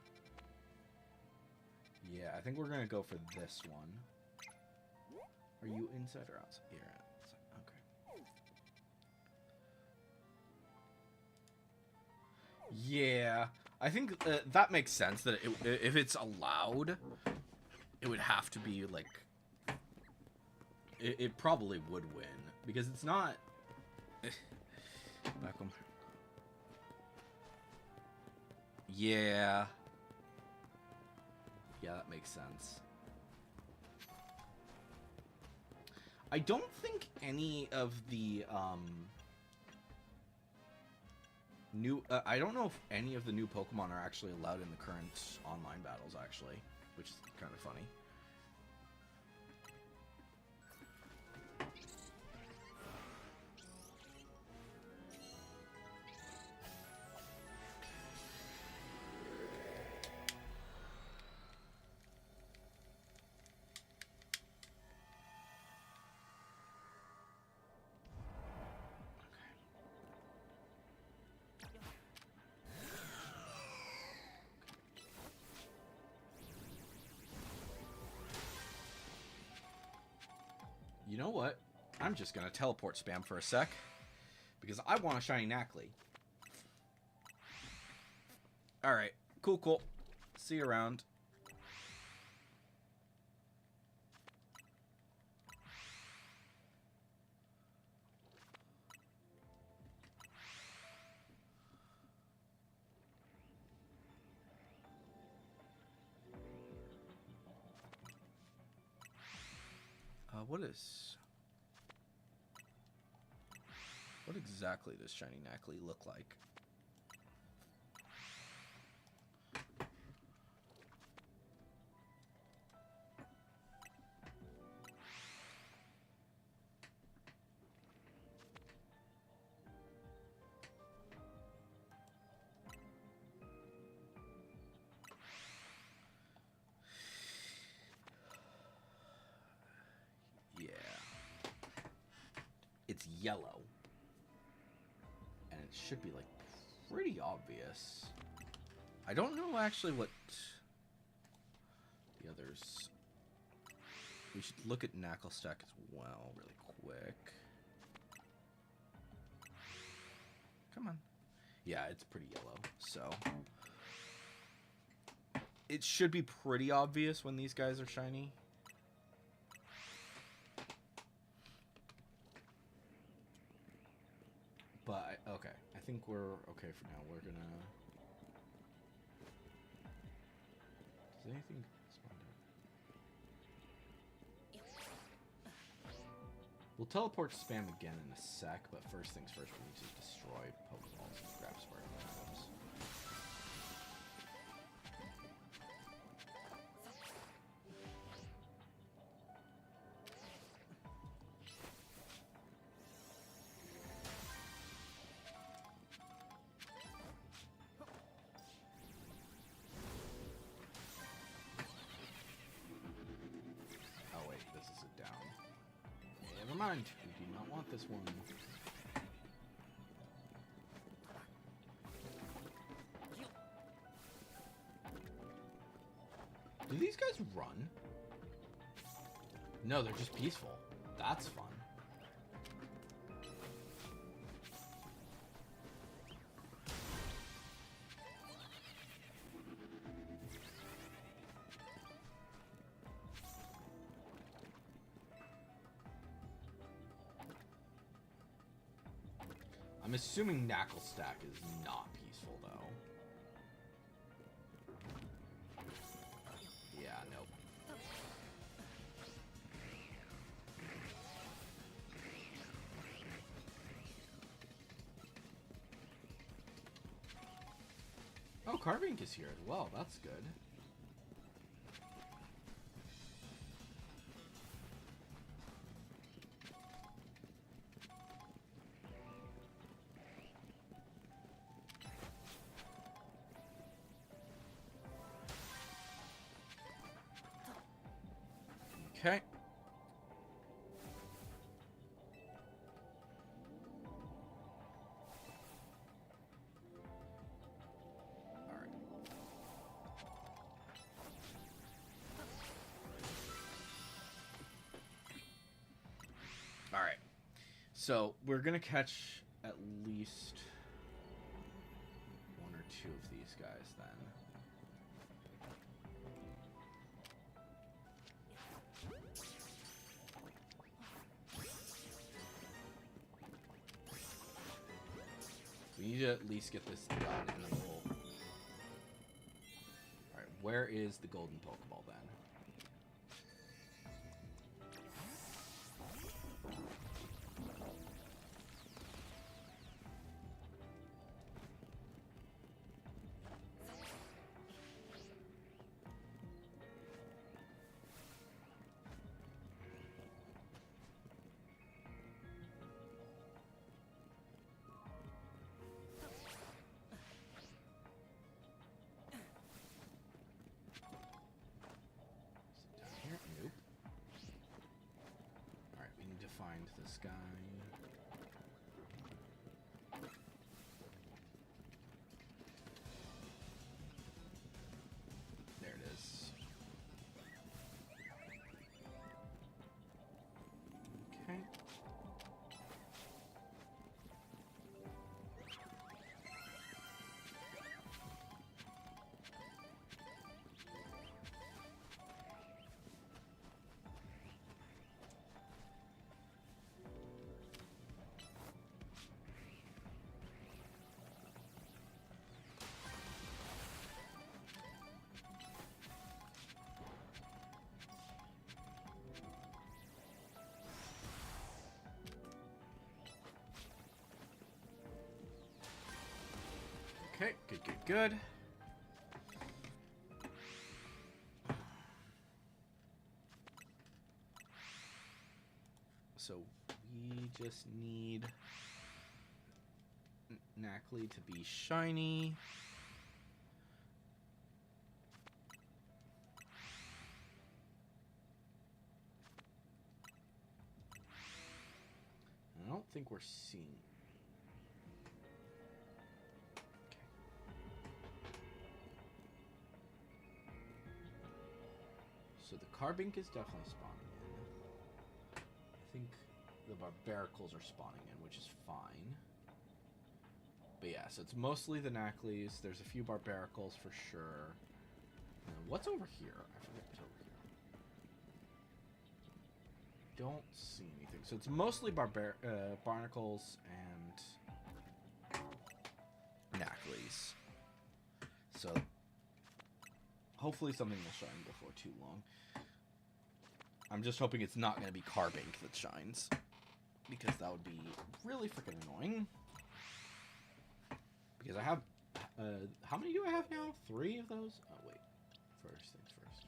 Yeah, I think we're gonna go for this one. Are you inside or outside? You're outside. Okay. Yeah, I think that makes sense. That if it's allowed, it would have to be like. It probably would win because it's not. Back home. Yeah. Yeah, that makes sense. I don't think any of the new I don't know if any of the new Pokemon are actually allowed in the current online battles actually, which is kind of funny. You know what? I'm just gonna teleport spam for a sec. Because I want a shiny Nacli. Alright. Cool. See you around. What exactly does shiny Nacli look like? Yeah. It's yellow. And it should be, like, pretty obvious. I don't know actually what the others... We should look at Knuckle Stack as well, really quick. Come on. Yeah, it's pretty yellow, so... It should be pretty obvious when these guys are shiny. But, okay. I think we're okay for now. We're gonna... Does anything spawn down? We'll teleport spam again in a sec, but first things first, we need to destroy Pokeballs and grab Spartan items. Oh wait, this is a down. Never mind, we do not want get this one. Do these guys run? No, they're just peaceful. That's fun. I'm assuming Knackle Stack is not peaceful, though. Yeah, nope. Oh, Carbink is here as well. That's good. Okay. Alright. Alright. So, we're gonna catch at least one or two of these guys then. We need to at least get this done and then we'll... Alright, where is the golden Pokeball then? Find this guy. There it is. Okay. Okay, good, good, good. So we just need Knackley to be shiny. I don't think we're seeing. So the Carbink is definitely spawning in. I think the Barbaricles are spawning in, which is fine. But yeah, so it's mostly the Knackleys. There's a few Barbaricles for sure. What's over here? I forget what's over here. Don't see anything. So it's mostly Barnacles and Knackleys. So hopefully something will shine before too long. I'm just hoping it's not going to be Carbink that shines, because that would be really freaking annoying. Because I have, how many do I have now? 3 of those? Oh, wait. First things first.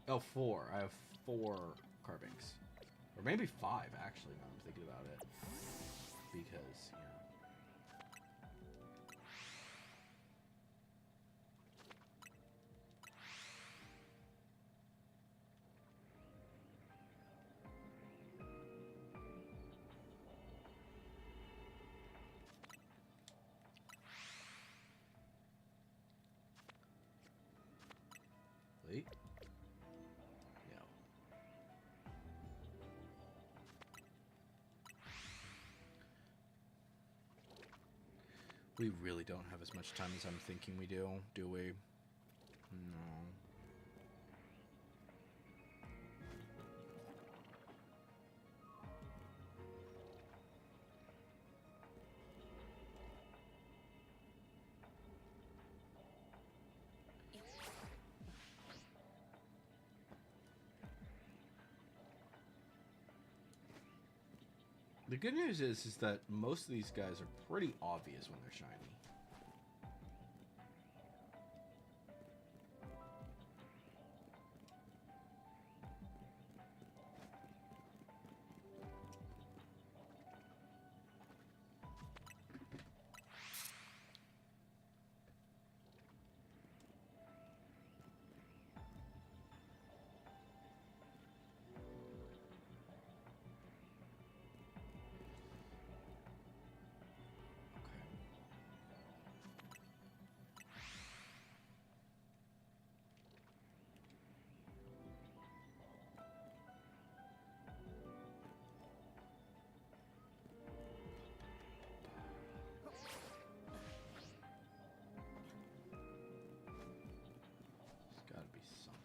Oh, 4. I have 4 Carbinks. Or maybe 5, actually, now I'm thinking about it. Because, you know. We really don't have as much time as I'm thinking we do we? No. The good news is that most of these guys are pretty obvious when they're shiny. There's gotta be something.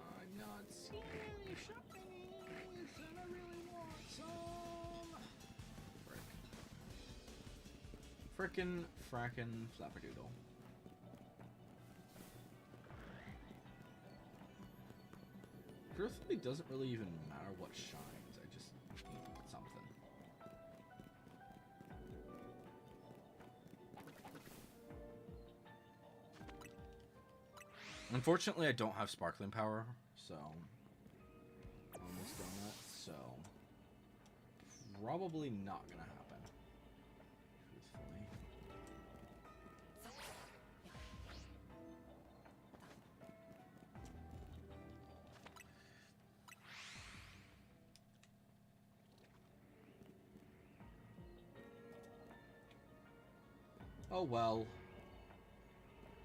I'm not seeing any shinies, and I really want some. Frick. Frickin' frackin' flapperdoodle. Truthfully, doesn't really even matter what shines. I just need something. Unfortunately, I don't have sparkling power, so almost done that. So probably not gonna happen. Truthfully. Oh well.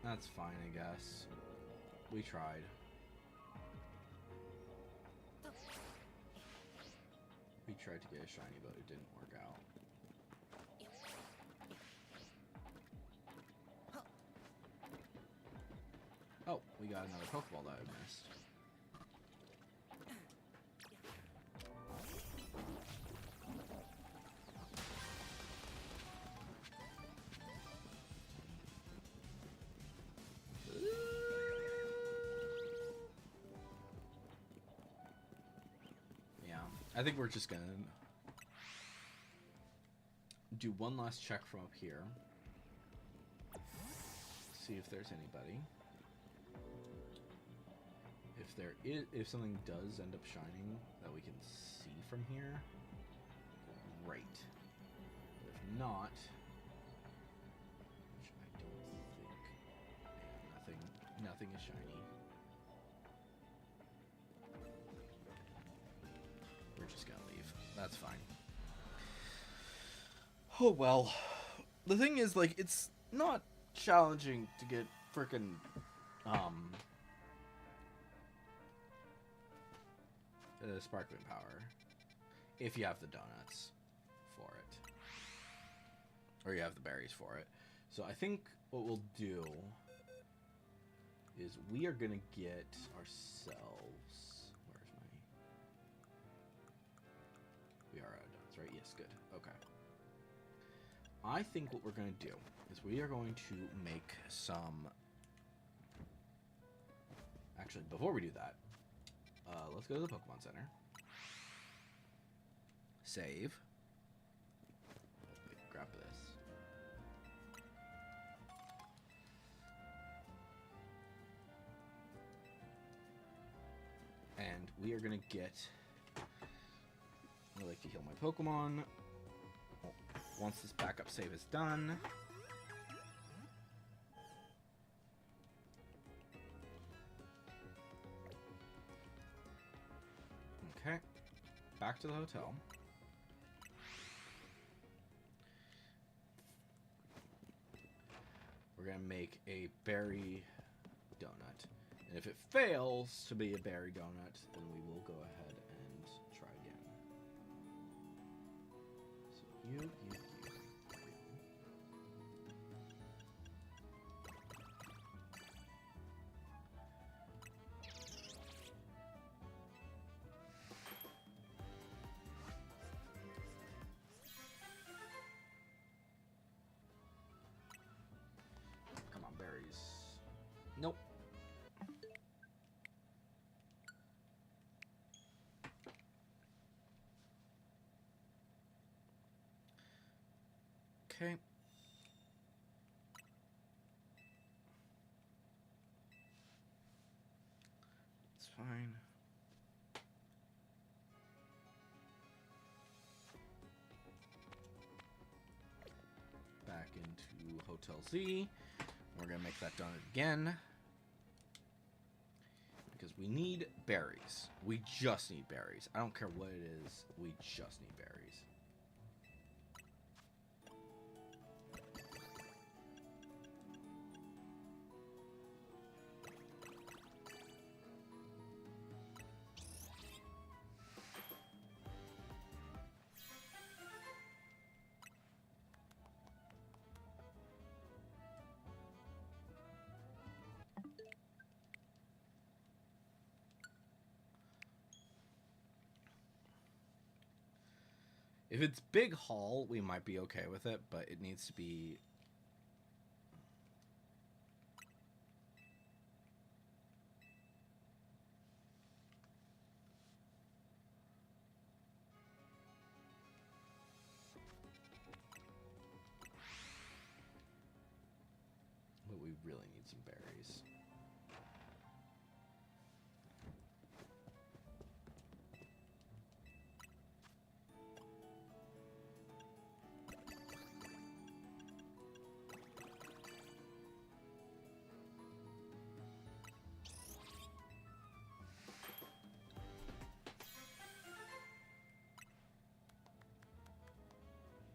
That's fine, I guess. We tried. We tried to get a shiny, but it didn't work out. Oh, we got another Pokeball that I missed. I think we're just gonna do one last check from up here. See if there's anybody. If something does end up shining that we can see from here, great. But if not, which I don't think, yeah, nothing is shiny. We're just gonna leave. That's fine. Oh well. The thing is, like, it's not challenging to get frickin' sparkling power if you have the donuts for it, or you have the berries for it. So I think what we'll do is we are gonna get ourselves. Where's my? We are out of donuts, right? Yes, good. Okay. I think what we're going to do is we are going to make some... Actually, before we do that, let's go to the Pokemon Center. Save. Wait, grab this. And we are going to get... I like to heal my Pokemon. Once this backup save is done... Okay, back to the hotel. We're gonna make a berry donut. And if it fails to be a berry donut, then we will go ahead and try again. So you. Come on, berries. Nope. Okay. It's fine. Back into Hotel Z. We're gonna make that donut again. Because we need berries. We just need berries. I don't care what it is. We just need berries. If it's big haul, we might be okay with it, but it needs to be... But we really need some berries.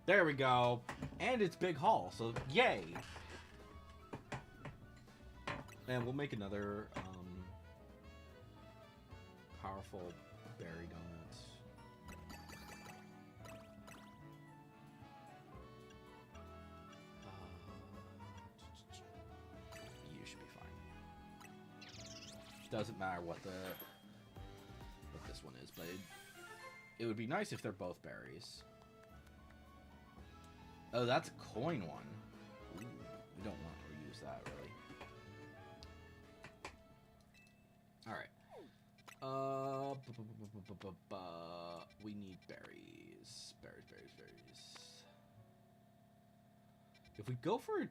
There we go. And it's big haul, so yay! And we'll make another powerful berry donuts. You should be fine. Doesn't matter what this one is, but it would be nice if they're both berries. Oh, that's a coin one. Ooh, we don't want to use that, really. Alright. We need berries. Berries. If we go for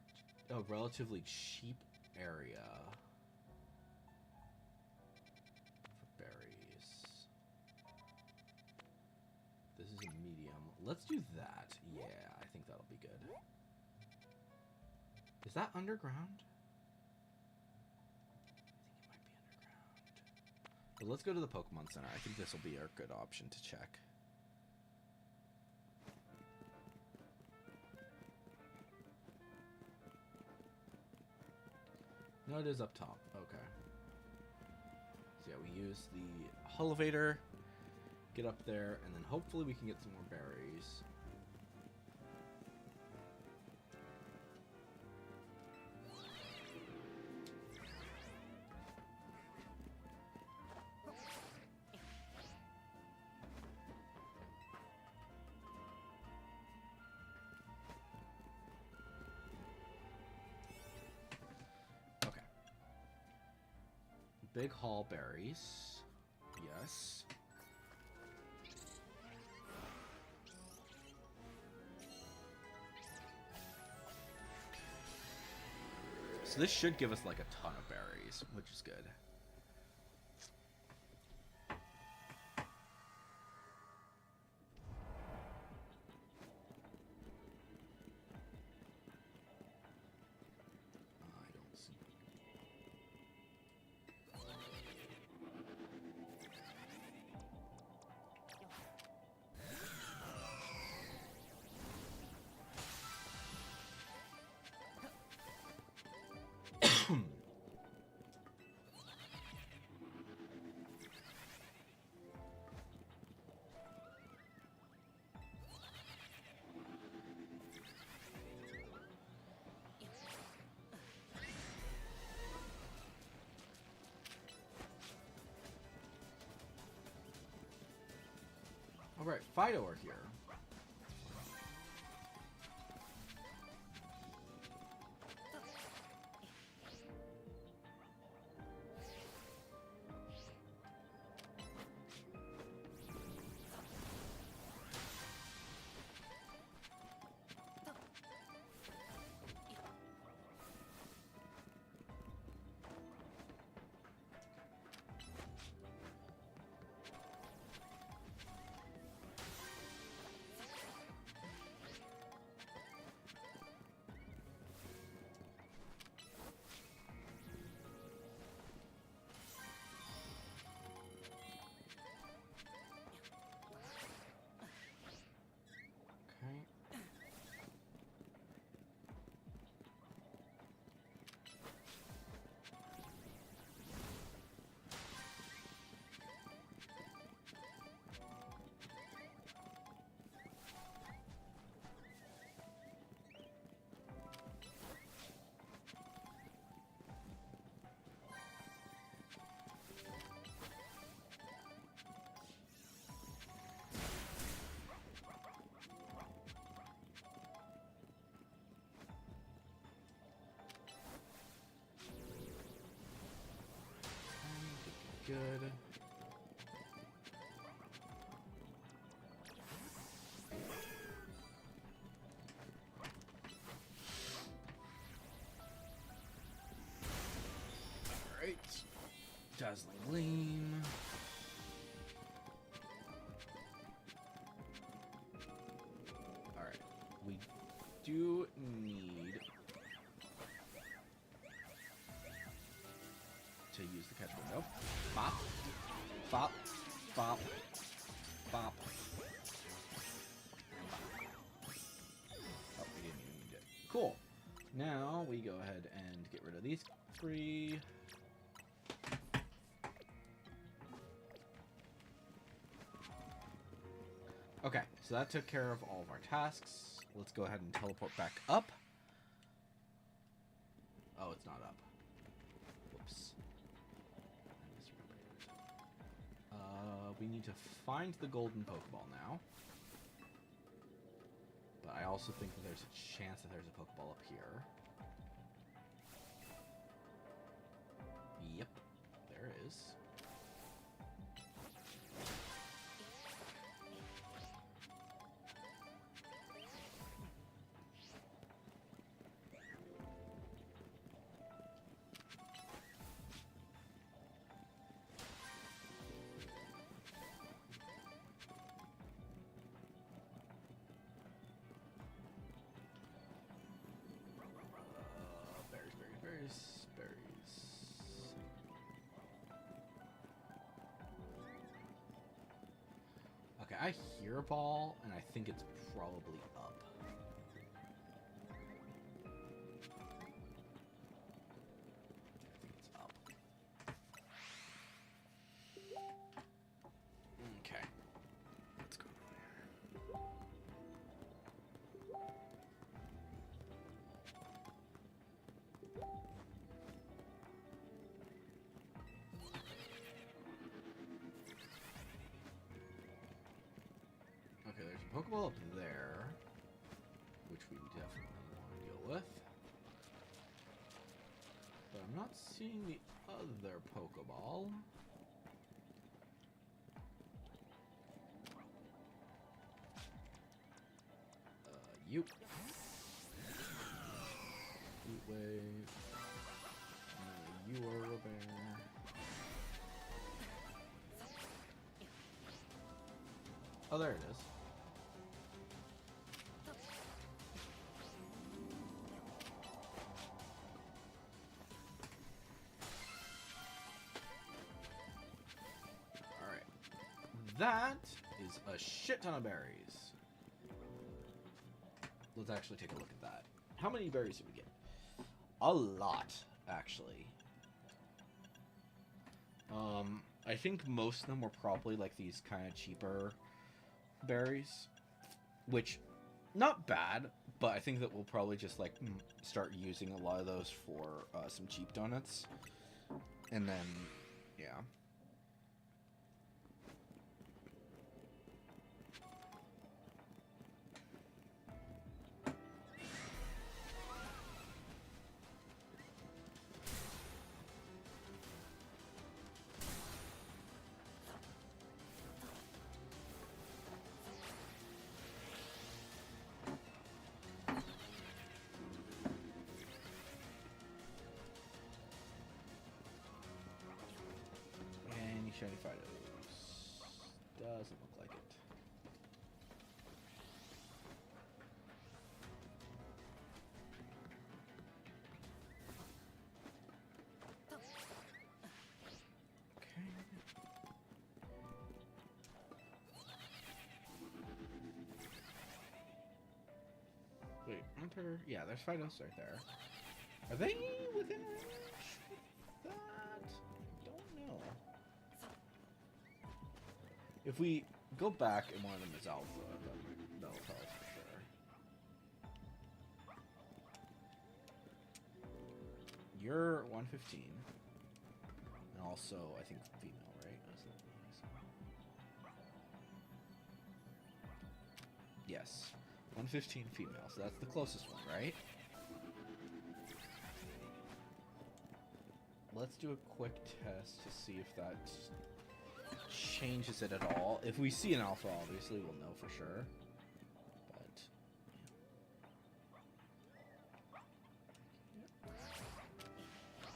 a relatively cheap area for berries. This is a medium. Let's do that. Yeah, I think that'll be good. Is that underground? But let's go to the Pokemon Center. I think this will be a good option to check. No, it is up top. Okay. So yeah, we use the elevator, get up there, and then hopefully we can get some more berries. big haul berries. Yes. So this should give us like a ton of berries, which is good. I don't see. Alright, Fido are here. Good. Alright. Dazzling Gleam. Alright. We do need to use the catch window. Bop. Bop. Bop. Bop. Oh, we didn't even need it. Cool. Now we go ahead and get rid of these three. Okay, so that took care of all of our tasks. Let's go ahead and teleport back up. Oh, it's not up. Whoops. We need to find the golden Pokeball now. But I also think that there's a chance that there's a Pokeball up here. Yep, there is. Berries. Okay, I hear a ball, and I think it's probably up. I think it's up. Okay. Let's go there. Okay, there's a Pokeball up there, which we definitely want to deal with. But I'm not seeing the other Pokeball. You. Heat Wave. You are a bear. Oh, there it is. Alright. That is a shit ton of berries. Let's actually take a look at that. How many berries did we get? A lot, actually. I think most of them were probably like these kind of cheaper berries, which not bad, but I think that we'll probably just like start using a lot of those for some cheap donuts, and then yeah. Shiny Fidos. Doesn't look like it. Okay. Wait, aren't there? Yeah, there's Fidos right there. Are they within range? That? Don't know. If we go back and one of them is Alpha, that'll tell us for sure. You're 115. And also, I think, female, right? Yes. 115 female, so that's the closest one, right? Let's do a quick test to see if that changes it at all. If we see an alpha, obviously we'll know for sure. But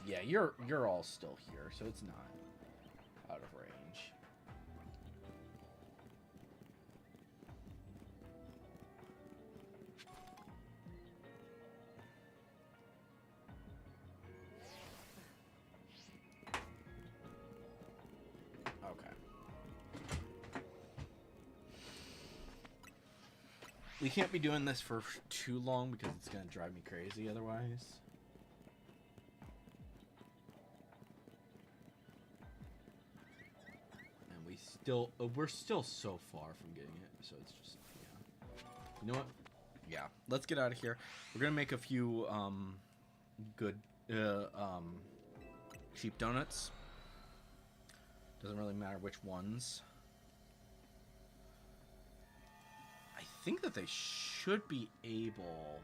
yeah, you're all still here, so it's not out of range. We can't be doing this for too long because it's going to drive me crazy otherwise. And we're still so far from getting it, so it's just, yeah. You know what? Yeah, let's get out of here. We're going to make a few good cheap donuts. Doesn't really matter which ones. I think that they should be able...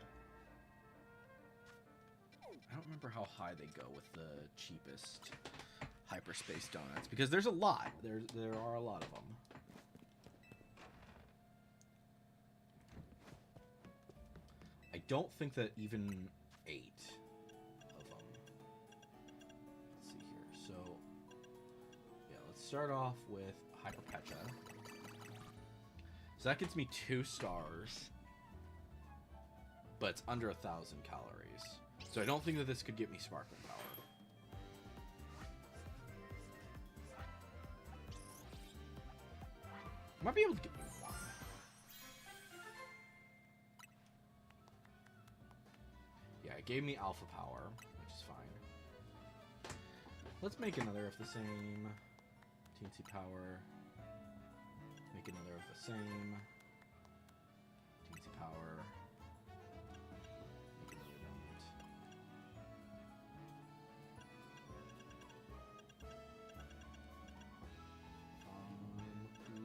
I don't remember how high they go with the cheapest hyperspace donuts, because there's a lot. There are a lot of them. I don't think that even 8 of them. Let's see here. So, yeah, let's start off with Hyperpecha. So that gets me 2 stars, but it's under 1,000 calories. So I don't think that this could get me Sparkling Power. Might be able to get me 1. Yeah, it gave me Alpha Power, which is fine. Let's make another of the same. Teensy Power. Make another of the same. Teensy Power. Make another donut.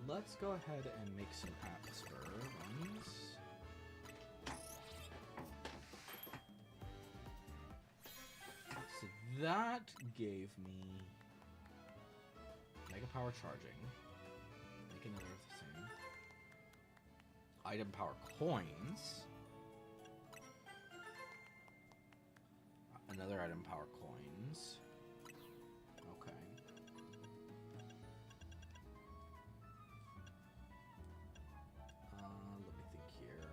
Let's go ahead and make some Atmosphere ones. So that gave me Mega Power Charging. Make another of the same. Item Power Coins. Another Item Power Coins. Okay. Let me think here.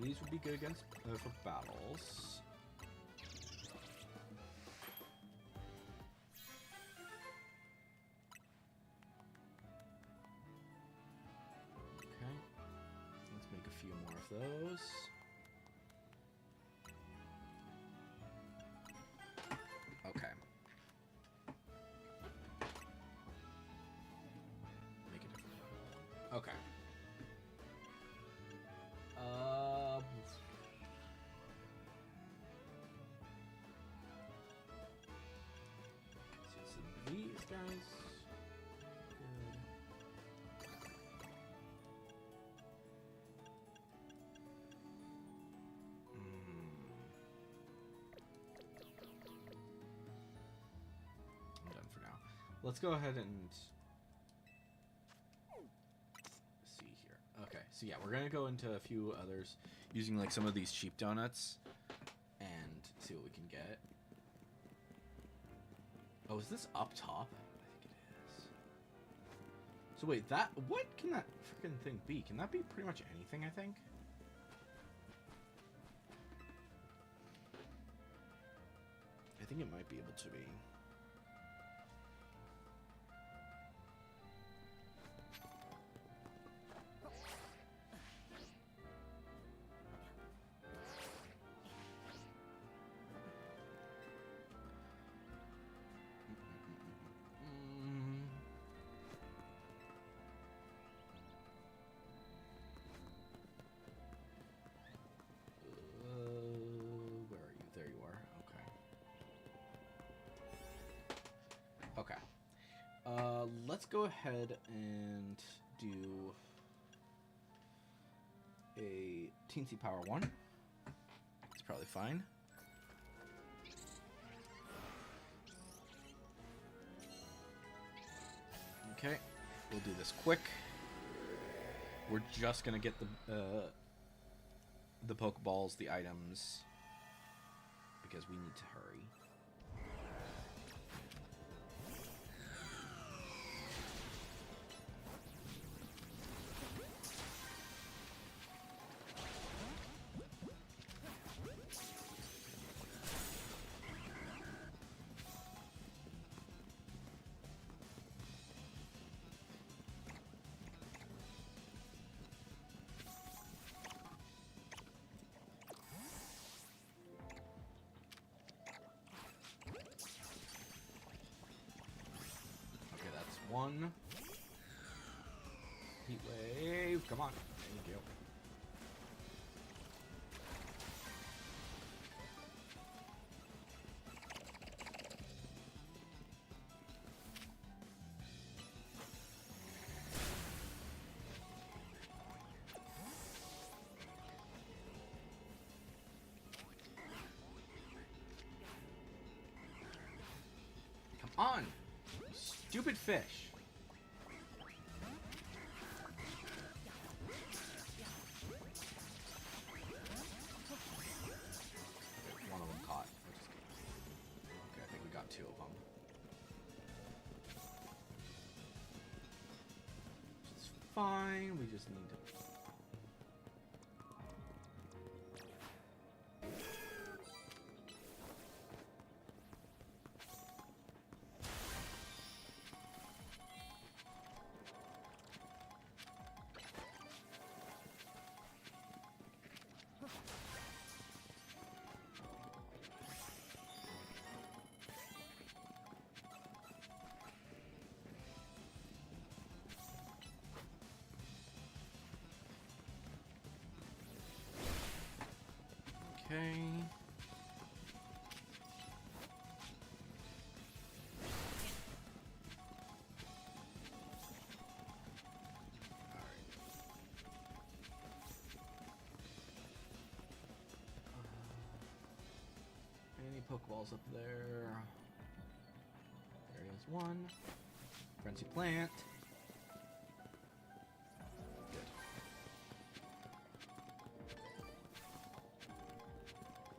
These would be good against for battles. Okay. Let's make a few more of those. Okay. Make it different. Okay. So these guys. Good. I'm done for now. Let's go ahead and see here. Okay, so yeah, we're gonna go into a few others using like some of these cheap donuts and see what we can get. Oh, is this up top? I think it is. So wait, what can that freaking thing be? Can that be pretty much anything, I think? I think it might be able to be. Where are you? There you are. Okay. Okay. Let's go ahead and do a teensy power 1. It's probably fine. Okay, we'll do this quick. We're just gonna get the Pokeballs, the items, because we need to hurry. One. Heat wave. Come on. Thank you. Come on. Stupid fish. One of them caught. Okay, I think we got 2 of them. It's fine. We just need to. Pokeballs up there. There is one. Frenzy Plant. Good.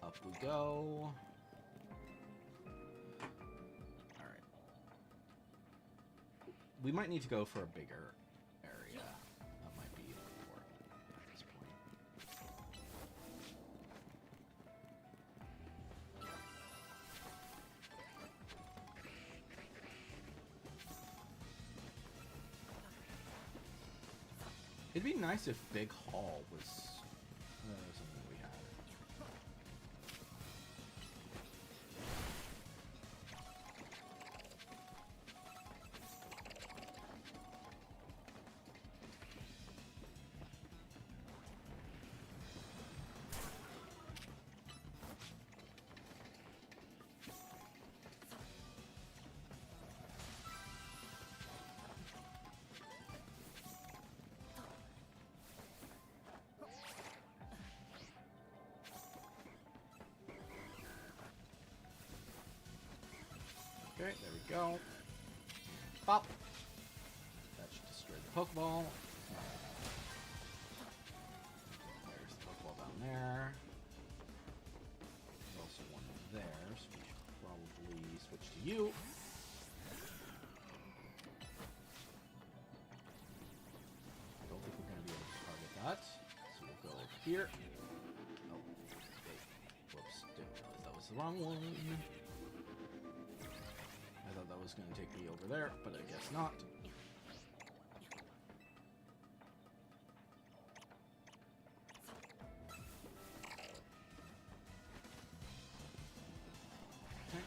Up we go. Alright. We might need to go for a bigger area. That might be important at this point. It'd be nice if Big Hall was something we had. Okay, there we go. Pop! That should destroy the Pokeball. There's the Pokeball down there. There's also one there, so we should probably switch to you. I don't think we're going to be able to target that. So we'll go over here. Oh, okay. Whoops, didn't realize that was the wrong one. I thought that was going to take me over there, but I guess not. Okay.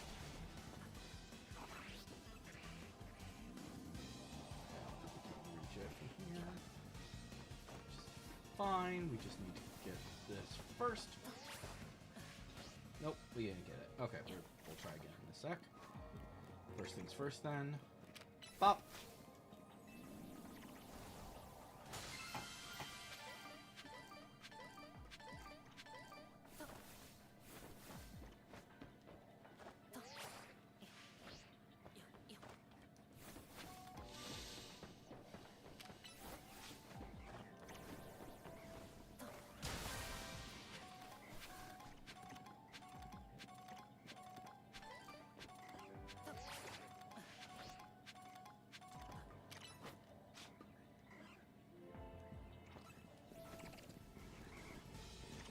Reach it from here. Fine, we just need to get this first. Nope, we didn't get it. Okay, we'll try again in a sec. First things first, then. Bop!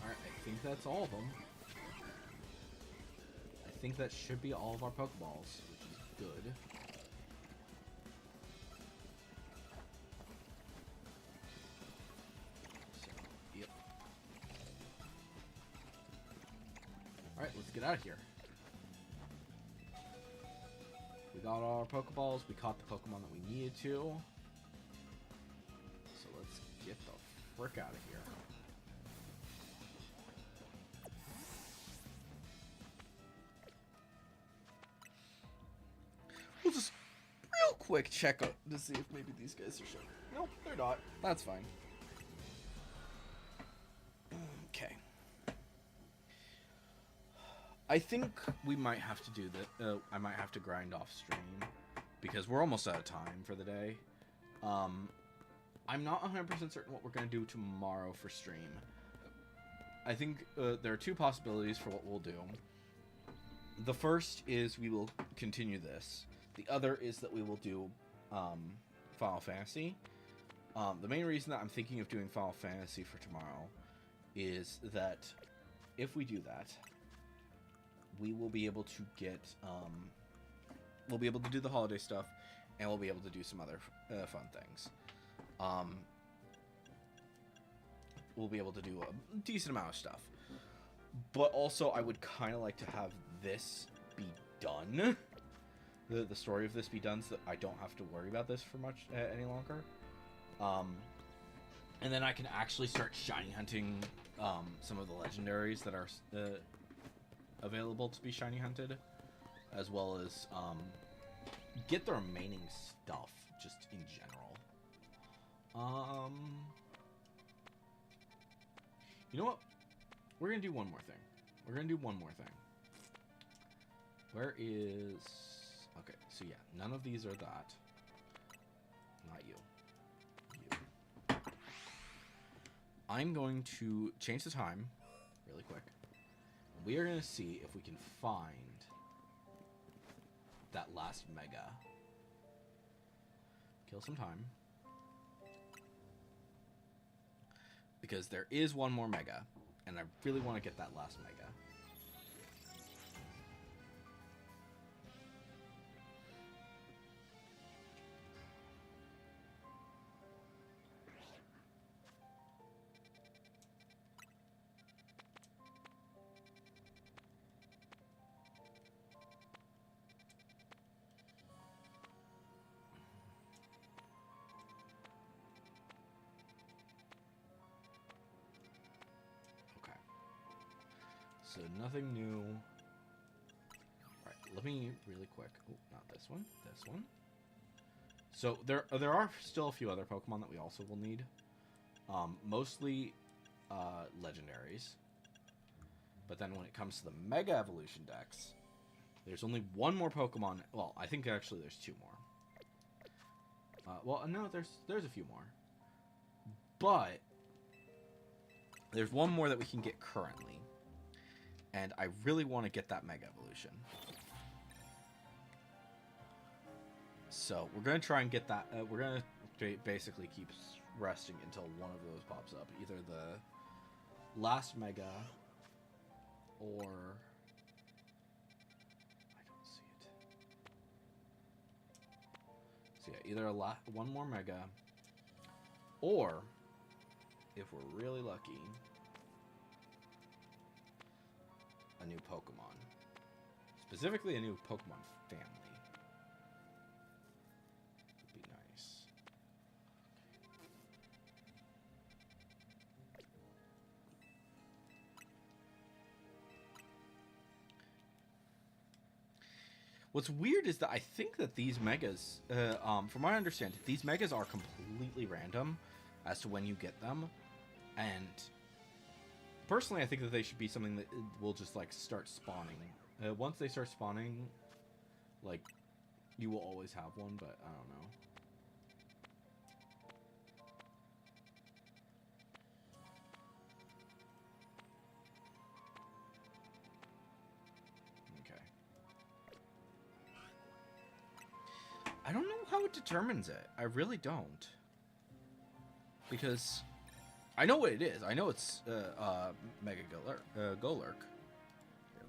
Alright, I think that's all of them. I think that should be all of our Pokeballs, which is good. So, yep. Alright, let's get out of here. We got all our Pokeballs, we caught the Pokemon that we needed to. So let's get the frick out of here. We'll just real quick check out to see if maybe these guys are showing. Nope, they're not. That's fine. Okay. I think we might have to do that. I might have to grind off stream because we're almost out of time for the day. I'm not 100% certain what we're going to do tomorrow for stream. I think there are two possibilities for what we'll do. The first is we will continue this. The other is that we will do Final Fantasy. The main reason that I'm thinking of doing Final Fantasy for tomorrow is that if we do that, we will be able to get, we'll be able to do the holiday stuff, and we'll be able to do some other fun things. We'll be able to do a decent amount of stuff. But also, I would kind of like to have this be done. The story of this be done so that I don't have to worry about this for much any longer. And then I can actually start shiny hunting some of the legendaries that are available to be shiny hunted, as well as get the remaining stuff just in general. You know what? We're gonna do one more thing. Where is... Okay, so yeah, none of these are that. Not you. You. I'm going to change the time really quick. We are going to see if we can find that last mega. Kill some time. Because there is one more mega, and I really want to get that last mega. So nothing new. Alright, let me really quick. Oh, not this one. This one. So there are still a few other Pokemon that we also will need. Mostly legendaries. But then when it comes to the Mega Evolution Dex, there's only one more Pokemon. Well, I think actually there's two more. Well, no, there's a few more. But there's one more that we can get currently. And I really want to get that Mega Evolution. So we're going to try and get that. We're going to basically keep resting until one of those pops up. Either the last Mega or... I don't see it. So yeah, either one more Mega, or if we're really lucky, a new Pokemon. Specifically a new Pokemon family. Would be nice. What's weird is that I think that these megas, from what I understand, these megas are completely random as to when you get them. And personally, I think that they should be something that will just, like, start spawning. Once they start spawning, like, you will always have one, but I don't know. Okay. I don't know how it determines it. I really don't. Because I know what it is. I know it's Mega Golurk. Here,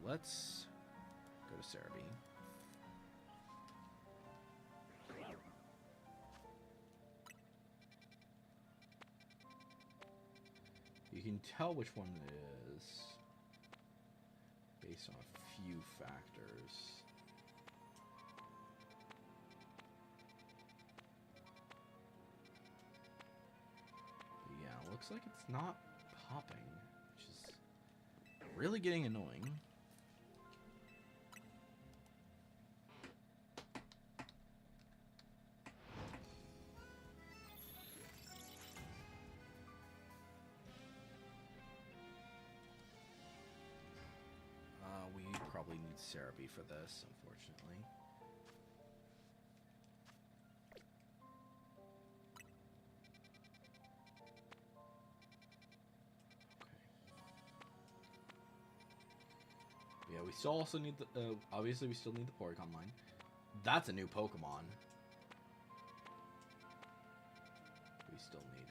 let's go to Cerebi. You can tell which one it is based on a few factors. Yeah, looks like it's not popping, which is really getting annoying. We probably need Cerebi for this, unfortunately. Yeah, we still also need the, obviously we still need the Porygon line. That's a new Pokemon. We still need.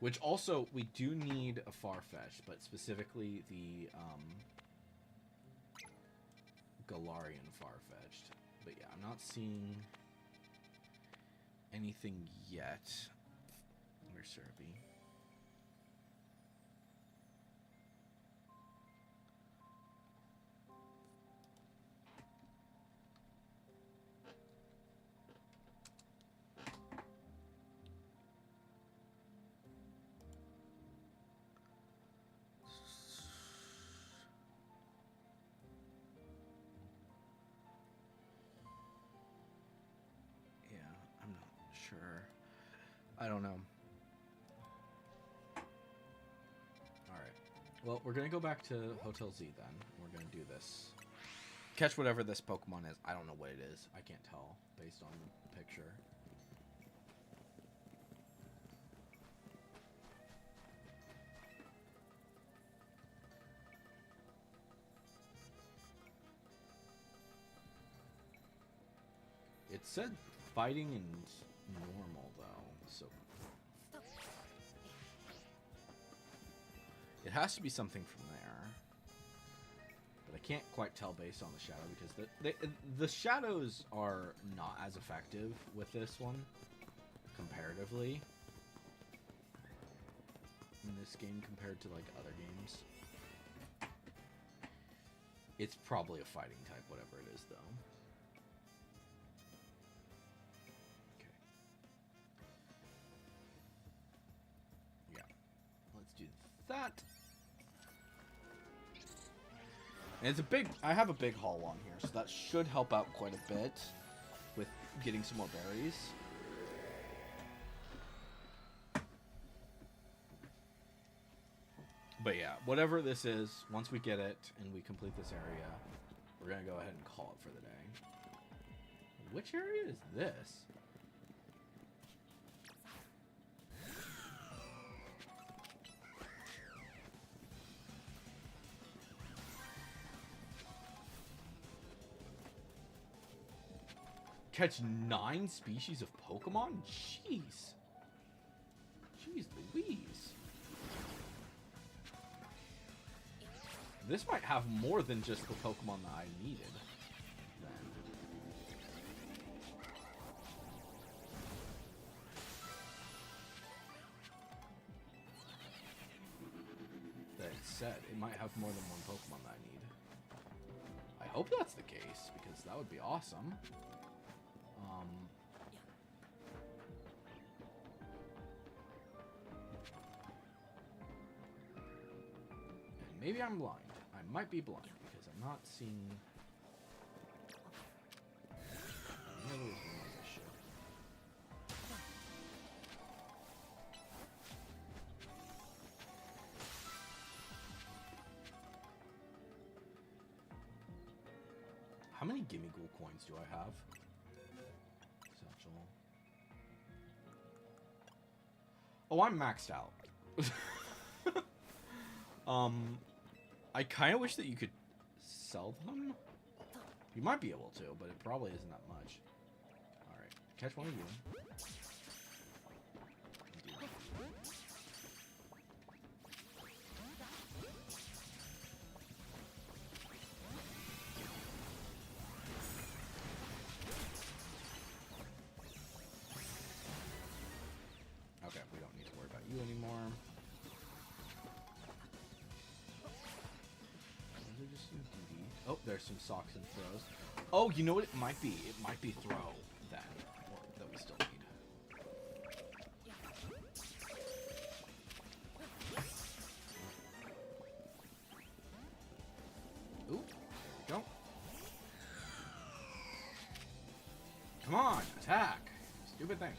Which also, we do need a Farfetch'd, but specifically the, Galarian Farfetch'd. But yeah, I'm not seeing anything yet. Where's Cerebi? Sure. I don't know. Alright. Well, we're going to go back to Hotel Z then. We're going to do this. catch whatever this Pokemon is. I don't know what it is. I can't tell based on the picture. It said fighting and normal, though, so... It has to be something from there. But I can't quite tell based on the shadow, because the shadows are not as effective with this one, comparatively, in this game compared to, like, other games. It's probably a fighting type, whatever it is, though. That. And it's a big... I have a big haul on here, so that should help out quite a bit with getting some more berries. But yeah, whatever this is, once we get it and we complete this area, we're going to go ahead and call it for the day. Which area is this? Catch 9 species of Pokemon? Jeez. Jeez Louise. This might have more than just the Pokemon that I needed. That said, it might have more than one Pokemon that I need. I hope that's the case, because that would be awesome. And maybe I'm blind. I might be blind because I'm not seeing any of those ones I should. How many Gimme Ghoul coins do I have? Oh, I'm maxed out. I kind of wish that you could sell them. You might be able to, but it probably isn't that much. Alright, catch one of you. Okay, we don't need to worry about you anymore. Those are just some duty. Oh, there's some socks and throws. Oh, you know what it might be? It might be throw then, that we still need. Ooh, there we go. Come on, attack! Stupid thing.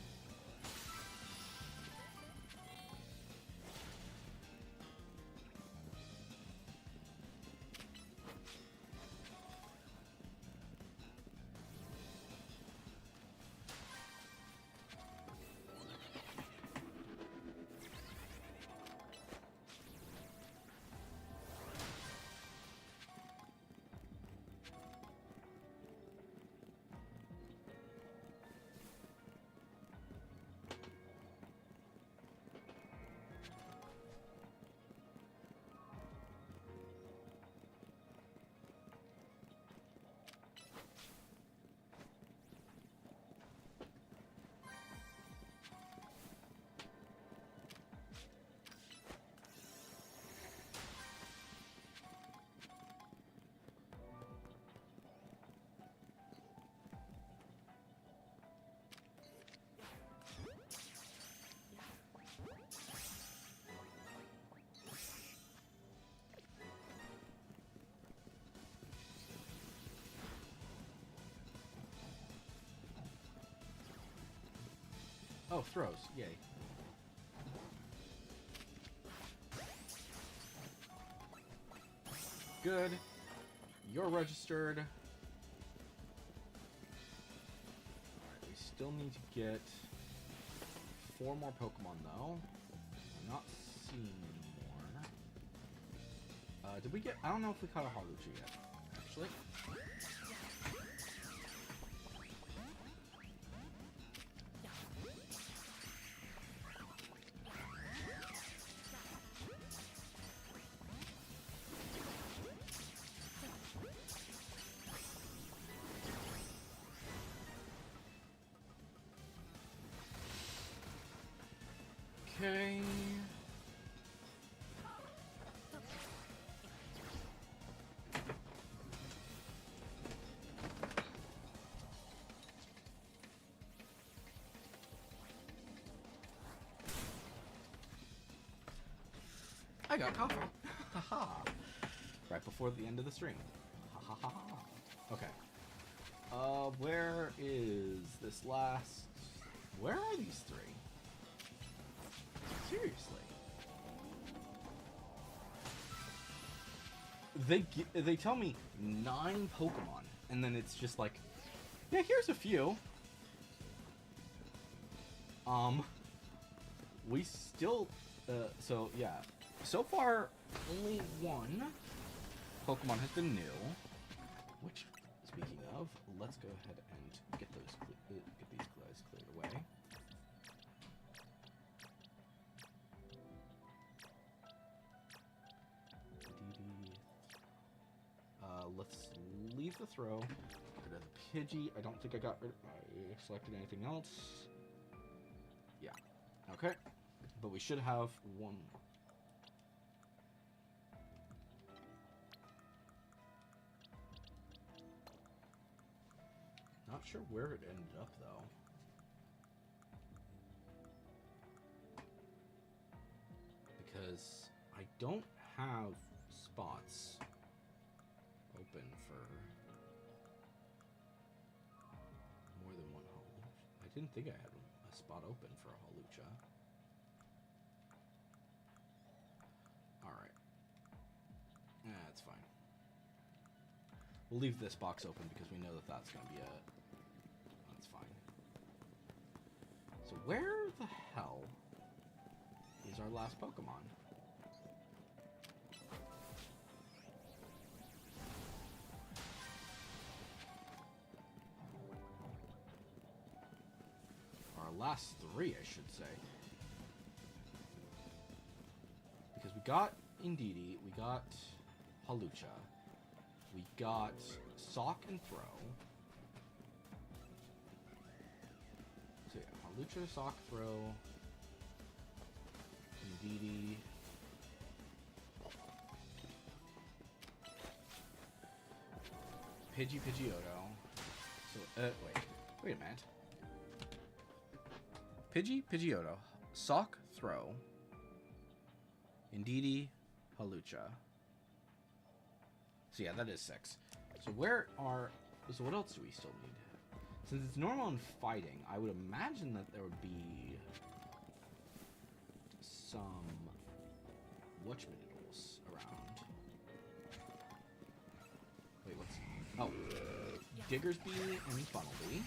Oh, throws. Yay. Good. You're registered. still need to get 4 more Pokemon, though. I'm not seeing any more. Did we get... I don't know if we caught a Hawlucha yet, actually. Okay. I got coffee. Haha. Right before the end of the stream. Ha ha ha ha. Okay. Where is this last... Where are these 3? Seriously. They tell me 9 Pokemon, and then it's just like, yeah, here's a few. We still, so yeah, so far only 1 Pokemon has been new. Which, speaking of, let's go ahead and get these guys cleared away. Let's leave the throw. Get rid of the Pidgey. I don't think I selected anything else. Yeah. Okay. But we should have 1. Not sure where it ended up, though. Because I don't have spots open for more than 1 Hawlucha. I didn't think I had a spot open for a Hawlucha. Alright. That's fine. We'll leave this box open because we know that that's going to be a... That's fine. So where the hell is our last Pokemon? Last 3, I should say. Because we got Indeedee, we got Hawlucha, we got Sock and Throw. So yeah, Hawlucha, Sock, Throw, Indeedee. Pidgeotto. So, wait a minute. Pidgeotto, Sock, Throw, Indeedee, Hawlucha. So yeah, that is 6. So so what else do we still need? Since it's normal in fighting, I would imagine that there would be some whatchamadoodles around. Wait, what's... Oh. Diggersby and Funnelby.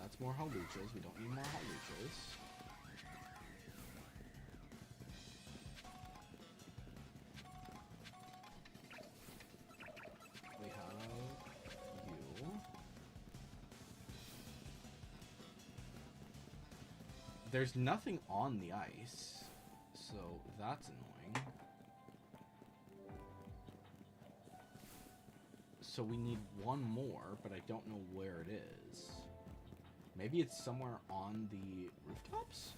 That's more Hawluchas. We don't need more Hawluchas. We have you. There's nothing on the ice, so that's annoying. So we need 1 more, but I don't know where it is. Maybe it's somewhere on the rooftops?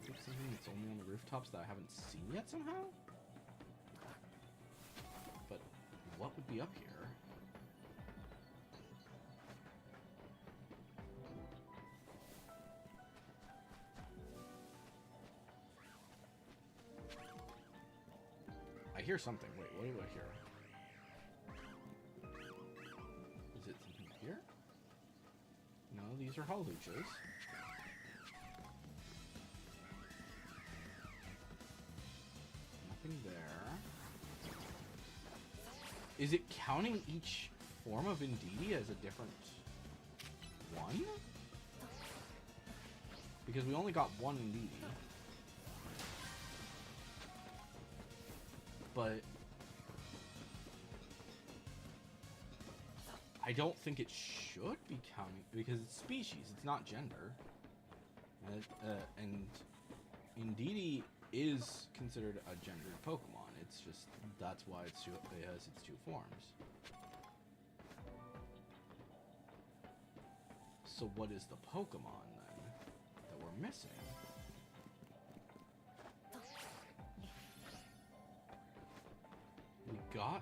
Is it something that's only on the rooftops that I haven't seen yet somehow? But what would be up here? I hear something. Wait, what do I hear? Is it something here? No, these are Hawluchas. Nothing there. Is it counting each form of Indeedee as a different one? Because we only got one Indeedee. But I don't think it should be counting because it's species, it's not gender. And Indeedee is considered a gendered Pokemon. It's just that's why it has its two forms. So what is the Pokemon then that we're missing? We got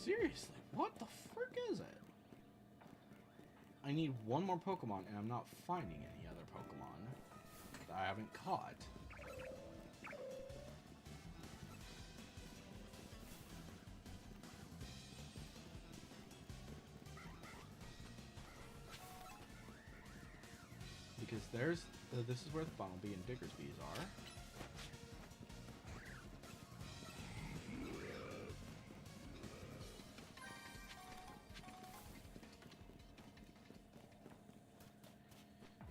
seriously, what the frick is it? I need one more Pokemon, and I'm not finding any other Pokemon that I haven't caught. Because there's, this is where the Bunnelby and Diggersby's are.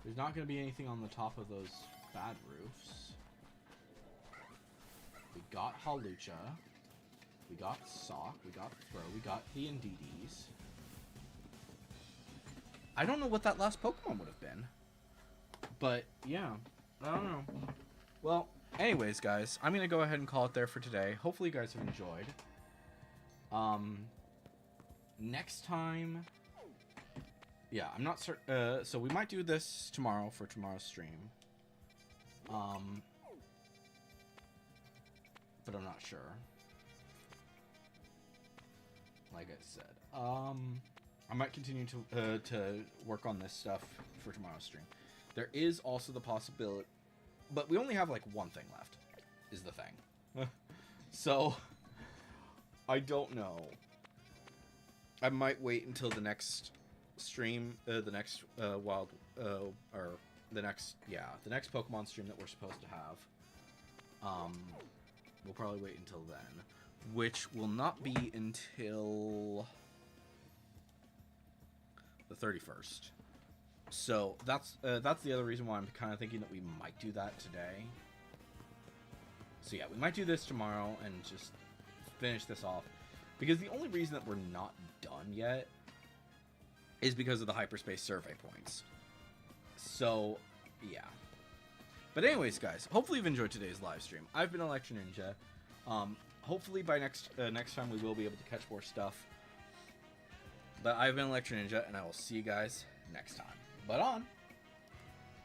There's not going to be anything on the top of those bad roofs. We got Hawlucha. We got Sock. We got Throw. We got the Indeedees. I don't know what that last Pokemon would have been. But, yeah. I don't know. Well, anyways, guys. I'm going to go ahead and call it there for today. Hopefully you guys have enjoyed. Next time... Yeah, I'm not certain. So we might do this tomorrow for tomorrow's stream. But I'm not sure. Like I said, I might continue to work on this stuff for tomorrow's stream. There is also the possibility, but we only have like one thing left. Is the thing. So I don't know. I might wait until the next stream, the next the next Pokemon stream that we're supposed to have. We'll probably wait until then, which will not be until the 31st. So that's the other reason why I'm kind of thinking that we might do that today. So yeah, we might do this tomorrow and just finish this off, because the only reason that we're not done yet is because of the hyperspace survey points. So, yeah. But anyways, guys, hopefully you've enjoyed today's live stream. I've been Electro Ninja. Hopefully by next time we will be able to catch more stuff. But I've been Electro Ninja, and I will see you guys next time. But on!